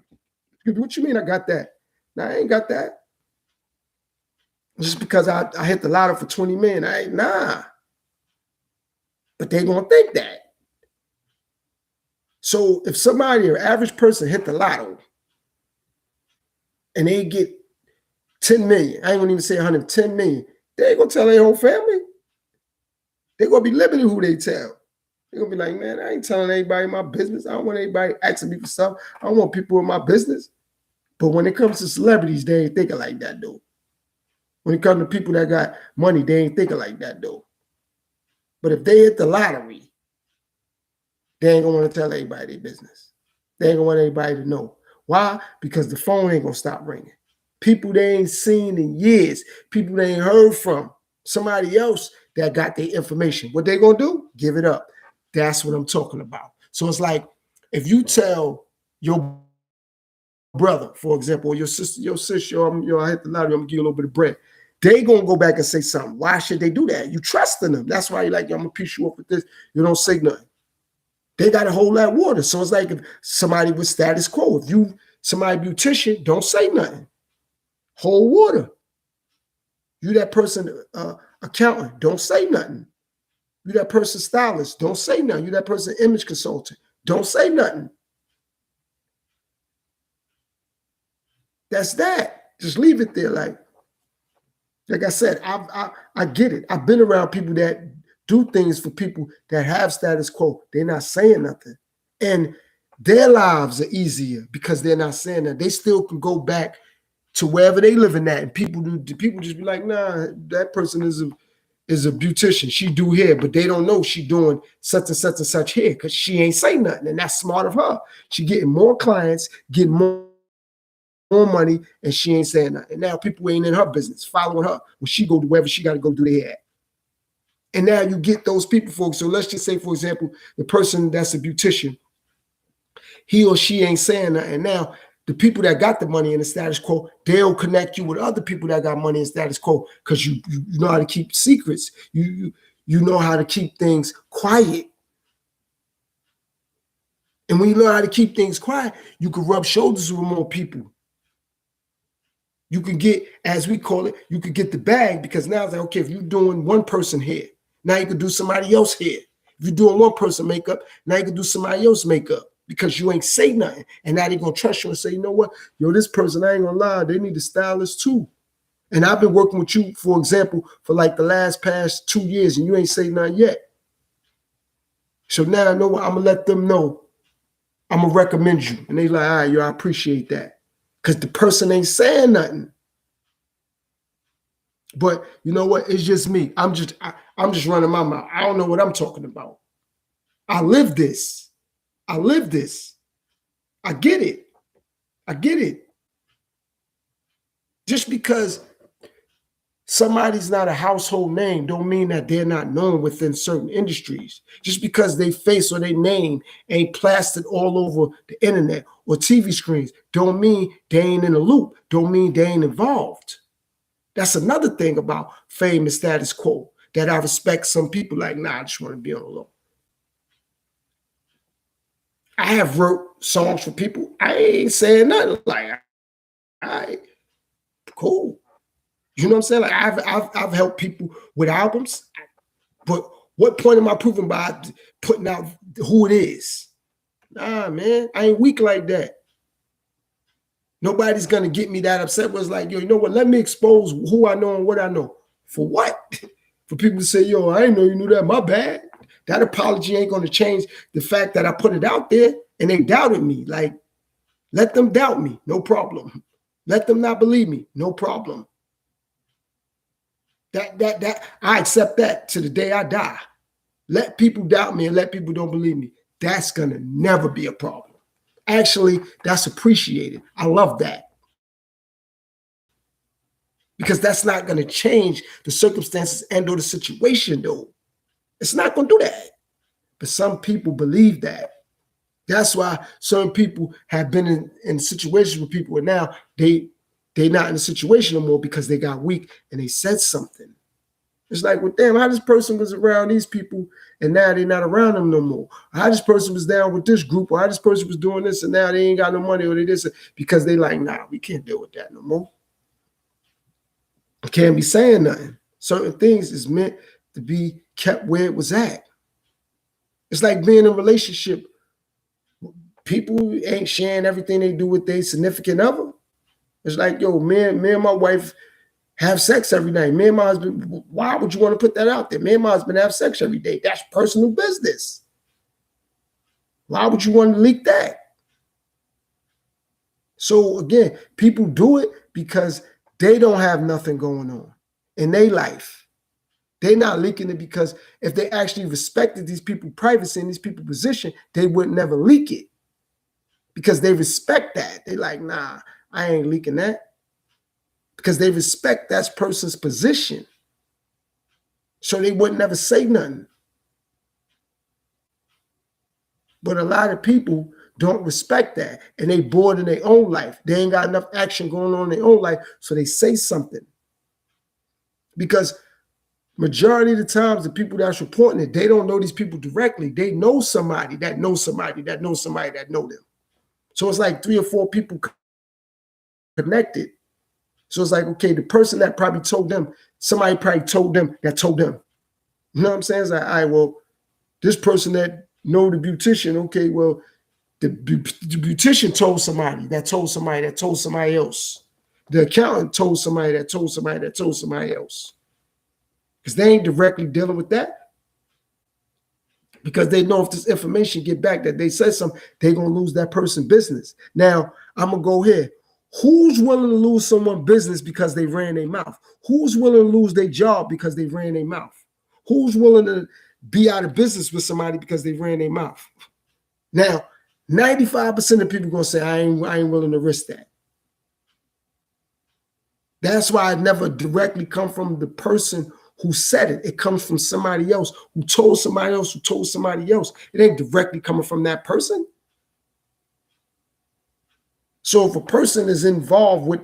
what you mean I got that? Nah, I ain't got that. Just because I hit the lotto for 20 million, I ain't, nah. But they gonna think that. So if somebody, an average person hit the lotto and they get 10 million, I ain't gonna even say 100, 10 million, they ain't gonna tell their whole family. They're gonna be limited who they tell. They're gonna be like, man, I ain't telling anybody my business. I don't want anybody asking me for stuff. I don't want people in my business. But when it comes to celebrities, they ain't thinking like that, though. When it comes to people that got money, they ain't thinking like that, though. But if they hit the lottery, they ain't gonna want to tell everybody their business. They ain't gonna want anybody to know. Why? Because the phone ain't gonna stop ringing. People they ain't seen in years, people they ain't heard from, somebody else that got their information. What they gonna do? Give it up. That's what I'm talking about. So it's like if you tell your brother, for example, or your sister, I hit the lottery, I'm gonna give you a little bit of bread. They gonna go back and say something. Why should they do that? You trust in them. That's why you're like, I'm gonna piece you up with this. You don't say nothing. They got to hold that water. So it's like if somebody with status quo, if you somebody beautician, don't say nothing. Hold water. You that person accountant, don't say nothing. You that person stylist, don't say nothing. You that person image consultant, don't say nothing. That's that. Just leave it there. Like I said, I get it. I've been around people that do things for people that have status quo. They're not saying nothing. And their lives are easier because they're not saying that. They still can go back to wherever they living at. And people just be like, nah, that person is a beautician. She do hair, but they don't know she doing such and such and such hair because she ain't say nothing. And that's smart of her. She getting more clients, getting more money, and she ain't saying nothing. And now people ain't in her business, following her when she go to wherever she got to go do their hair. And now you get those people, folks. So let's just say, for example, the person that's a beautician, he or she ain't saying nothing. And now the people that got the money in the status quo, they'll connect you with other people that got money in status quo because you know how to keep secrets. You know how to keep things quiet. And when you learn how to keep things quiet, you can rub shoulders with more people. You can get, as we call it, you could get the bag because now it's like, okay, if you're doing one person hair, now you can do somebody else hair. If you're doing one person makeup, now you can do somebody else makeup because you ain't say nothing. And now they're going to trust you and say, you know what? Yo, this person, I ain't going to lie, they need a stylist too. And I've been working with you, for example, for like the past 2 years and you ain't say nothing yet. So now I know what I'm going to let them know. I'm going to recommend you. And they like, all right, yo, I appreciate that. Because the person ain't saying nothing. But you know what? It's just me. I'm just running my mouth. I don't know what I'm talking about. I live this. I get it. Just because somebody's not a household name don't mean that they're not known within certain industries. Just because they face or their name ain't plastered all over the internet or TV screens don't mean they ain't in the loop. Don't mean they ain't involved. That's another thing about fame and status quo that I respect some people like, nah, I just want to be on the low. I have wrote songs for people. I ain't saying nothing. Like, all right, cool. You know what I'm saying? Like I've helped people with albums, but what point am I proving by putting out who it is? Nah, man, I ain't weak like that. Nobody's gonna get me that upset. Was like, yo, you know what? Let me expose who I know and what I know. For what? For people to say, yo, I didn't know you knew that. My bad. That apology ain't gonna change the fact that I put it out there and they doubted me. Like, let them doubt me, no problem. Let them not believe me, no problem. That I accept that to the day I die. Let people doubt me and let people don't believe me. That's gonna never be a problem. Actually, that's appreciated. I love that. Because that's not gonna change the circumstances and or the situation, though. It's not gonna do that. But some people believe that. That's why certain people have been in situations with people and now they're not in a situation no more because they got weak and they said something. It's like, well, damn, how this person was around these people and now they're not around them no more. How this person was down with this group or how this person was doing this and now they ain't got no money or they this because they like, nah, we can't deal with that no more. I can't be saying nothing. Certain things is meant to be kept where it was at. It's like being in a relationship. People ain't sharing everything they do with their significant other. It's like, yo, me and my wife have sex every night. Me and my husband, why would you want to put that out there? Me and my husband have sex every day. That's personal business. Why would you want to leak that? So again, people do it because they don't have nothing going on in their life. They're not leaking it because if they actually respected these people's privacy and these people's position, they would never leak it because they respect that. They like, nah, I ain't leaking that because they respect that person's position. So they would never say nothing. But a lot of people don't respect that and they bored in their own life. They ain't got enough action going on in their own life, so they say something. Because majority of the times, the people that's reporting it, they don't know these people directly. They know somebody that knows somebody that knows somebody that know them. So it's like 3 or 4 people connected. So it's like, okay, the person that probably told them, somebody probably told them that told them. You know what I'm saying? It's like, all right, well, this person that know the beautician, okay, well, the beautician told somebody that told somebody that told somebody else. The accountant told somebody that told somebody that told somebody else. Because they ain't directly dealing with that. Because they know if this information get back that they said something, they're going to lose that person's business. Now, I'm going to go here. Who's willing to lose someone's business because they ran their mouth? Who's willing to lose their job because they ran their mouth? Who's willing to be out of business with somebody because they ran their mouth? Now, 95% of people going to say, I ain't willing to risk that. That's why it never directly come from the person who said it. It comes from somebody else who told somebody else who told somebody else. It ain't directly coming from that person. So if a person is involved with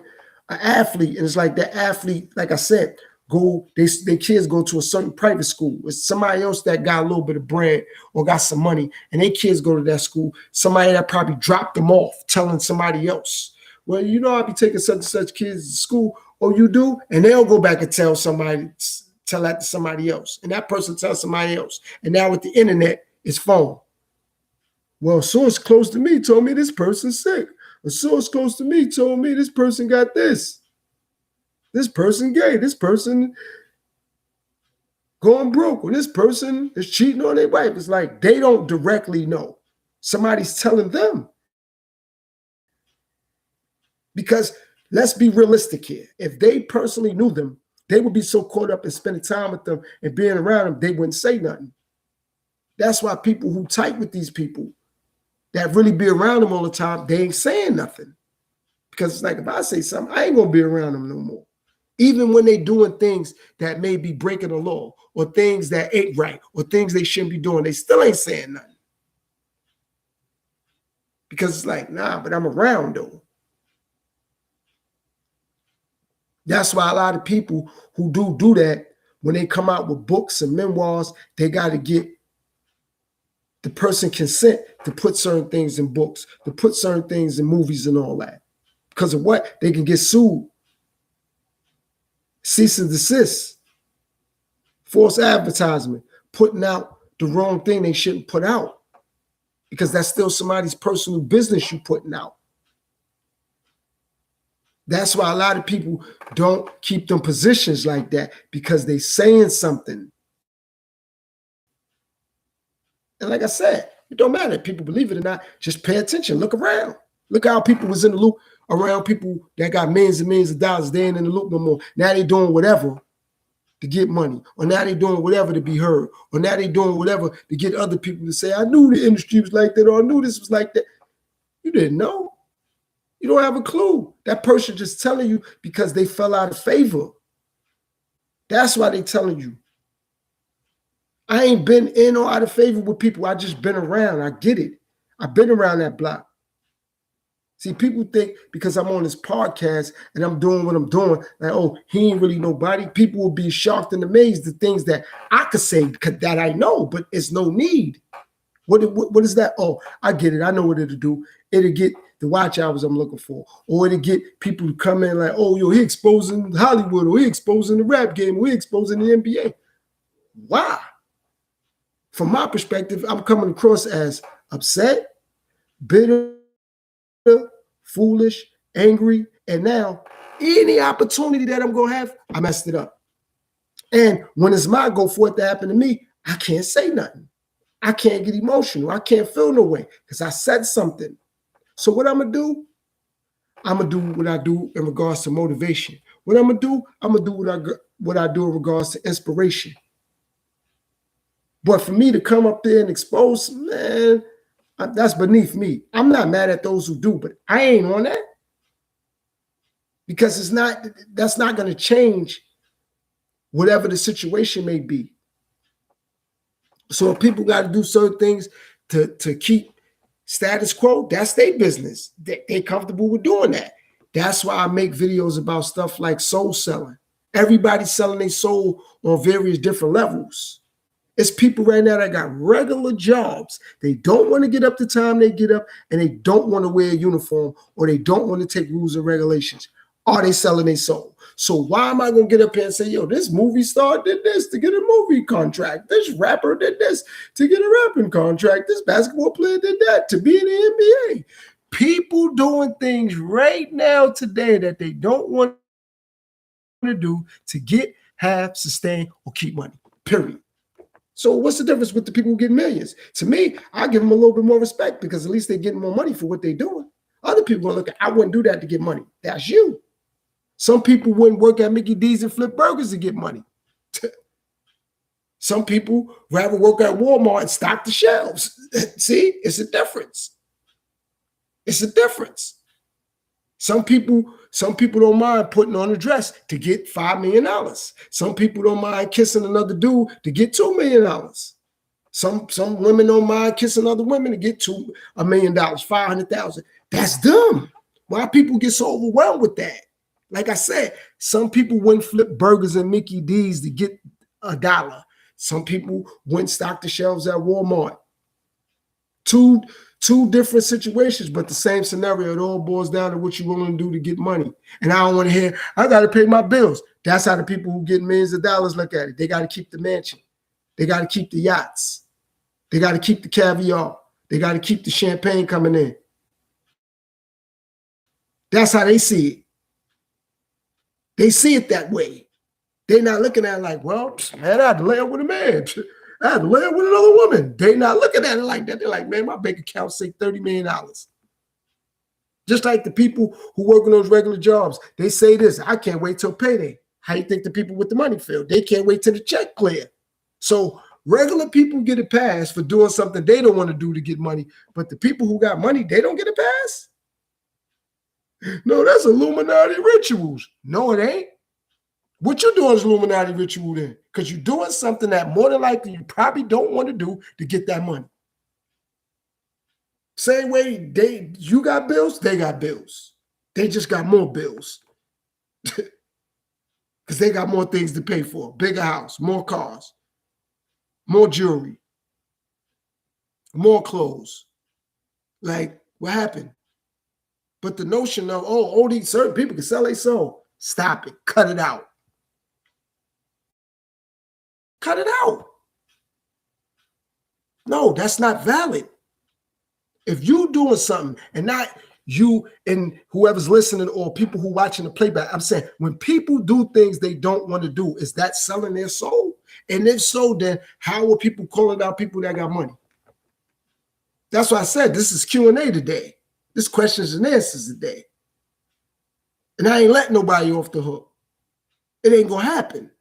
an athlete, and it's like that athlete, like I said, their kids go to a certain private school. It's somebody else that got a little bit of bread or got some money, and their kids go to that school. Somebody that probably dropped them off, telling somebody else, well, you know, I'll be taking such and such kids to school. Oh, you do? And they'll go back and tell that to somebody else. And that person tells somebody else. And now with the internet, it's phone. Well, a source close to me told me this person's sick. A source close to me told me this person got this. This person gay. This person going broke. Or this person is cheating on their wife. It's like they don't directly know. Somebody's telling them. Because let's be realistic here. If they personally knew them, they would be so caught up in spending time with them and being around them, they wouldn't say nothing. That's why people who tight with these people that really be around them all the time, they ain't saying nothing. Because it's like, if I say something, I ain't going to be around them no more. Even when they doing things that may be breaking the law or things that ain't right or things they shouldn't be doing, they still ain't saying nothing. Because it's like, nah, but I'm around though. That's why a lot of people who do that, when they come out with books and memoirs, they got to get the person consent to put certain things in books, to put certain things in movies and all that. Because of what? They can get sued. Cease and desist. False advertisement. Putting out the wrong thing they shouldn't put out. Because that's still somebody's personal business you putting out. That's why a lot of people don't keep them positions like that, because they saying something. And like I said, it don't matter if people believe it or not. Just pay attention. Look around. Look how people was in the loop around people that got millions and millions of dollars. They ain't in the loop no more. Now they doing whatever to get money. Or now they doing whatever to be heard. Or now they doing whatever to get other people to say, I knew the industry was like that, or I knew this was like that. You didn't know. You don't have a clue. That person just telling you because they fell out of favor. That's why they telling you. I ain't been in or out of favor with people. I just been around. I get it. I've been around that block. See, people think because I'm on this podcast and I'm doing what I'm doing, like, oh, he ain't really nobody. People will be shocked and amazed at things that I could say that I know, but it's no need. What is that? Oh, I get it. I know what it'll do. It'll get the watch hours I'm looking for. Or it'll get people to come in like, oh, yo, he exposing Hollywood, or he exposing the rap game, or he exposing the NBA. Why? From my perspective, I'm coming across as upset, bitter, foolish, angry, and now any opportunity that I'm going to have, I messed it up. And when it's my go for it to happen to me, I can't say nothing. I can't get emotional. I can't feel no way because I said something. So what I'm going to do, I'm gonna do what I do in regards to motivation. What I'm gonna do what I do in regards to inspiration. But for me to come up there and expose, man, that's beneath me. I'm not mad at those who do, but I ain't on that because that's not going to change whatever the situation may be. So if people got to do certain things to keep status quo, that's their business. They comfortable with doing that. That's why I make videos about stuff like soul selling. Everybody's selling their soul on various different levels. It's people right now that got regular jobs. They don't want to get up the time they get up, and they don't want to wear a uniform, or they don't want to take rules and regulations. Are they selling their soul? So why am I going to get up here and say, yo, this movie star did this to get a movie contract. This rapper did this to get a rapping contract. This basketball player did that to be in the NBA. People doing things right now today that they don't want to do to get, have, sustain, or keep money, period. So what's the difference with the people who get millions? To me, I give them a little bit more respect because at least they're getting more money for what they're doing. Other people are looking, I wouldn't do that to get money. That's you. Some people wouldn't work at Mickey D's and flip burgers to get money. Some people rather work at Walmart and stock the shelves. See, it's a difference. It's a difference. Some people don't mind putting on a dress to get $5 million. Some people don't mind kissing another dude to get $2 million. Some women don't mind kissing other women to get $1 million, $500,000. That's dumb. Why people get so overwhelmed with that? Like I said, some people wouldn't flip burgers at Mickey D's to get $1. Some people wouldn't stock the shelves at Walmart. Two different situations, but the same scenario. It all boils down to what you're willing to do to get money. And I don't want to hear, I got to pay my bills. That's how the people who get millions of dollars look at it. They got to keep the mansion. They got to keep the yachts. They got to keep the caviar. They got to keep the champagne coming in. That's how they see it. They see it that way. They're not looking at it like, well, man, I had to lay up with a man. I had to lay up with another woman. They're not looking at it like that. They're like, man, my bank account say $30 million. Just like the people who work in those regular jobs, they say this, I can't wait till payday. How you think the people with the money feel? They can't wait till the check clear. So regular people get a pass for doing something they don't want to do to get money, but the people who got money, they don't get a pass? No, that's Illuminati rituals. No, it ain't. What you're doing is Illuminati ritual then, because you're doing something that more than likely you probably don't want to do to get that money. Same way you got bills, they got bills. They just got more bills because they got more things to pay for. Bigger house, more cars, more jewelry, more clothes. Like, what happened? But the notion of, only certain people can sell their soul. Stop it. Cut it out. Cut it out. No, that's not valid. If you doing something and not you and whoever's listening or people who watching the playback, I'm saying when people do things they don't want to do, is that selling their soul? And if so, then how are people calling out people that got money? That's why I said this is Q&A today. This questions and answers today. And I ain't letting nobody off the hook. It ain't going to happen.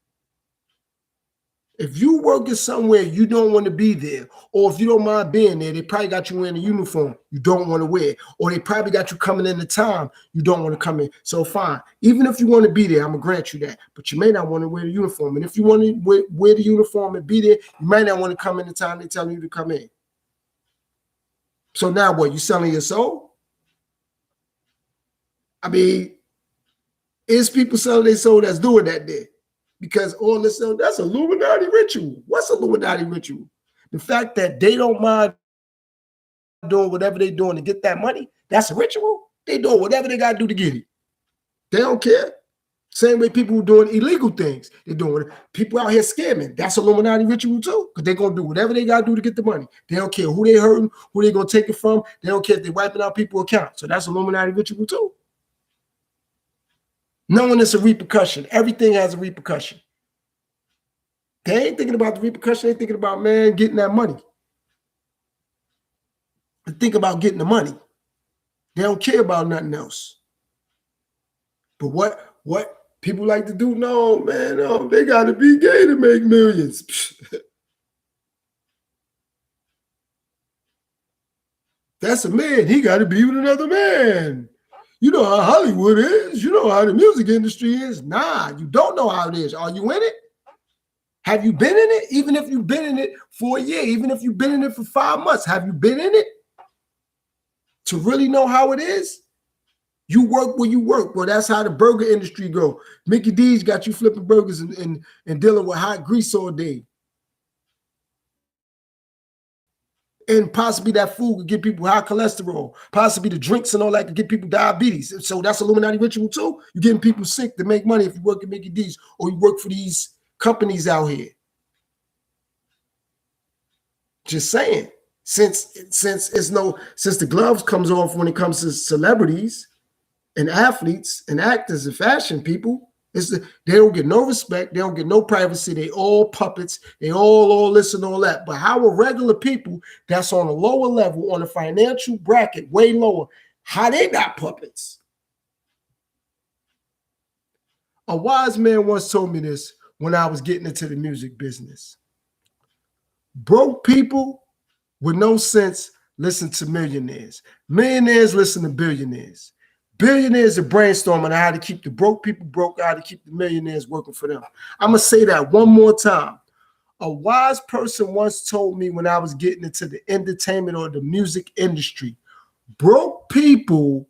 If you working somewhere you don't want to be there, or if you don't mind being there, they probably got you wearing a uniform you don't want to wear, or they probably got you coming in the time you don't want to come in. So fine, even if you want to be there, I'm going to grant you that, but you may not want to wear the uniform. And if you want to wear the uniform and be there, you might not want to come in the time they're telling you to come in. So now what, you selling your soul? I mean, is people selling their soul that's doing that there? Because all this, that's Illuminati ritual. What's Illuminati ritual? The fact that they don't mind doing whatever they're doing to get that money, that's a ritual. They doing whatever they got to do to get it. They don't care. Same way people who doing illegal things, they're doing it. People out here scamming. That's Illuminati ritual too, because they're going to do whatever they got to do to get the money. They don't care who they hurting, who they going to take it from. They don't care if they're wiping out people's accounts. So that's Illuminati ritual too. Knowing it's a repercussion. Everything has a repercussion. They ain't thinking about the repercussion. They thinking about, man, getting that money. They think about getting the money. They don't care about nothing else. But what people like to do? No, man, no, they got to be gay to make millions. That's a man. He got to be with another man. You know how Hollywood is. You know how the music industry is. Nah, you don't know how it is. Are you in it? Have you been in it? Even if you've been in it for a year, even if you've been in it for 5 months, have you been in it to really know how it is? You work where you work. Well, that's how the burger industry go. Mickey D's got you flipping burgers and dealing with hot grease all day. And possibly that food could give people high cholesterol. Possibly the drinks and all that could give people diabetes. So that's Illuminati ritual too. You're getting people sick to make money if you work at Mickey D's or you work for these companies out here. Just saying. Since the gloves comes off when it comes to celebrities and athletes and actors and fashion people, they don't get no respect. They don't get no privacy. They all puppets. They all listen, all that. But how are regular people that's on a lower level, on a financial bracket, way lower, how they not puppets? A wise man once told me this when I was getting into the music business. Broke people with no sense listen to millionaires. Millionaires listen to billionaires. Billionaires are brainstorming on how to keep the broke people broke, how to keep the millionaires working for them. I'm going to say that one more time. A wise person once told me when I was getting into the entertainment or the music industry, broke people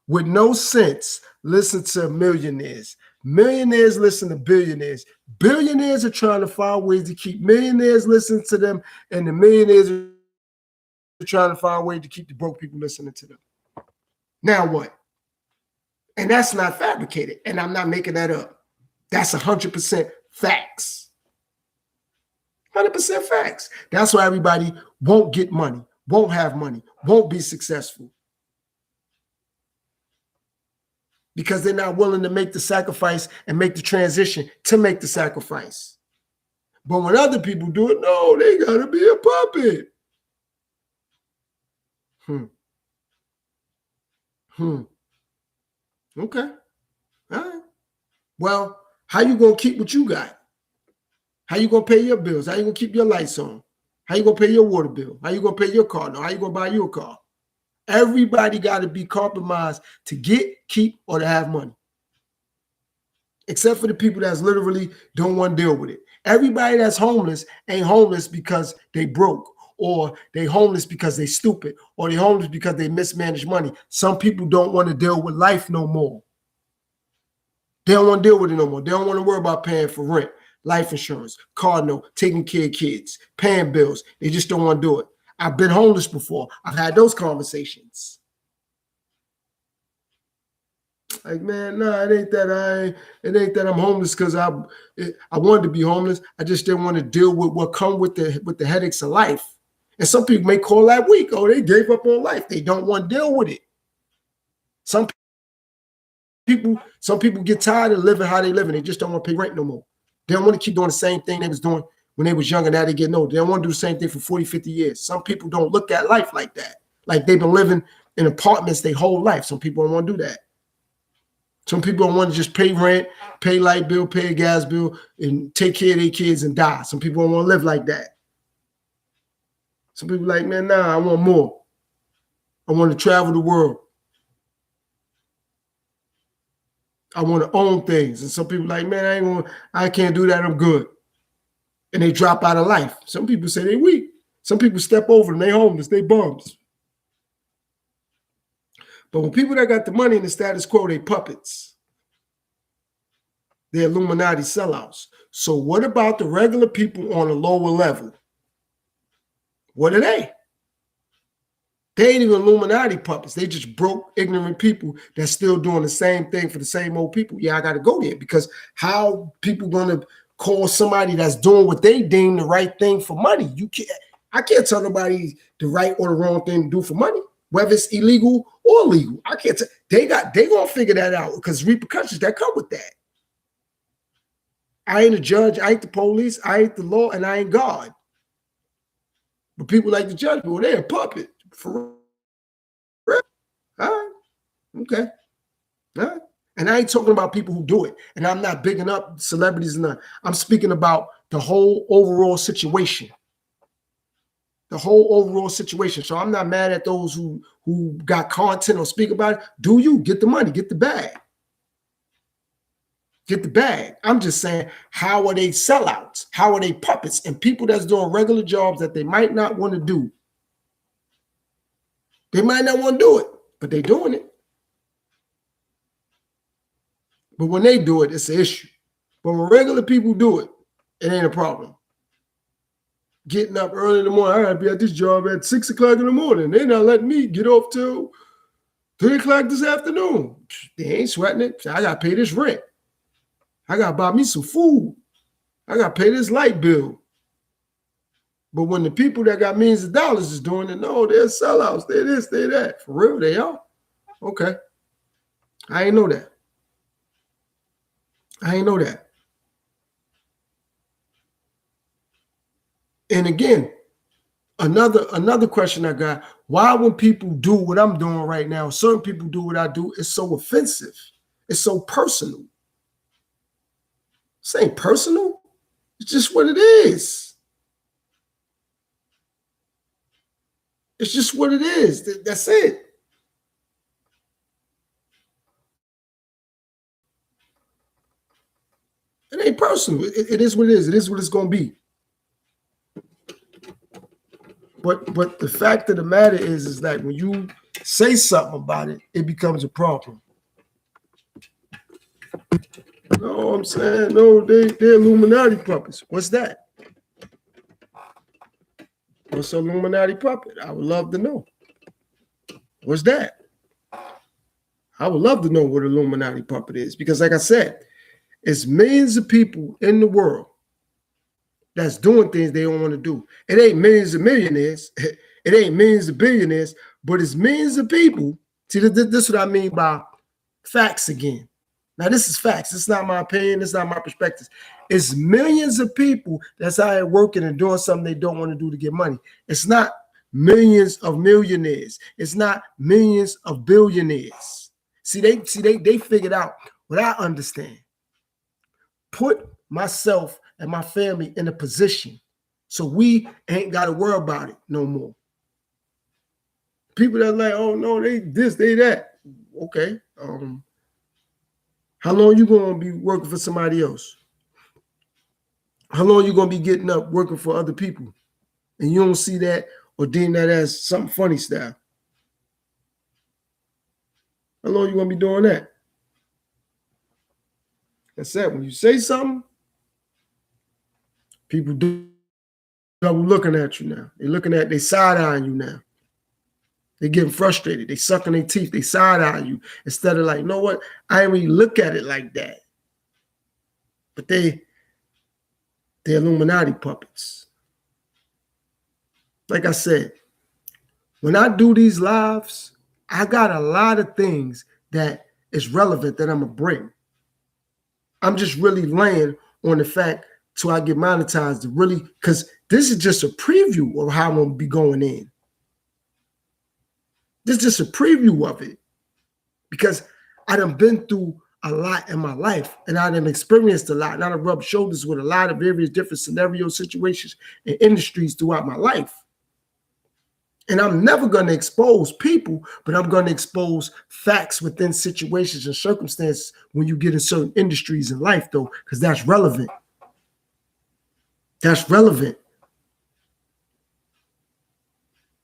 with no sense listen to millionaires. Millionaires listen to billionaires. Billionaires are trying to find ways to keep millionaires listening to them, and the millionaires are trying to find ways to keep the broke people listening to them. Now what? And that's not fabricated. And I'm not making that up. That's 100% facts. 100% facts. That's why everybody won't get money, won't have money, won't be successful. Because they're not willing to make the sacrifice and make the transition to make the sacrifice. But when other people do it, no, they got to be a puppet. Okay. All right. Well, how you going to keep what you got? How you going to pay your bills? How you going to keep your lights on? How you going to pay your water bill? How you going to pay your car note? How you going to buy your car? Everybody got to be compromised to get, keep, or to have money. Except for the people that's literally don't want to deal with it. Everybody that's homeless ain't homeless because they broke, or they homeless because they stupid, or they homeless because they mismanage money. Some people don't want to deal with life no more. They don't want to deal with it no more. They don't want to worry about paying for rent, life insurance, car note, taking care of kids, paying bills. They just don't want to do it. I've been homeless before. I've had those conversations. Like, man, nah, it ain't that I'm homeless because I wanted to be homeless. I just didn't want to deal with what come with the headaches of life. And some people may call that weak. Oh, they gave up on life. They don't want to deal with it. Some people get tired of living how they live, and they just don't want to pay rent no more. They don't want to keep doing the same thing they was doing when they was younger. Now they get old. They don't want to do the same thing for 40, 50 years. Some people don't look at life like that. Like they've been living in apartments their whole life. Some people don't want to do that. Some people don't want to just pay rent, pay light bill, pay a gas bill, and take care of their kids and die. Some people don't want to live like that. Some people like, man, nah, I want more. I want to travel the world. I want to own things. And some people like, man, I can't do that. I'm good. And they drop out of life. Some people say they weak. Some people step over them. They homeless. They bums. But when people that got the money in the status quo, they puppets. They're Illuminati sellouts. So what about the regular people on a lower level? What are they? They ain't even Illuminati puppets. They just broke, ignorant people that's still doing the same thing for the same old people. Yeah, I got to go there because how people going to call somebody that's doing what they deem the right thing for money? I can't tell nobody the right or the wrong thing to do for money, whether it's illegal or legal. I can't tell. They gonna figure that out because repercussions that come with that. I ain't a judge. I ain't the police. I ain't the law, and I ain't God. But people like to judge me. Well, they're a puppet. For real. All right. Okay. All right. And I ain't talking about people who do it. And I'm not bigging up celebrities. I'm speaking about the whole overall situation. The whole overall situation. So I'm not mad at those who got content or speak about it. Do you get the money, get the bag. Get the bag. I'm just saying, how are they sellouts? How are they puppets? And people that's doing regular jobs that they might not want to do. They might not want to do it, but they're doing it. But when they do it, it's an issue. But when regular people do it, it ain't a problem. Getting up early in the morning, I gotta be at this job at 6 o'clock in the morning. They're not letting me get off till 3 o'clock this afternoon. They ain't sweating it. I gotta pay this rent. I gotta buy me some food. I gotta pay this light bill. But when the people that got millions of dollars is doing it, no, they're sellouts. They're this, they're that. For real, they are. Okay. I ain't know that. I ain't know that. And again, another question I got, why when people do what I'm doing right now, certain people do what I do, it's so offensive. It's so personal. This ain't personal. It's just what it is. It's just what it is. That's it. It ain't personal. It is what it is. It is what it's going to be. But the fact of the matter is that when you say something about it, it becomes a problem. No, I'm saying, no, they're Illuminati puppets. What's that? What's an Illuminati puppet? I would love to know. What's that? I would love to know what an Illuminati puppet is, because like I said, it's millions of people in the world that's doing things they don't want to do. It ain't millions of millionaires. It ain't millions of billionaires, but it's millions of people. See, this is what I mean by facts again. Now, this is facts. It's not my opinion. It's not my perspective. It's millions of people that's out here working and doing something they don't want to do to get money. It's not millions of millionaires. It's not millions of billionaires. See, they figured out what I understand. Put myself and my family in a position so we ain't got to worry about it no more. People that are like, oh no, they this, they that. Okay. How long you gonna be working for somebody else? How long you gonna be getting up working for other people? And you don't see that or deem that as something funny style? How long you gonna be doing that? That's that. When you say something, people do double looking at you now. They side-eyeing you now. They're getting frustrated. They sucking their teeth. They side-eyeing you instead of like, you know what? I ain't really look at it like that. But they're Illuminati puppets. Like I said, when I do these lives, I got a lot of things that is relevant that I'm going to bring. I'm just really laying on the fact till I get monetized to really, because this is just a preview of how I'm going to be going in. This is just a preview of it, because I done been through a lot in my life, and I done experienced a lot, and I done rubbed shoulders with a lot of various different scenario situations and industries throughout my life. And I'm never going to expose people, but I'm going to expose facts within situations and circumstances when you get in certain industries in life, though, because that's relevant. That's relevant.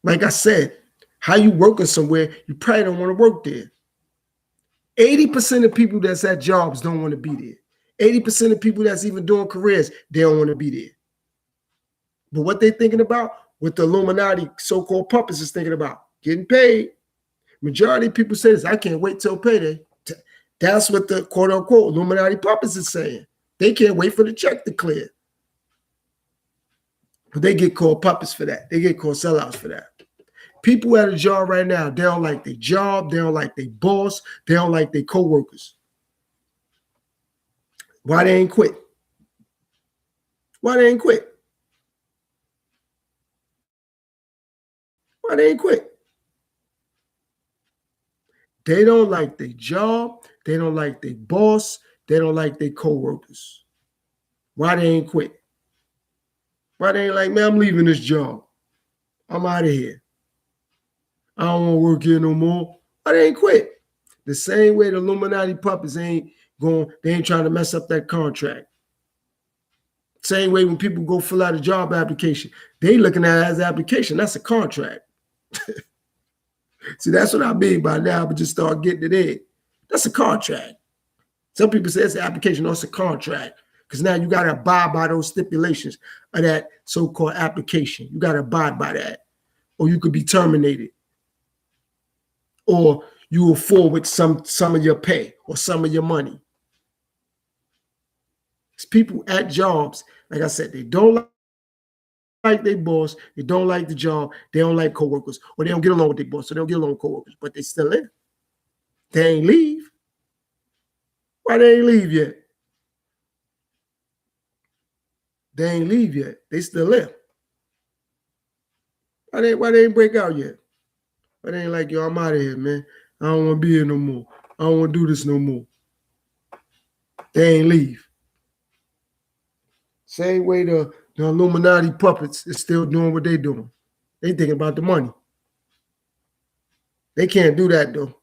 Like I said, how you working somewhere, you probably don't want to work there. 80% of people that's at jobs don't want to be there. 80% of people that's even doing careers, they don't want to be there. But what they thinking about, what the Illuminati so-called puppets is thinking about, getting paid. Majority of people say this, I can't wait till payday. That's what the quote-unquote Illuminati puppets is saying. They can't wait for the check to clear. But they get called puppets for that. They get called sellouts for that. People at a job right now, they don't like their job. They don't like their boss. They don't like their coworkers. Why they ain't quit? Why they ain't quit? Why they ain't quit? They don't like their job. They don't like their boss. They don't like their co-workers. Why they ain't quit? Why they ain't like, man, I'm leaving this job. I'm out of here. I don't want to work here no more. Why they ain't quit? The same way the Illuminati puppets ain't going, they ain't trying to mess up that contract. Same way when people go fill out a job application, they looking at it as an application. That's a contract. See, that's what I mean by now, but just start getting it in. That's a contract. Some people say it's an application, no, it's a contract. Because now you got to abide by those stipulations of that so-called application. You got to abide by that. Or you could be terminated. Or you will forward some of your pay or some of your money. It's people at jobs, like I said, they don't like their boss, they don't like the job, they don't like coworkers, or they don't get along with their boss, so they don't get along with coworkers, but they still in. They ain't leave. Why they ain't leave yet? They ain't leave yet. They still in. Why they ain't break out yet? Why they ain't like, yo, I'm out of here, man. I don't want to be here no more. I don't want to do this no more. They ain't leave. Same way the Illuminati puppets is still doing what they doing. They thinking about the money. They can't do that though.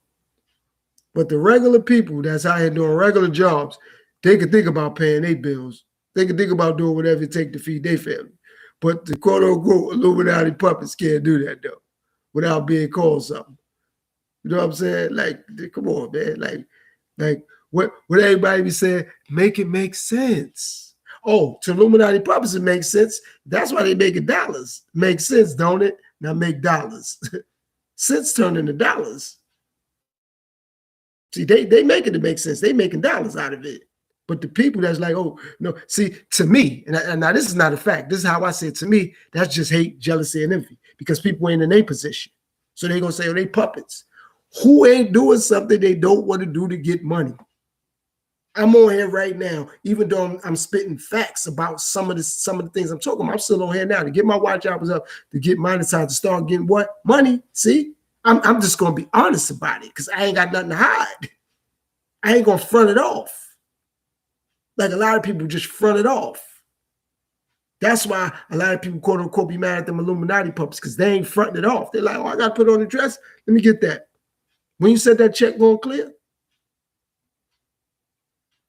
But the regular people that's out here doing regular jobs, they can think about paying their bills. They can think about doing whatever it takes to feed their family. But the quote unquote Illuminati puppets can't do that though, without being called something. You know what I'm saying? Like, come on, man. Like what everybody be saying, make it make sense. Oh, to Illuminati puppets, it makes sense. That's why they making dollars. Makes sense, don't it? Now make dollars. Cents turn into dollars. See, they making it make sense. They making dollars out of it. But the people that's like, oh, no. See, to me, and now this is not a fact. This is how I say it. To me, that's just hate, jealousy, and envy. Because people ain't in their position. So they're going to say, oh, they puppets. Who ain't doing something they don't want to do to get money? I'm on here right now, even though I'm spitting facts about some of the things I'm talking about. I'm still on here now to get my watch hours up, to get monetized, to start getting what? Money. See? I'm just going to be honest about it because I ain't got nothing to hide. I ain't going to front it off. Like a lot of people just front it off. That's why a lot of people, quote unquote, be mad at them Illuminati puppets because they ain't fronting it off. They're like, oh, I got to put on a dress. Let me get that. When you said that check going clear,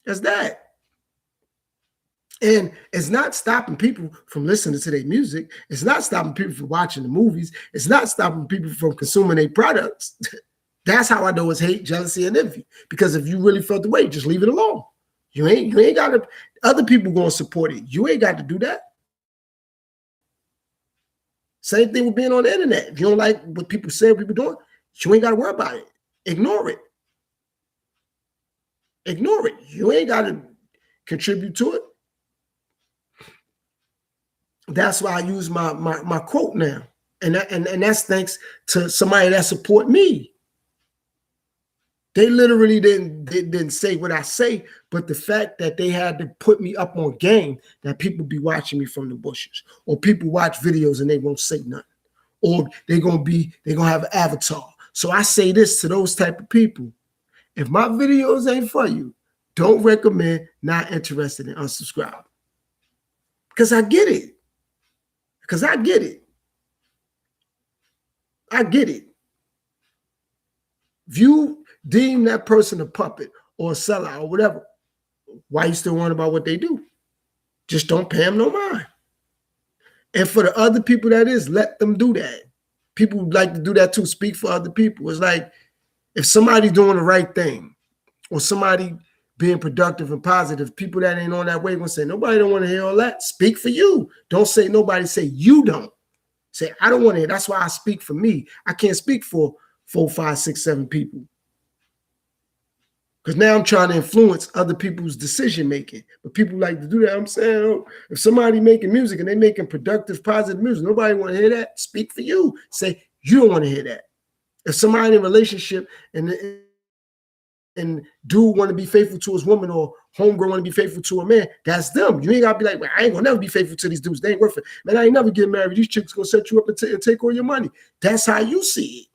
that's that. And it's not stopping people from listening to their music. It's not stopping people from watching the movies. It's not stopping people from consuming their products. That's how I know it's hate, jealousy, and envy. Because if you really felt the way, just leave it alone. You ain't got to, other people going to support it. You ain't got to do that. Same thing with being on the internet. If you don't like what people say, what people doing, you ain't got to worry about it. Ignore it. Ignore it. You ain't got to contribute to it. That's why I use my quote now. And that's thanks to somebody that support me. They literally didn't say what I say, but the fact that they had to put me up on game, that people be watching me from the bushes, or people watch videos and they won't say nothing, or they're gonna have an avatar. So I say this to those type of people: if my videos ain't for you, don't recommend, not interested, and unsubscribe. Because I get it. Because I get it. I get it. If you deem that person a puppet or a sellout or whatever, why you still worrying about what they do? Just don't pay them no mind. And for the other people that is, let them do that. People like to do that too, speak for other people. It's like if somebody's doing the right thing or somebody being productive and positive, people that ain't on that way gonna say, nobody don't want to hear all that. Speak for you. Don't say nobody, say you don't. Say, I don't want to hear. That's why I speak for me. I can't speak for 4, 5, 6, 7 people. Because now I'm trying to influence other people's decision making. But people like to do that. I'm saying, oh, if somebody making music and they making productive, positive music, nobody want to hear that. Speak for you. Say, you don't want to hear that. If somebody in a relationship and dude want to be faithful to his woman or homegirl want to be faithful to a man, that's them. You ain't got to be like, well, I ain't going to never be faithful to these dudes. They ain't worth it. Man, I ain't never get married. These chicks going to set you up and take all your money. That's how you see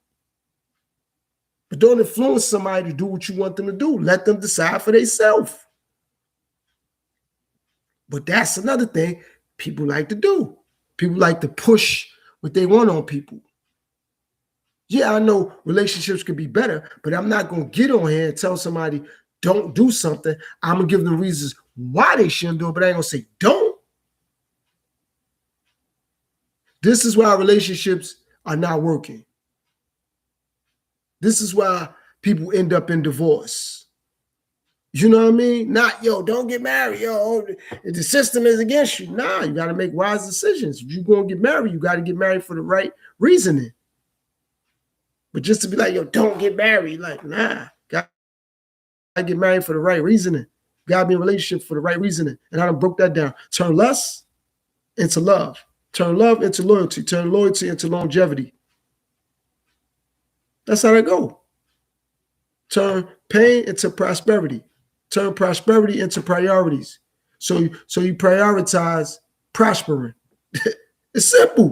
it. But don't influence somebody to do what you want them to do. Let them decide for themselves. But that's another thing people like to do. People like to push what they want on people. Yeah, I know relationships could be better, but I'm not going to get on here and tell somebody don't do something. I'm going to give them reasons why they shouldn't do it, but I ain't going to say don't. This is why relationships are not working. This is why people end up in divorce. You know what I mean? Not, yo, don't get married. Yo, the system is against you. Nah, you got to make wise decisions. If you're going to get married, you got to get married for the right reasoning. But just to be like, yo, don't get married. Like, nah, got to get married for the right reasoning. Got to be in a relationship for the right reasoning. And I done broke that down. Turn lust into love. Turn love into loyalty. Turn loyalty into longevity. That's how that go. Turn pain into prosperity. Turn prosperity into priorities. So you prioritize prospering. It's simple.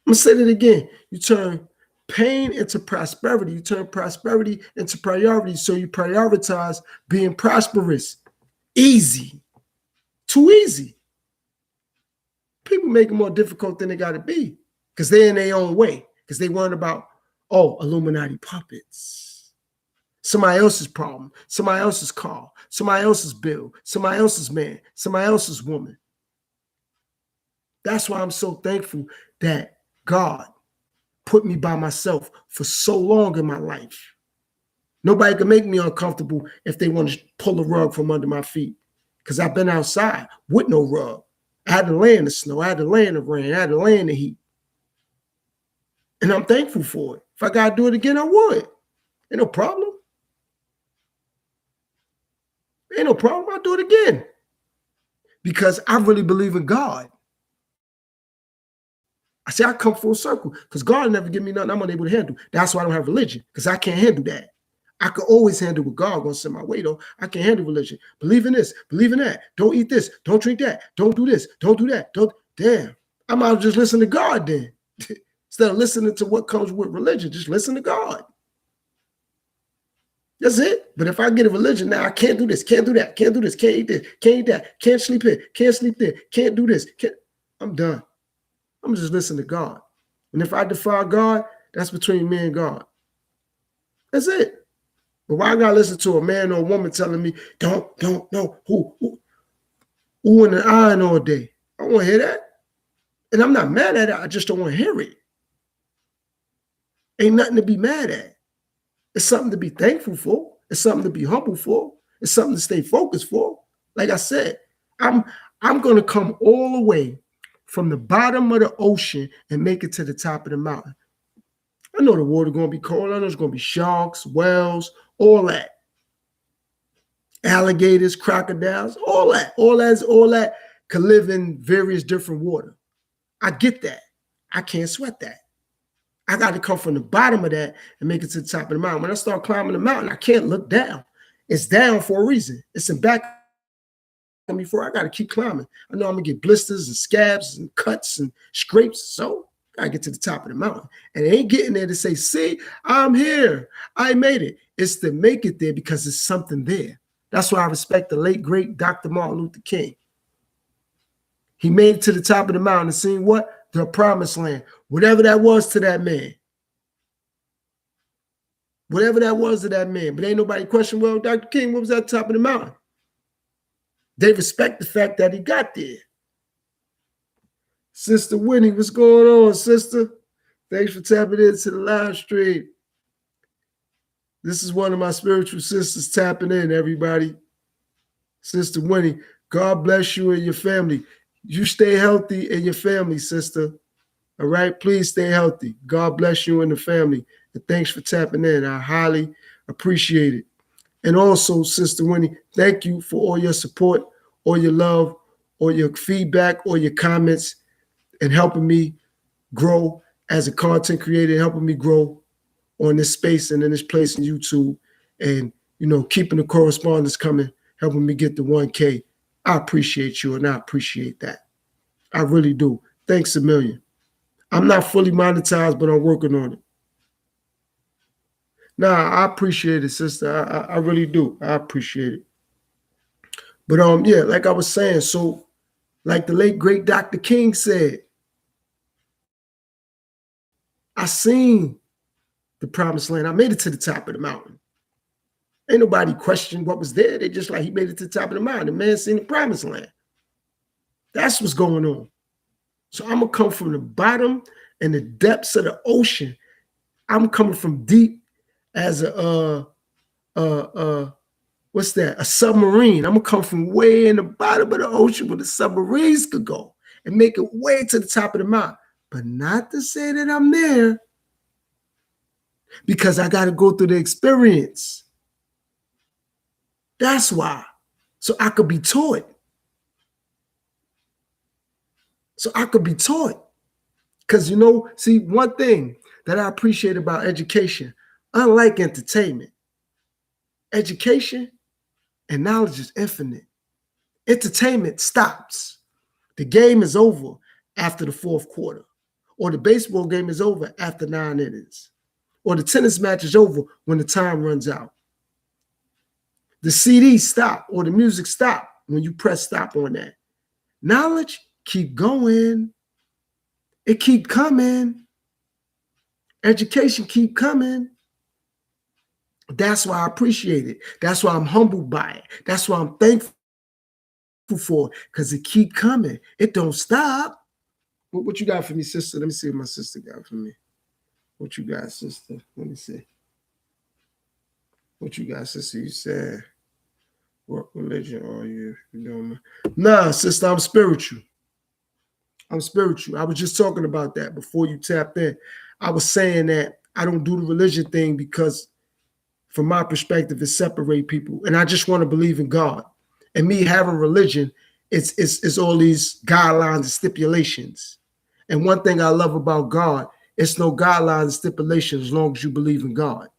I'm going to say it again. You turn pain into prosperity. You turn prosperity into priorities. So you prioritize being prosperous. Easy. Too easy. People make it more difficult than they got to be because they're in their own way, because they worried about, Illuminati puppets. Somebody else's problem, somebody else's car, somebody else's bill, somebody else's man, somebody else's woman. That's why I'm so thankful that God put me by myself for so long in my life. Nobody can make me uncomfortable if they want to pull a rug from under my feet, because I've been outside with no rug. I had to lay in the snow. I had to lay in the rain. I had to lay in the heat. And I'm thankful for it. If I got to do it again, I would. Ain't no problem. Ain't no problem. I'll do it again. Because I really believe in God. I say I come full circle because God never give me nothing I'm unable to handle. That's why I don't have religion, because I can't handle that. I could always handle what God gonna send my way, though. I can't handle religion. Believe in this, believe in that. Don't eat this, don't drink that, don't do this, don't do that. Damn. I might just listen to God then. Instead of listening to what comes with religion, just listen to God. That's it. But if I get a religion now, I can't do this, can't do that, can't do this, can't eat this, can't eat that, can't sleep here, can't sleep there, can't do this. I'm done. I'm just listening to God. And if I defy God, that's between me and God. That's it. But why I gotta listen to a man or a woman telling me, don't, no, who in the iron all day? I don't want to hear that. And I'm not mad at it. I just don't want to hear it. Ain't nothing to be mad at. It's something to be thankful for. It's something to be humble for. It's something to stay focused for. Like I said, I'm going to come all the way from the bottom of the ocean and make it to the top of the mountain. I know the water going to be cold. I know there's going to be sharks, whales, all that. Alligators, crocodiles, all that can live in various different water. I get that. I can't sweat that. I got to come from the bottom of that and make it to the top of the mountain. When I start climbing the mountain, I can't look down. It's down for a reason. It's in back of me for. I got to keep climbing. I know I'm going to get blisters and scabs and cuts and scrapes. So I got to get to the top of the mountain. And it ain't getting there to say, see, I'm here. I made it. It's to make it there because there's something there. That's why I respect the late, great Dr. Martin Luther King. He made it to the top of the mountain and seen what? The promised land. Whatever that was to that man. Whatever that was to that man. But ain't nobody question, well, Dr. King, what was at the top of the mountain? They respect the fact that he got there. Sister Winnie, what's going on, sister? Thanks for tapping into the live stream. This is one of my spiritual sisters tapping in, everybody. Sister Winnie, God bless you and your family. You stay healthy and your family, sister. All right? Please stay healthy. God bless you and the family. And thanks for tapping in. I highly appreciate it. And also, Sister Winnie, thank you for all your support, all your love, all your feedback, all your comments, and helping me grow as a content creator, helping me grow on this space and in this place in YouTube, and, keeping the correspondence coming, helping me get to 1K. I appreciate you, and I appreciate that. I really do. Thanks a million. I'm not fully monetized, but I'm working on it. Nah, I appreciate it, sister. I really do. I appreciate it. But yeah, like I was saying, so like the late great Dr. King said, I seen the promised land. I made it to the top of the mountain. Ain't nobody questioned what was there. They just like he made it to the top of the mountain. The man seen the promised land. That's what's going on. So I'm gonna come from the bottom and the depths of the ocean. I'm coming from deep as what's that? A submarine. I'm gonna come from way in the bottom of the ocean where the submarines could go and make it way to the top of the mountain. But not to say that I'm there, because I got to go through the experience. That's why. So I could be taught. So I could be taught. Because, see, one thing that I appreciate about education, unlike entertainment, education and knowledge is infinite. Entertainment stops. The game is over after the fourth quarter, or the baseball game is over after 9 innings, or the tennis match is over when the time runs out. The CD stop or the music stop when you press stop on that. Knowledge keep going. It keep coming. Education keep coming. That's why I appreciate it. That's why I'm humbled by it. That's why I'm thankful for it, because it keep coming. It don't stop. What you got for me, sister? Let me see what my sister got for me. What you got, sister? Let me see. What you got, sister? You said, what religion are you? Nah, sister, I'm spiritual. I'm spiritual. I was just talking about that before you tapped in. I was saying that I don't do the religion thing because, from my perspective, it separates people. And I just want to believe in God. And me having religion, it's all these guidelines and stipulations. And one thing I love about God, it's no guidelines and stipulations as long as you believe in God.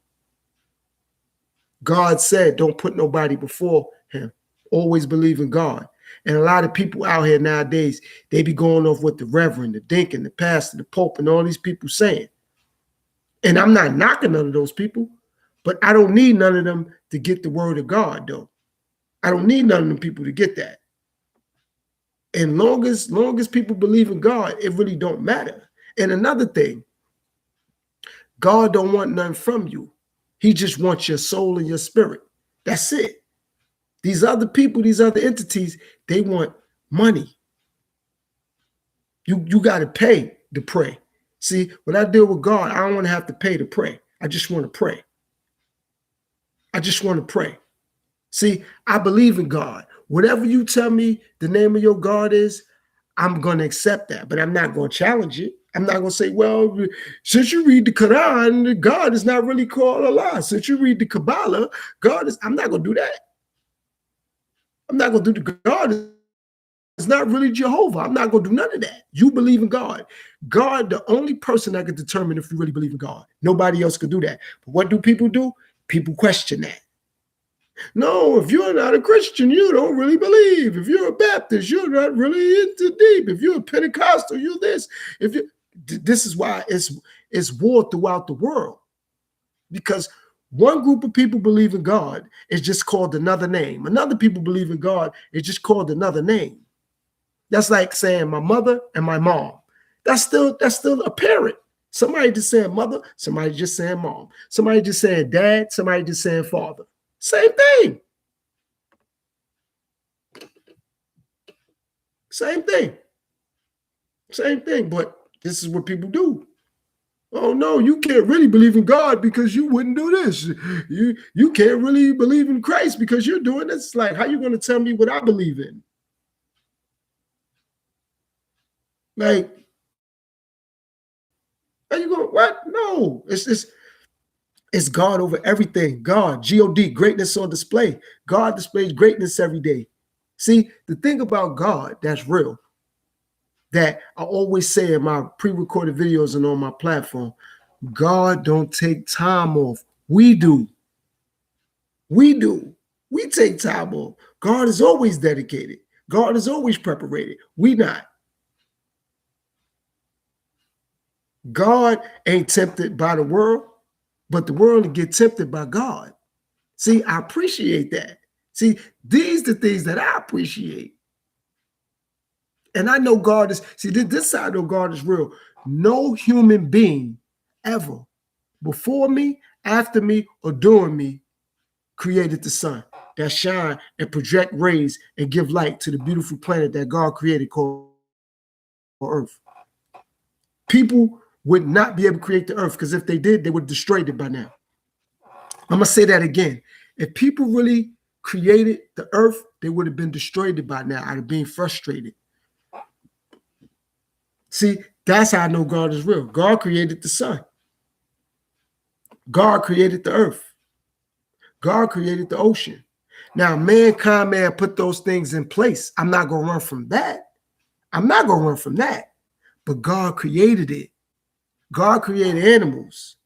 God said, don't put nobody before him. Always believe in God. And a lot of people out here nowadays, they be going off what the reverend, the deacon, the pastor, the pope, and all these people saying. And I'm not knocking none of those people, but I don't need none of them to get the word of God, though. I don't need none of them people to get that. And long as people believe in God, it really don't matter. And another thing, God don't want nothing from you. He just wants your soul and your spirit. That's it. These other people, these other entities, they want money. You got to pay to pray. See, when I deal with God, I don't want to have to pay to pray. I just want to pray. I just want to pray. See, I believe in God. Whatever you tell me the name of your God is, I'm going to accept that, but I'm not going to challenge it. I'm not going to say, well, since you read the Quran, God is not really called Allah. Since you read the Kabbalah, God is, I'm not going to do that. I'm not going to do the God is not really Jehovah. I'm not going to do none of that. You believe in God. God, the only person that can determine if you really believe in God. Nobody else could do that. But what do? People question that. No, if you're not a Christian, you don't really believe. If you're a Baptist, you're not really into deep. If you're a Pentecostal, you're this. This is why it's war throughout the world. Because one group of people believe in God, it's just called another name. Another people believe in God, it's just called another name. That's like saying my mother and my mom. That's still a parent. Somebody just saying mother, somebody just saying mom. Somebody just saying dad, somebody just saying father. Same thing. Same thing. Same thing. But this is what people do. Oh no, you can't really believe in God because you wouldn't do this. You can't really believe in Christ because you're doing this. Like, how you going to tell me what I believe in? Like, are you going, what? No, it's God over everything. God, G-O-D, greatness on display. God displays greatness every day. See, the thing about God that's real, that I always say in my pre-recorded videos and on my platform, God don't take time off. We do. We do. We take time off. God is always dedicated. God is always preparated. We not. God ain't tempted by the world, but the world will get tempted by God. See, I appreciate that. See, these are the things that I appreciate. And I know God is, see, this side of God is real. No human being ever, before me, after me, or during me, created the sun that shine and project rays and give light to the beautiful planet that God created called Earth. People would not be able to create the Earth, because if they did, they would have destroyed it by now. I'm going to say that again. If people really created the Earth, they would have been destroyed by now out of being frustrated. See, that's how I know God is real. God created the sun. God created the earth. God created the ocean. Now, mankind may have put those things in place. I'm not going to run from that. I'm not going to run from that. But God created it. God created animals.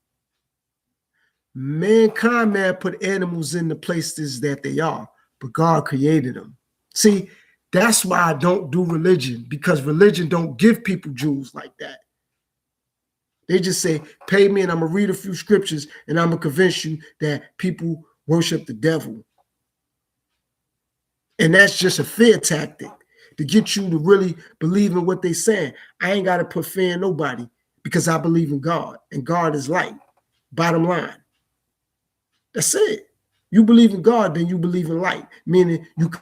Mankind may have put animals in the places that they are, but God created them. See, that's why I don't do religion, because religion don't give people jewels like that. They just say, pay me and I'm going to read a few scriptures and I'm going to convince you that people worship the devil. And that's just a fear tactic to get you to really believe in what they're saying. I ain't got to put fear in nobody, because I believe in God, and God is light. Bottom line. That's it. You believe in God, then you believe in light, meaning you can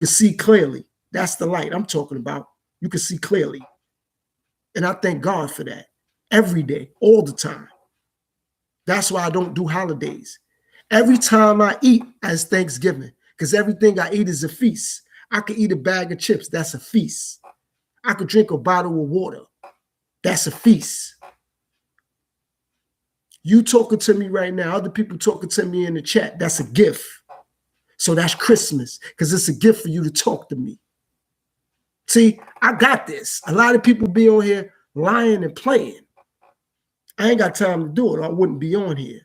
see clearly. That's the light I'm talking about. You can see clearly. And I thank God for that every day, all the time. That's why I don't do holidays. Every time I eat as Thanksgiving, because everything I eat is a feast. I could eat a bag of chips. That's a feast. I could drink a bottle of water. That's a feast. You talking to me right now, other people talking to me in the chat, that's a gift. So that's Christmas, because it's a gift for you to talk to me. See, I got this. A lot of people be on here lying and playing. I ain't got time to do it, or I wouldn't be on here.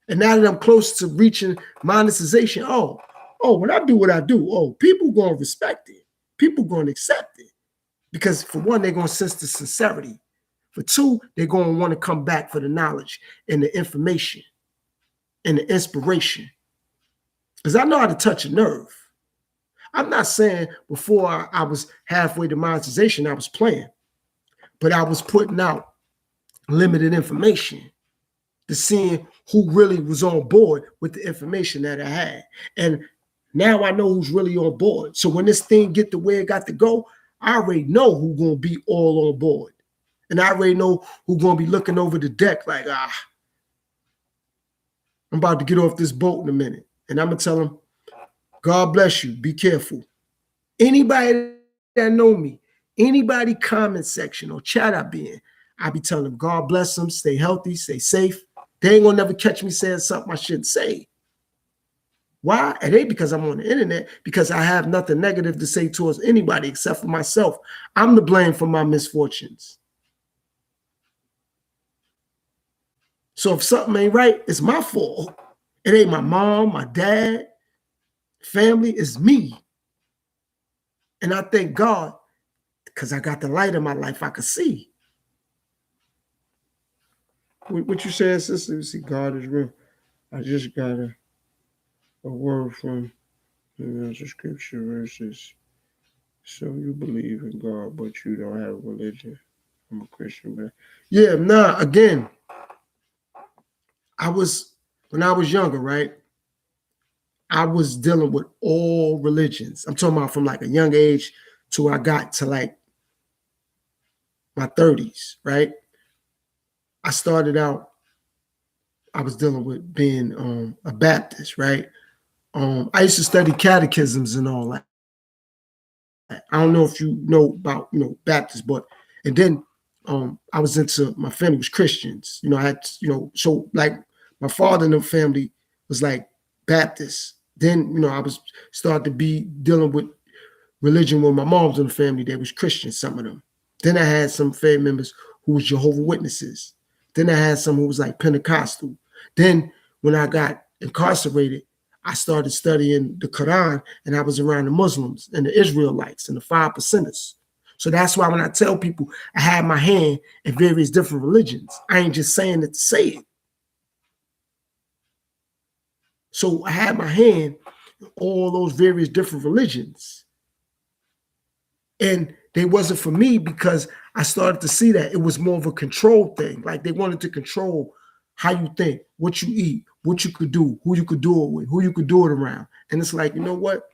And now that I'm close to reaching monetization, when I do what I do, people going to respect it. People going to accept it. Because for one, they're going to sense the sincerity. For two, they're going to want to come back for the knowledge and the information and the inspiration. Because I know how to touch a nerve. I'm not saying before I was halfway to monetization, I was playing. But I was putting out limited information to seeing who really was on board with the information that I had. And now I know who's really on board. So when this thing get to where it got to go, I already know who's going to be all on board. And I already know who's going to be looking over the deck like, I'm about to get off this boat in a minute. And I'm going to tell them, God bless you. Be careful. Anybody that know me, anybody comment section or chat I be in, I be telling them, God bless them, stay healthy, stay safe. They ain't going to never catch me saying something I shouldn't say. Why? It ain't because I'm on the internet, because I have nothing negative to say towards anybody except for myself. I'm to blame for my misfortunes. So if something ain't right, it's my fault. It ain't my mom, my dad, family, it's me. And I thank God, because I got the light in my life I could see. What you saying, sister? You see, God is real. I just got a word from the scripture verses. So you believe in God, but you don't have religion. I'm a Christian, man. Yeah, again, when I was younger, right? I was dealing with all religions. I'm talking about from like a young age till I got to like my 30s, right? I started out, I was dealing with being a Baptist, right? I used to study catechisms and all that. I don't know if you know about, Baptist, and then I was into, my family was Christians. I had, so like my father and the family was like Baptist. Then, I was started to be dealing with religion with my mom's in the family. They was Christians, some of them. Then I had some family members who was Jehovah's Witnesses. Then I had some who was like Pentecostal. Then when I got incarcerated, I started studying the Quran, and I was around the Muslims and the Israelites and the 5%ers. So that's why when I tell people I have my hand in various different religions, I ain't just saying it to say it. So I had my hand in all those various different religions. And they wasn't for me because I started to see that it was more of a control thing. Like they wanted to control how you think, what you eat, what you could do, who you could do it with, who you could do it around. And it's like, you know what?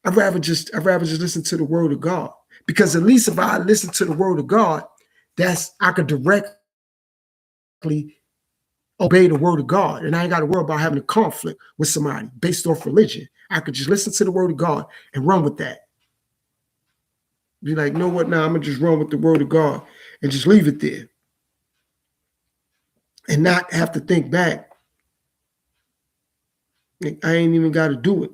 I'd rather just listen to the word of God. Because at least if I listen to the word of God, I could directly obey the word of God. And I ain't got to worry about having a conflict with somebody based off religion. I could just listen to the word of God and run with that. Be like, you know what? Now I'm gonna just run with the word of God and just leave it there, and not have to think back. Like, I ain't even got to do it.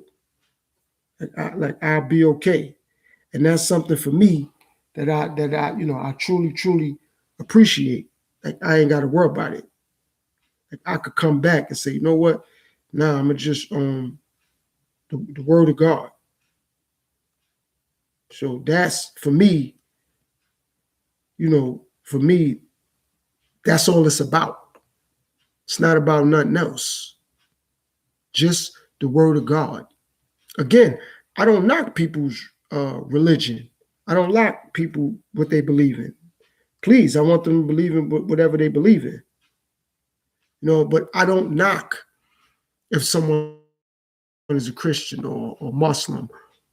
I'll be okay, and that's something for me that I truly appreciate. Like I ain't got to worry about it. Like I could come back and say, you know what? Now I'm gonna just the word of God. So that's for me. For me, that's all it's about. It's not about nothing else. Just the word of God. Again, I don't knock people's religion. I don't knock people what they believe in. Please, I want them to believe in whatever they believe in. But I don't knock if someone is a Christian or Muslim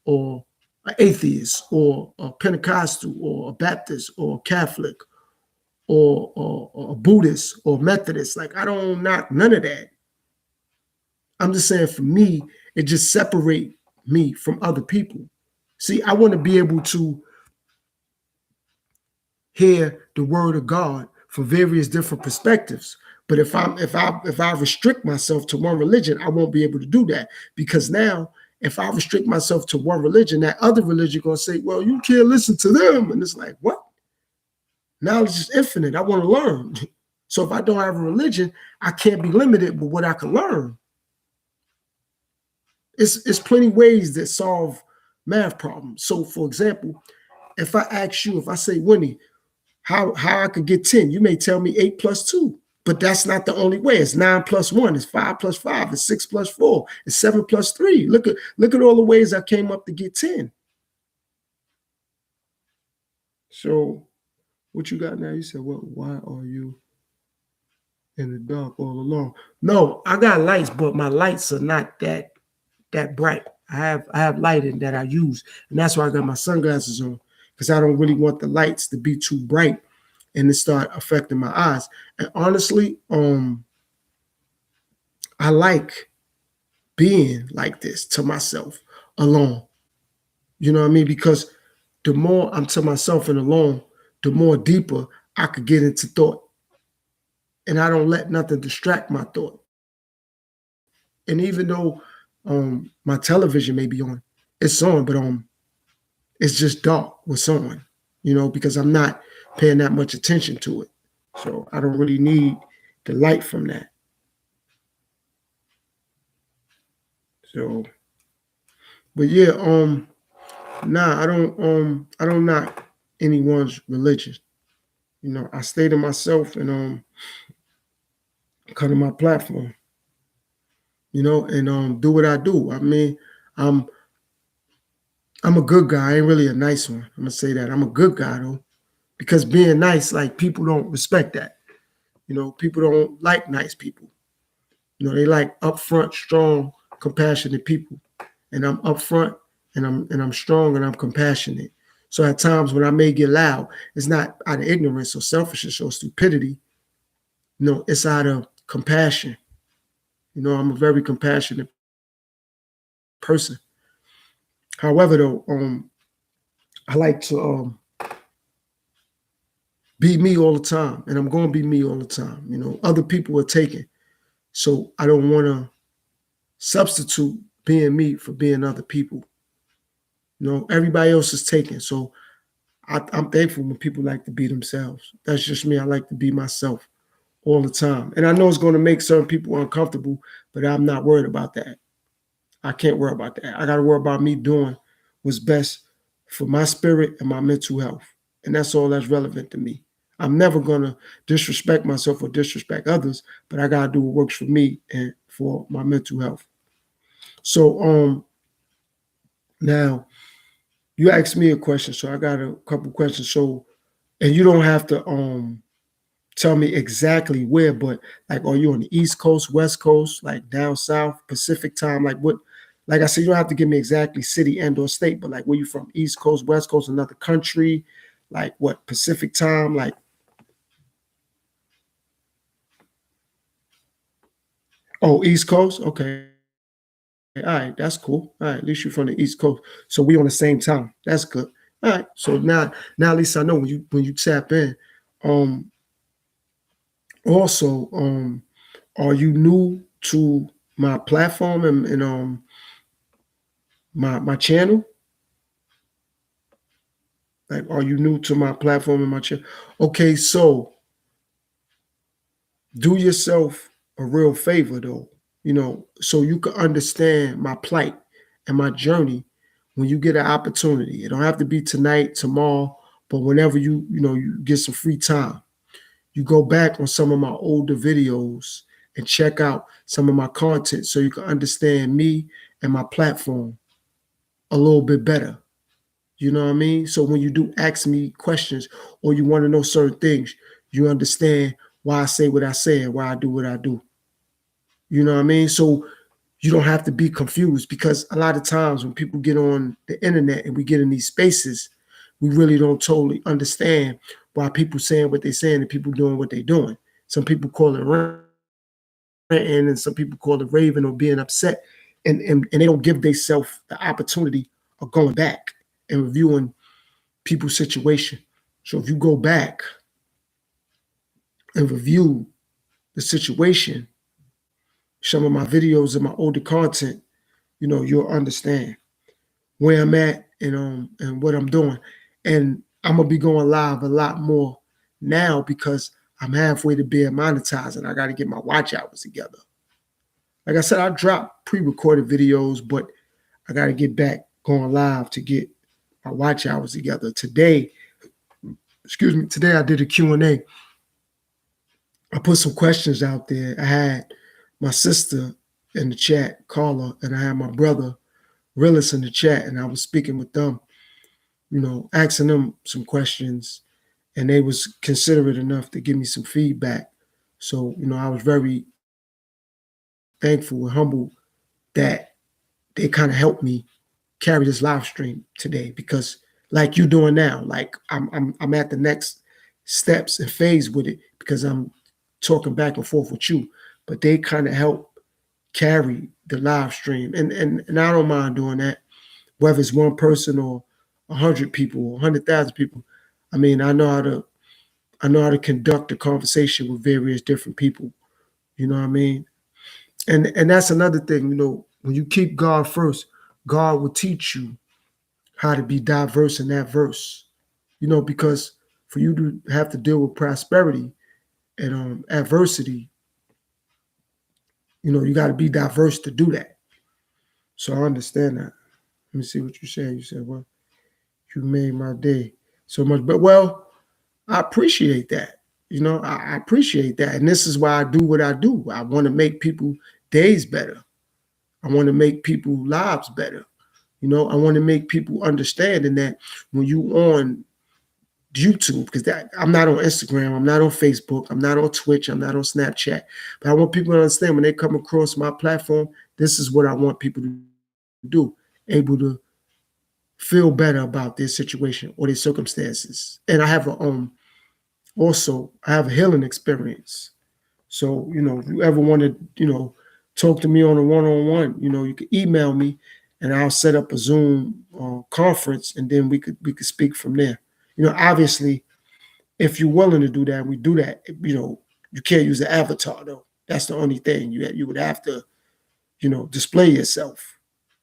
or an atheist or a Pentecostal or a Baptist or a Catholic or a Buddhist or Methodist. Like I don't knock none of that. I'm just saying for me, it just separates me from other people. See, I want to be able to hear the word of God from various different perspectives. But if I restrict myself to one religion, I won't be able to do that, because now if I restrict myself to one religion, that other religion gonna say, well, you can't listen to them. And it's like, what? Knowledge is infinite. I want to learn. So if I don't have a religion, I can't be limited with what I can learn. It's plenty ways that solve math problems. So for example, if I ask you, if I say, Winnie, how I could get 10, you may tell me 8 plus 2. But that's not the only way. It's 9 plus 1, it's 5 plus 5, it's 6 plus 4, it's 7 plus 3. Look at all the ways I came up to get 10. So what you got now? You said, well, why are you in the dark all along? No, I got lights, but my lights are not that bright. I have lighting that I use, and that's why I got my sunglasses on, because I don't really want the lights to be too bright and it start affecting my eyes. And honestly, I like being like this to myself alone. You know what I mean? Because the more I'm to myself and alone, the more deeper I could get into thought. And I don't let nothing distract my thought. And even though my television may be on, it's on, but it's just dark with on, because I'm not paying that much attention to it. So I don't really need the light from that. So, but yeah, I don't knock anyone's religion. I stay to myself and come to my platform, and do what I do. I mean, I'm a good guy. I ain't really a nice one. I'm gonna say that. I'm a good guy though, because being nice, like, people don't respect that. People don't like nice people. They like upfront, strong, compassionate people. And I'm upfront and I'm strong and I'm compassionate. So at times when I may get loud, it's not out of ignorance or selfishness or stupidity. It's out of compassion. I'm a very compassionate person. However, though, I like to be me all the time, and I'm going to be me all the time. Other people are taken, so I don't want to substitute being me for being other people. Everybody else is taken, so I'm thankful when people like to be themselves. That's just me. I like to be myself all the time, and I know it's going to make certain people uncomfortable, but I'm not worried about that. I can't worry about that. I got to worry about me doing what's best for my spirit and my mental health. And that's all that's relevant to me. I'm never going to disrespect myself or disrespect others, but I got to do what works for me and for my mental health. So now you asked me a question, so I got a couple questions. So, and you don't have to tell me exactly where, but like, are you on the East Coast, West Coast, like down south, Pacific time? Like what? Like I said, you don't have to give me exactly city and or state, but like where you from? East Coast, West Coast, another country? Like what? Pacific time? Like, oh, East Coast? Okay. All right, that's cool. All right, at least you're from the East Coast. So we on the same time. That's good. All right. So now at least I know when you tap in. Um Also, are you new to my platform and my channel? Like, are you new to my platform and my channel? Okay, so do yourself a real favor though, so you can understand my plight and my journey when you get an opportunity. It don't have to be tonight, tomorrow, but whenever you get some free time, you go back on some of my older videos and check out some of my content so you can understand me and my platform a little bit better. You know what I mean? So when you do ask me questions or you want to know certain things, you understand why I say what I say and why I do what I do. You know what I mean? So you don't have to be confused, because a lot of times when people get on the internet and we get in these spaces, we really don't totally understand why people saying what they're saying and people doing what they're doing. Some people call it ranting and some people call it raving or being upset. And they don't give themselves the opportunity of going back and reviewing people's situation. So if you go back and review the situation, some of my videos and my older content, you'll understand where I'm at and what I'm doing. And I'm gonna be going live a lot more now because I'm halfway to being monetized and I got to get my watch hours together. Like I said, I drop pre-recorded videos, but I got to get back going live to get my watch hours together. Today I did a Q&A. I put some questions out there. I had my sister in the chat, Carla, and I had my brother, Willis, in the chat, and I was speaking with them, asking them some questions, and they was considerate enough to give me some feedback. So, I was very thankful and humble that they kind of helped me carry this live stream today, because like you doing now, like I'm at the next steps and phase with it because I'm talking back and forth with you, but they kind of help carry the live stream. And I don't mind doing that, whether it's one person or 100 people or 100,000 people. I mean, I know how to conduct a conversation with various different people. You know what I mean? And that's another thing, when you keep God first, God will teach you how to be diverse and adverse. Because for you to have to deal with prosperity and adversity, you got to be diverse to do that. So I understand that. Let me see what you said. You said, well, you made my day so much. But well, I appreciate that. I appreciate that. And this is why I do what I do. I want to make people days better. I want to make people lives better. I want to make people understanding that when you on YouTube, because I'm not on Instagram, I'm not on Facebook, I'm not on Twitch, I'm not on Snapchat, but I want people to understand when they come across my platform, this is what I want people to do, able to feel better about their situation or their circumstances. And I have I have a healing experience. So, if you ever want to, talk to me on a one-on-one, you can email me and I'll set up a Zoom conference, and then we could speak from there. Obviously, if you're willing to do that, we do that. You can't use the avatar though. That's the only thing. You would have to, display yourself.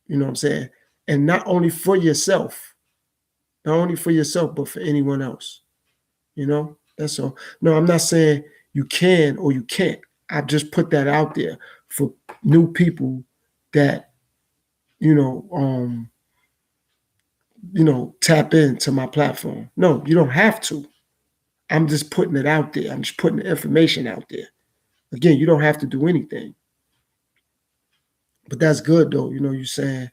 You know what I'm saying? And not only for yourself, but for anyone else. That's all. No, I'm not saying you can or you can't. I just put that out there for new people that, tap into my platform. No, you don't have to. I'm just putting it out there. I'm just putting the information out there. Again, you don't have to do anything. But that's good though. You saying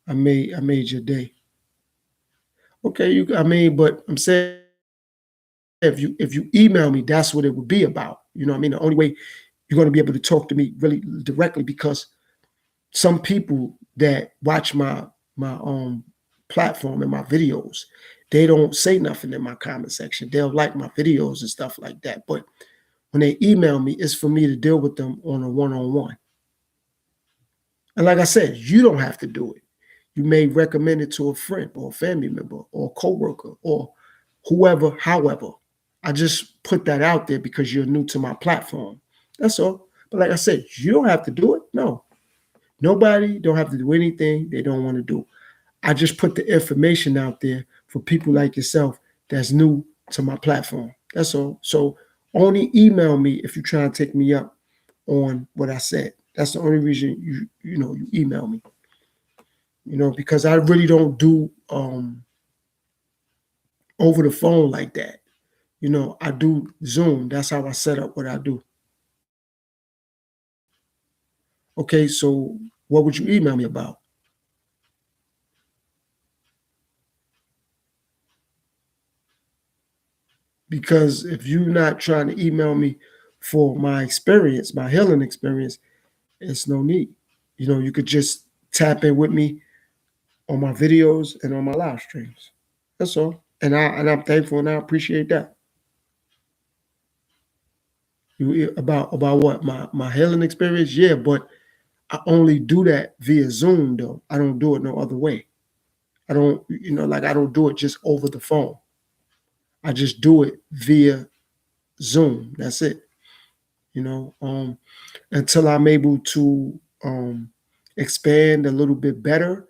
I made your day. Okay, but I'm saying if you email me, that's what it would be about. You know what I mean? The only way you're going to be able to talk to me really directly, because some people that watch my platform and my videos, they don't say nothing in my comment section. They'll like my videos and stuff like that. But when they email me, it's for me to deal with them on a one-on-one. And like I said, you don't have to do it. You may recommend it to a friend or a family member or a coworker or whoever, however. I just put that out there because you're new to my platform. That's all. But like I said, you don't have to do it. No. Nobody don't have to do anything they don't want to do. I just put the information out there for people like yourself that's new to my platform. That's all. So only email me if you try to take me up on what I said. That's the only reason you email me. Because I really don't do over the phone like that. I do Zoom. That's how I set up what I do. Okay, so what would you email me about? Because if you're not trying to email me for my experience, my healing experience, it's no need. You could just tap in with me on my videos and on my live streams. That's all. And I'm thankful and I appreciate that. About what? My healing experience? Yeah, but I only do that via Zoom though. I don't do it no other way. I don't, like I don't do it just over the phone. I just do it via Zoom. That's it. You know, until I'm able to expand a little bit better.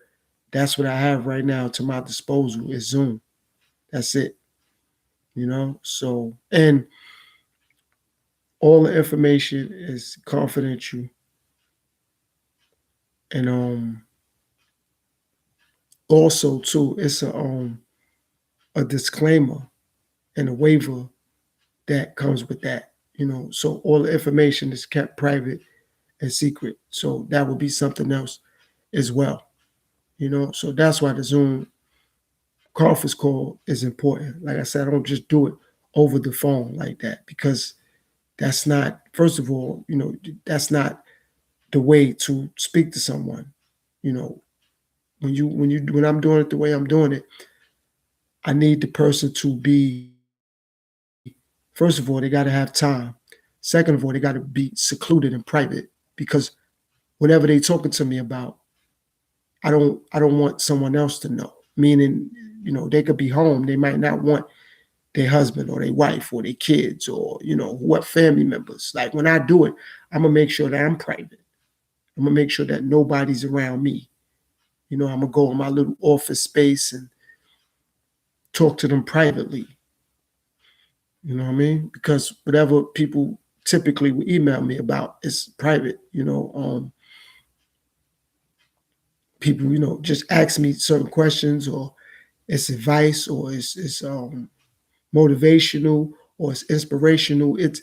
That's what I have right now to my disposal is Zoom. That's it. So, and all the information is confidential. And also too, it's a disclaimer and a waiver that comes with that. So all the information is kept private and secret. So that would be something else as well. So that's why the Zoom conference call is important. Like I said, I don't just do it over the phone like that, because that's not, first of all, that's not the way to speak to someone. You know, when I'm doing it the way I'm doing it, I need the person to be, first of all, they got to have time. Second of all, they got to be secluded and private, because whatever they talking to me about, I don't want someone else to know. Meaning, they could be home. They might not want their husband or their wife or their kids or, what family members. Like when I do it, I'm gonna make sure that I'm private. I'm gonna make sure that nobody's around me. I'm gonna go in my little office space and talk to them privately. You know what I mean? Because whatever people typically will email me about is private. People, just ask me certain questions, or it's advice, or it's motivational, or it's inspirational. It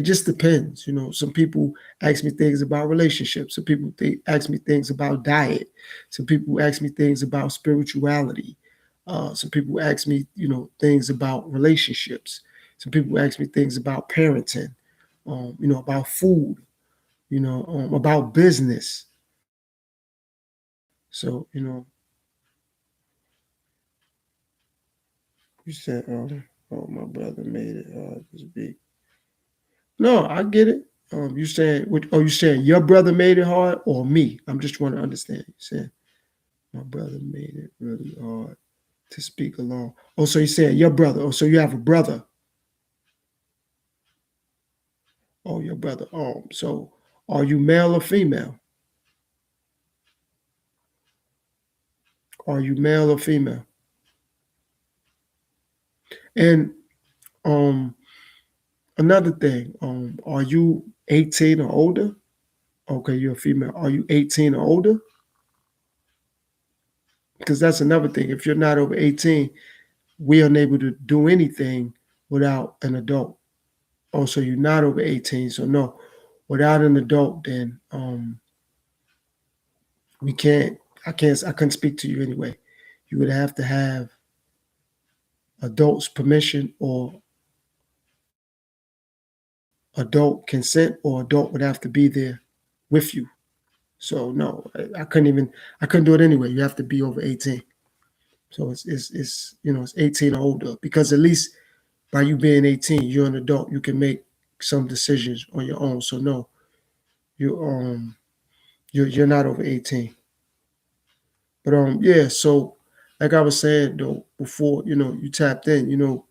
just depends. Some people ask me things about relationships. Some people ask me things about diet. Some people ask me things about spirituality. Some people ask me, things about relationships. Some people ask me things about parenting. About food. About business. So, you said, oh, my brother made it this big. No, I get it. You saying your brother made it hard or me? I'm just trying to understand. You saying my brother made it really hard to speak alone. Oh, so you saying your brother. Oh, so you have a brother. Oh, your brother. Oh, so are you male or female? Are you male or female? And um another thing, are you 18 or older? Okay, you're a female. Are you 18 or older? Because that's another thing. If you're not over 18, we are unable to do anything without an adult. Oh, so you're not over 18. So no, without an adult, then we can't. I couldn't speak to you anyway. You would have to have adults' permission or adult consent, or adult would have to be there with you. So no, I couldn't even. I couldn't do it anyway. You have to be over 18. So it's it's 18 or older, because at least by you being 18, you're an adult. You can make some decisions on your own. So no, you you're not over 18. But yeah. So like I was saying though before, you tapped in.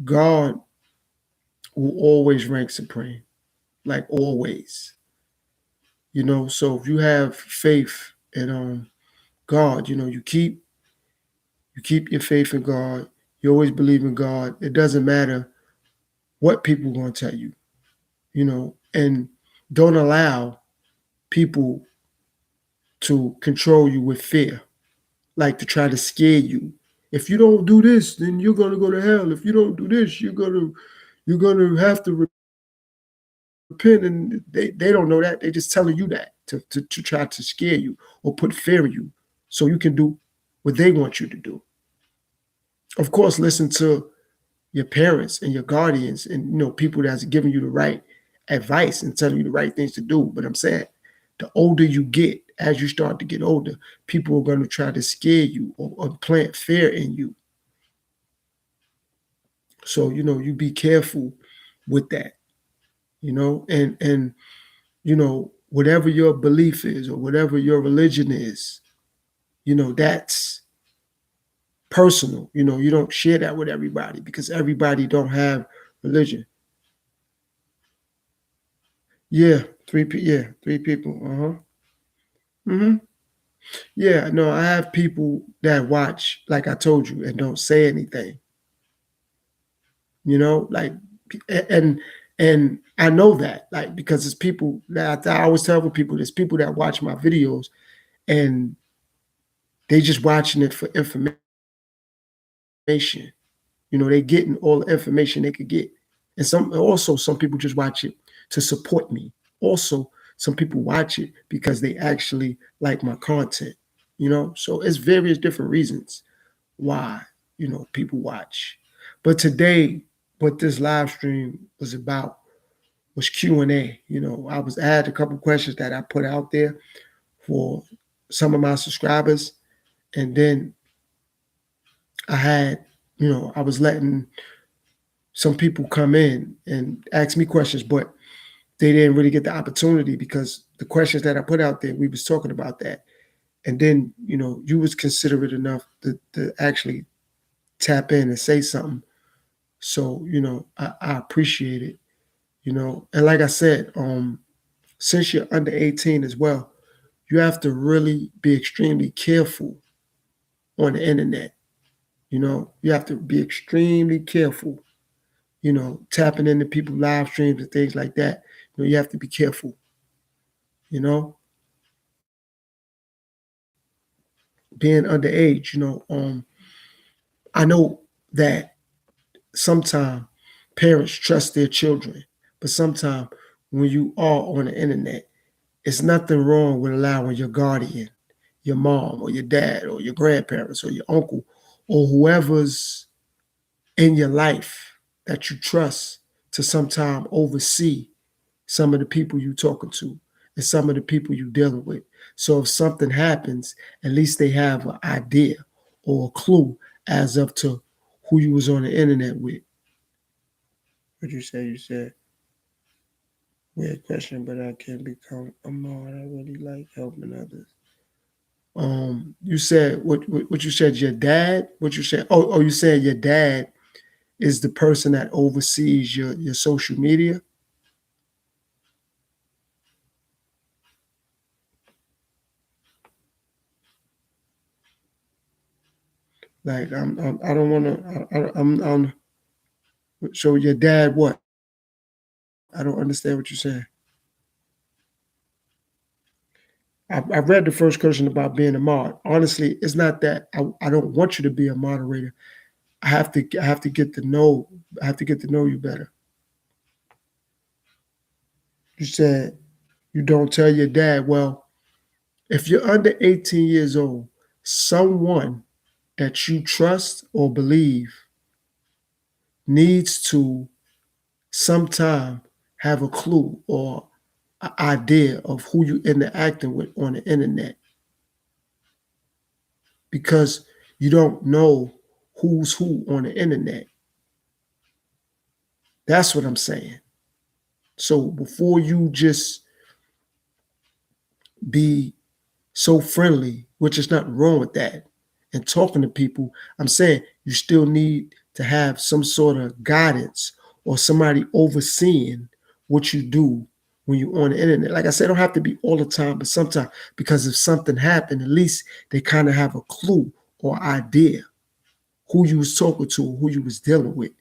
God will always rank supreme, like always. So if you have faith in God, you keep your faith in God. You always believe in God. It doesn't matter what people are going to tell you, and don't allow people to control you with fear, like to try to scare you. If you don't do this, then you're going to go to hell. If you don't do this, you're going to have to repent. And they don't know that. They're just telling you that to try to scare you or put fear in you so you can do what they want you to do. Of course, listen to your parents and your guardians and people that's giving you the right advice and telling you the right things to do. But I'm saying the older you get, as you start to get older, people are going to try to scare you or plant fear in you. So you be careful with that, and whatever your belief is or whatever your religion is, that's personal. You don't share that with everybody because everybody don't have religion. Yeah, three people. Hmm. Yeah, no, I have people that watch, like I told you, and don't say anything. Like, and I know that, like, because it's people that I always tell people, there's people that watch my videos and they just watching it for information. They getting all the information they could get. And some people just watch it to support me. Also, some people watch it because they actually like my content. So it's various different reasons why, people watch. But today, what this live stream was about was Q&A. I had a couple questions that I put out there for some of my subscribers. And then I had, I was letting some people come in and ask me questions, but they didn't really get the opportunity because the questions that I put out there, we was talking about that. And then, you was considerate enough to actually tap in and say something. So, I appreciate it, And like I said, since you're under 18 as well, you have to really be extremely careful on the internet. You have to be extremely careful, tapping into people's live streams and things like that. You have to be careful, you know, being underage, I know that sometimes parents trust their children, but sometimes when you are on the internet, it's nothing wrong with allowing your guardian, your mom or your dad or your grandparents or your uncle or whoever's in your life that you trust to sometime oversee some of the people you talking to and some of the people you dealing with. So if something happens, at least they have an idea or a clue as up to who you was on the internet with. What you say? You said, weird question, but I can become a mod. I really like helping others. You said what you said, your dad? What you said? Oh, you said your dad is the person that oversees your social media? Like I don't want to. I'm so your dad what? I don't understand what you're saying. I read the first question about being a mod. Honestly, it's not that I don't want you to be a moderator. I have to get to know. I have to get to know you better. You said you don't tell your dad. Well, If you're under 18 years old, someone that you trust or believe needs to sometime have a clue or an idea of who you interacting with on the internet, because you don't know who's who on the internet. That's what I'm saying. So before you just be so friendly, which is nothing wrong with that, and talking to people, I'm saying you still need to have some sort of guidance or somebody overseeing what you do when you're on the internet. Like I said, it don't have to be all the time, but sometimes, because if something happened, at least they kind of have a clue or idea who you was talking to, who you was dealing with,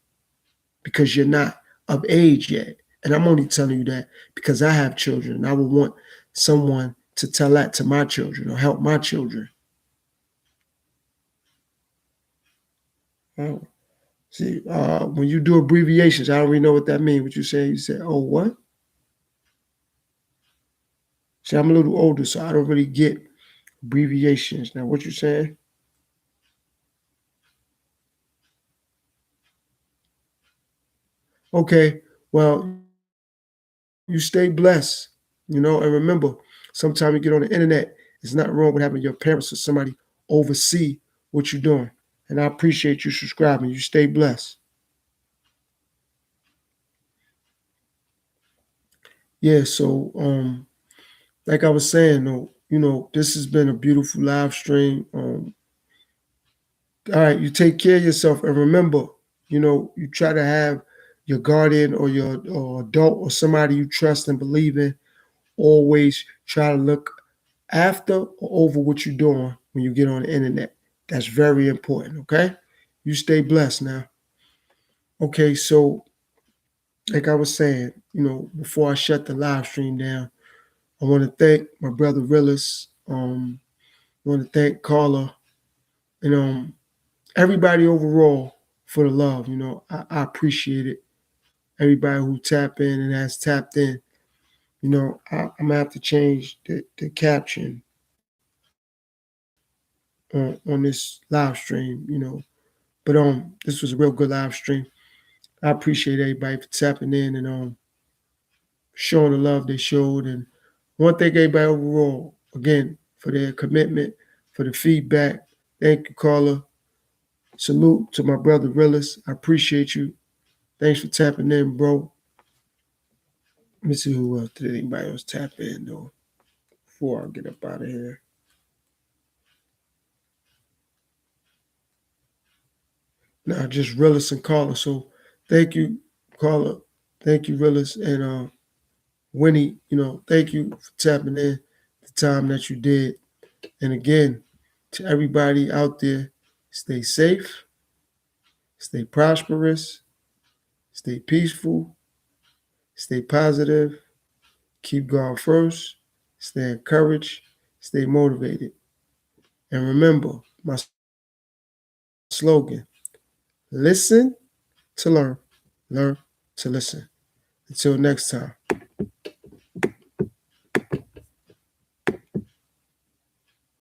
because you're not of age yet. And I'm only telling you that because I have children and I would want someone to tell that to my children or help my children. Oh, see, when you do abbreviations, I don't really know what that means. What you say? You say, oh, what? See, I'm a little older, so I don't really get abbreviations. Now, what you saying? Okay, well, you stay blessed, and remember, sometimes you get on the internet, it's not wrong with having your parents or somebody oversee what you're doing. And I appreciate you subscribing. You stay blessed. Yeah, so like I was saying, though, this has been a beautiful live stream. All right, you take care of yourself and remember, you try to have your guardian or your or adult or somebody you trust and believe in always try to look after or over what you're doing when you get on the internet. That's very important, okay? You stay blessed now. Okay, so like I was saying, before I shut the live stream down, I want to thank my brother Willis. I want to thank Carla and everybody overall for the love. I appreciate it. Everybody who tapped in and has tapped in. I'm gonna have to change the caption on this live stream. But this was a real good live stream. I appreciate everybody for tapping in and showing the love they showed. And I want to thank everybody overall again for their commitment, for the feedback. Thank you, Carla. Salute to my brother Willis. I appreciate you. Thanks for tapping in, bro. Let me see who else did anybody else tap in though before I get up out of here. Nah, just Willis and Carla. So thank you, Carla. Thank you, Willis and Winnie. Thank you for tapping in the time that you did. And again, to everybody out there, stay safe, stay prosperous, stay peaceful, stay positive, keep God first, stay encouraged, stay motivated. And remember my slogan: listen to learn, learn to listen. Until next time.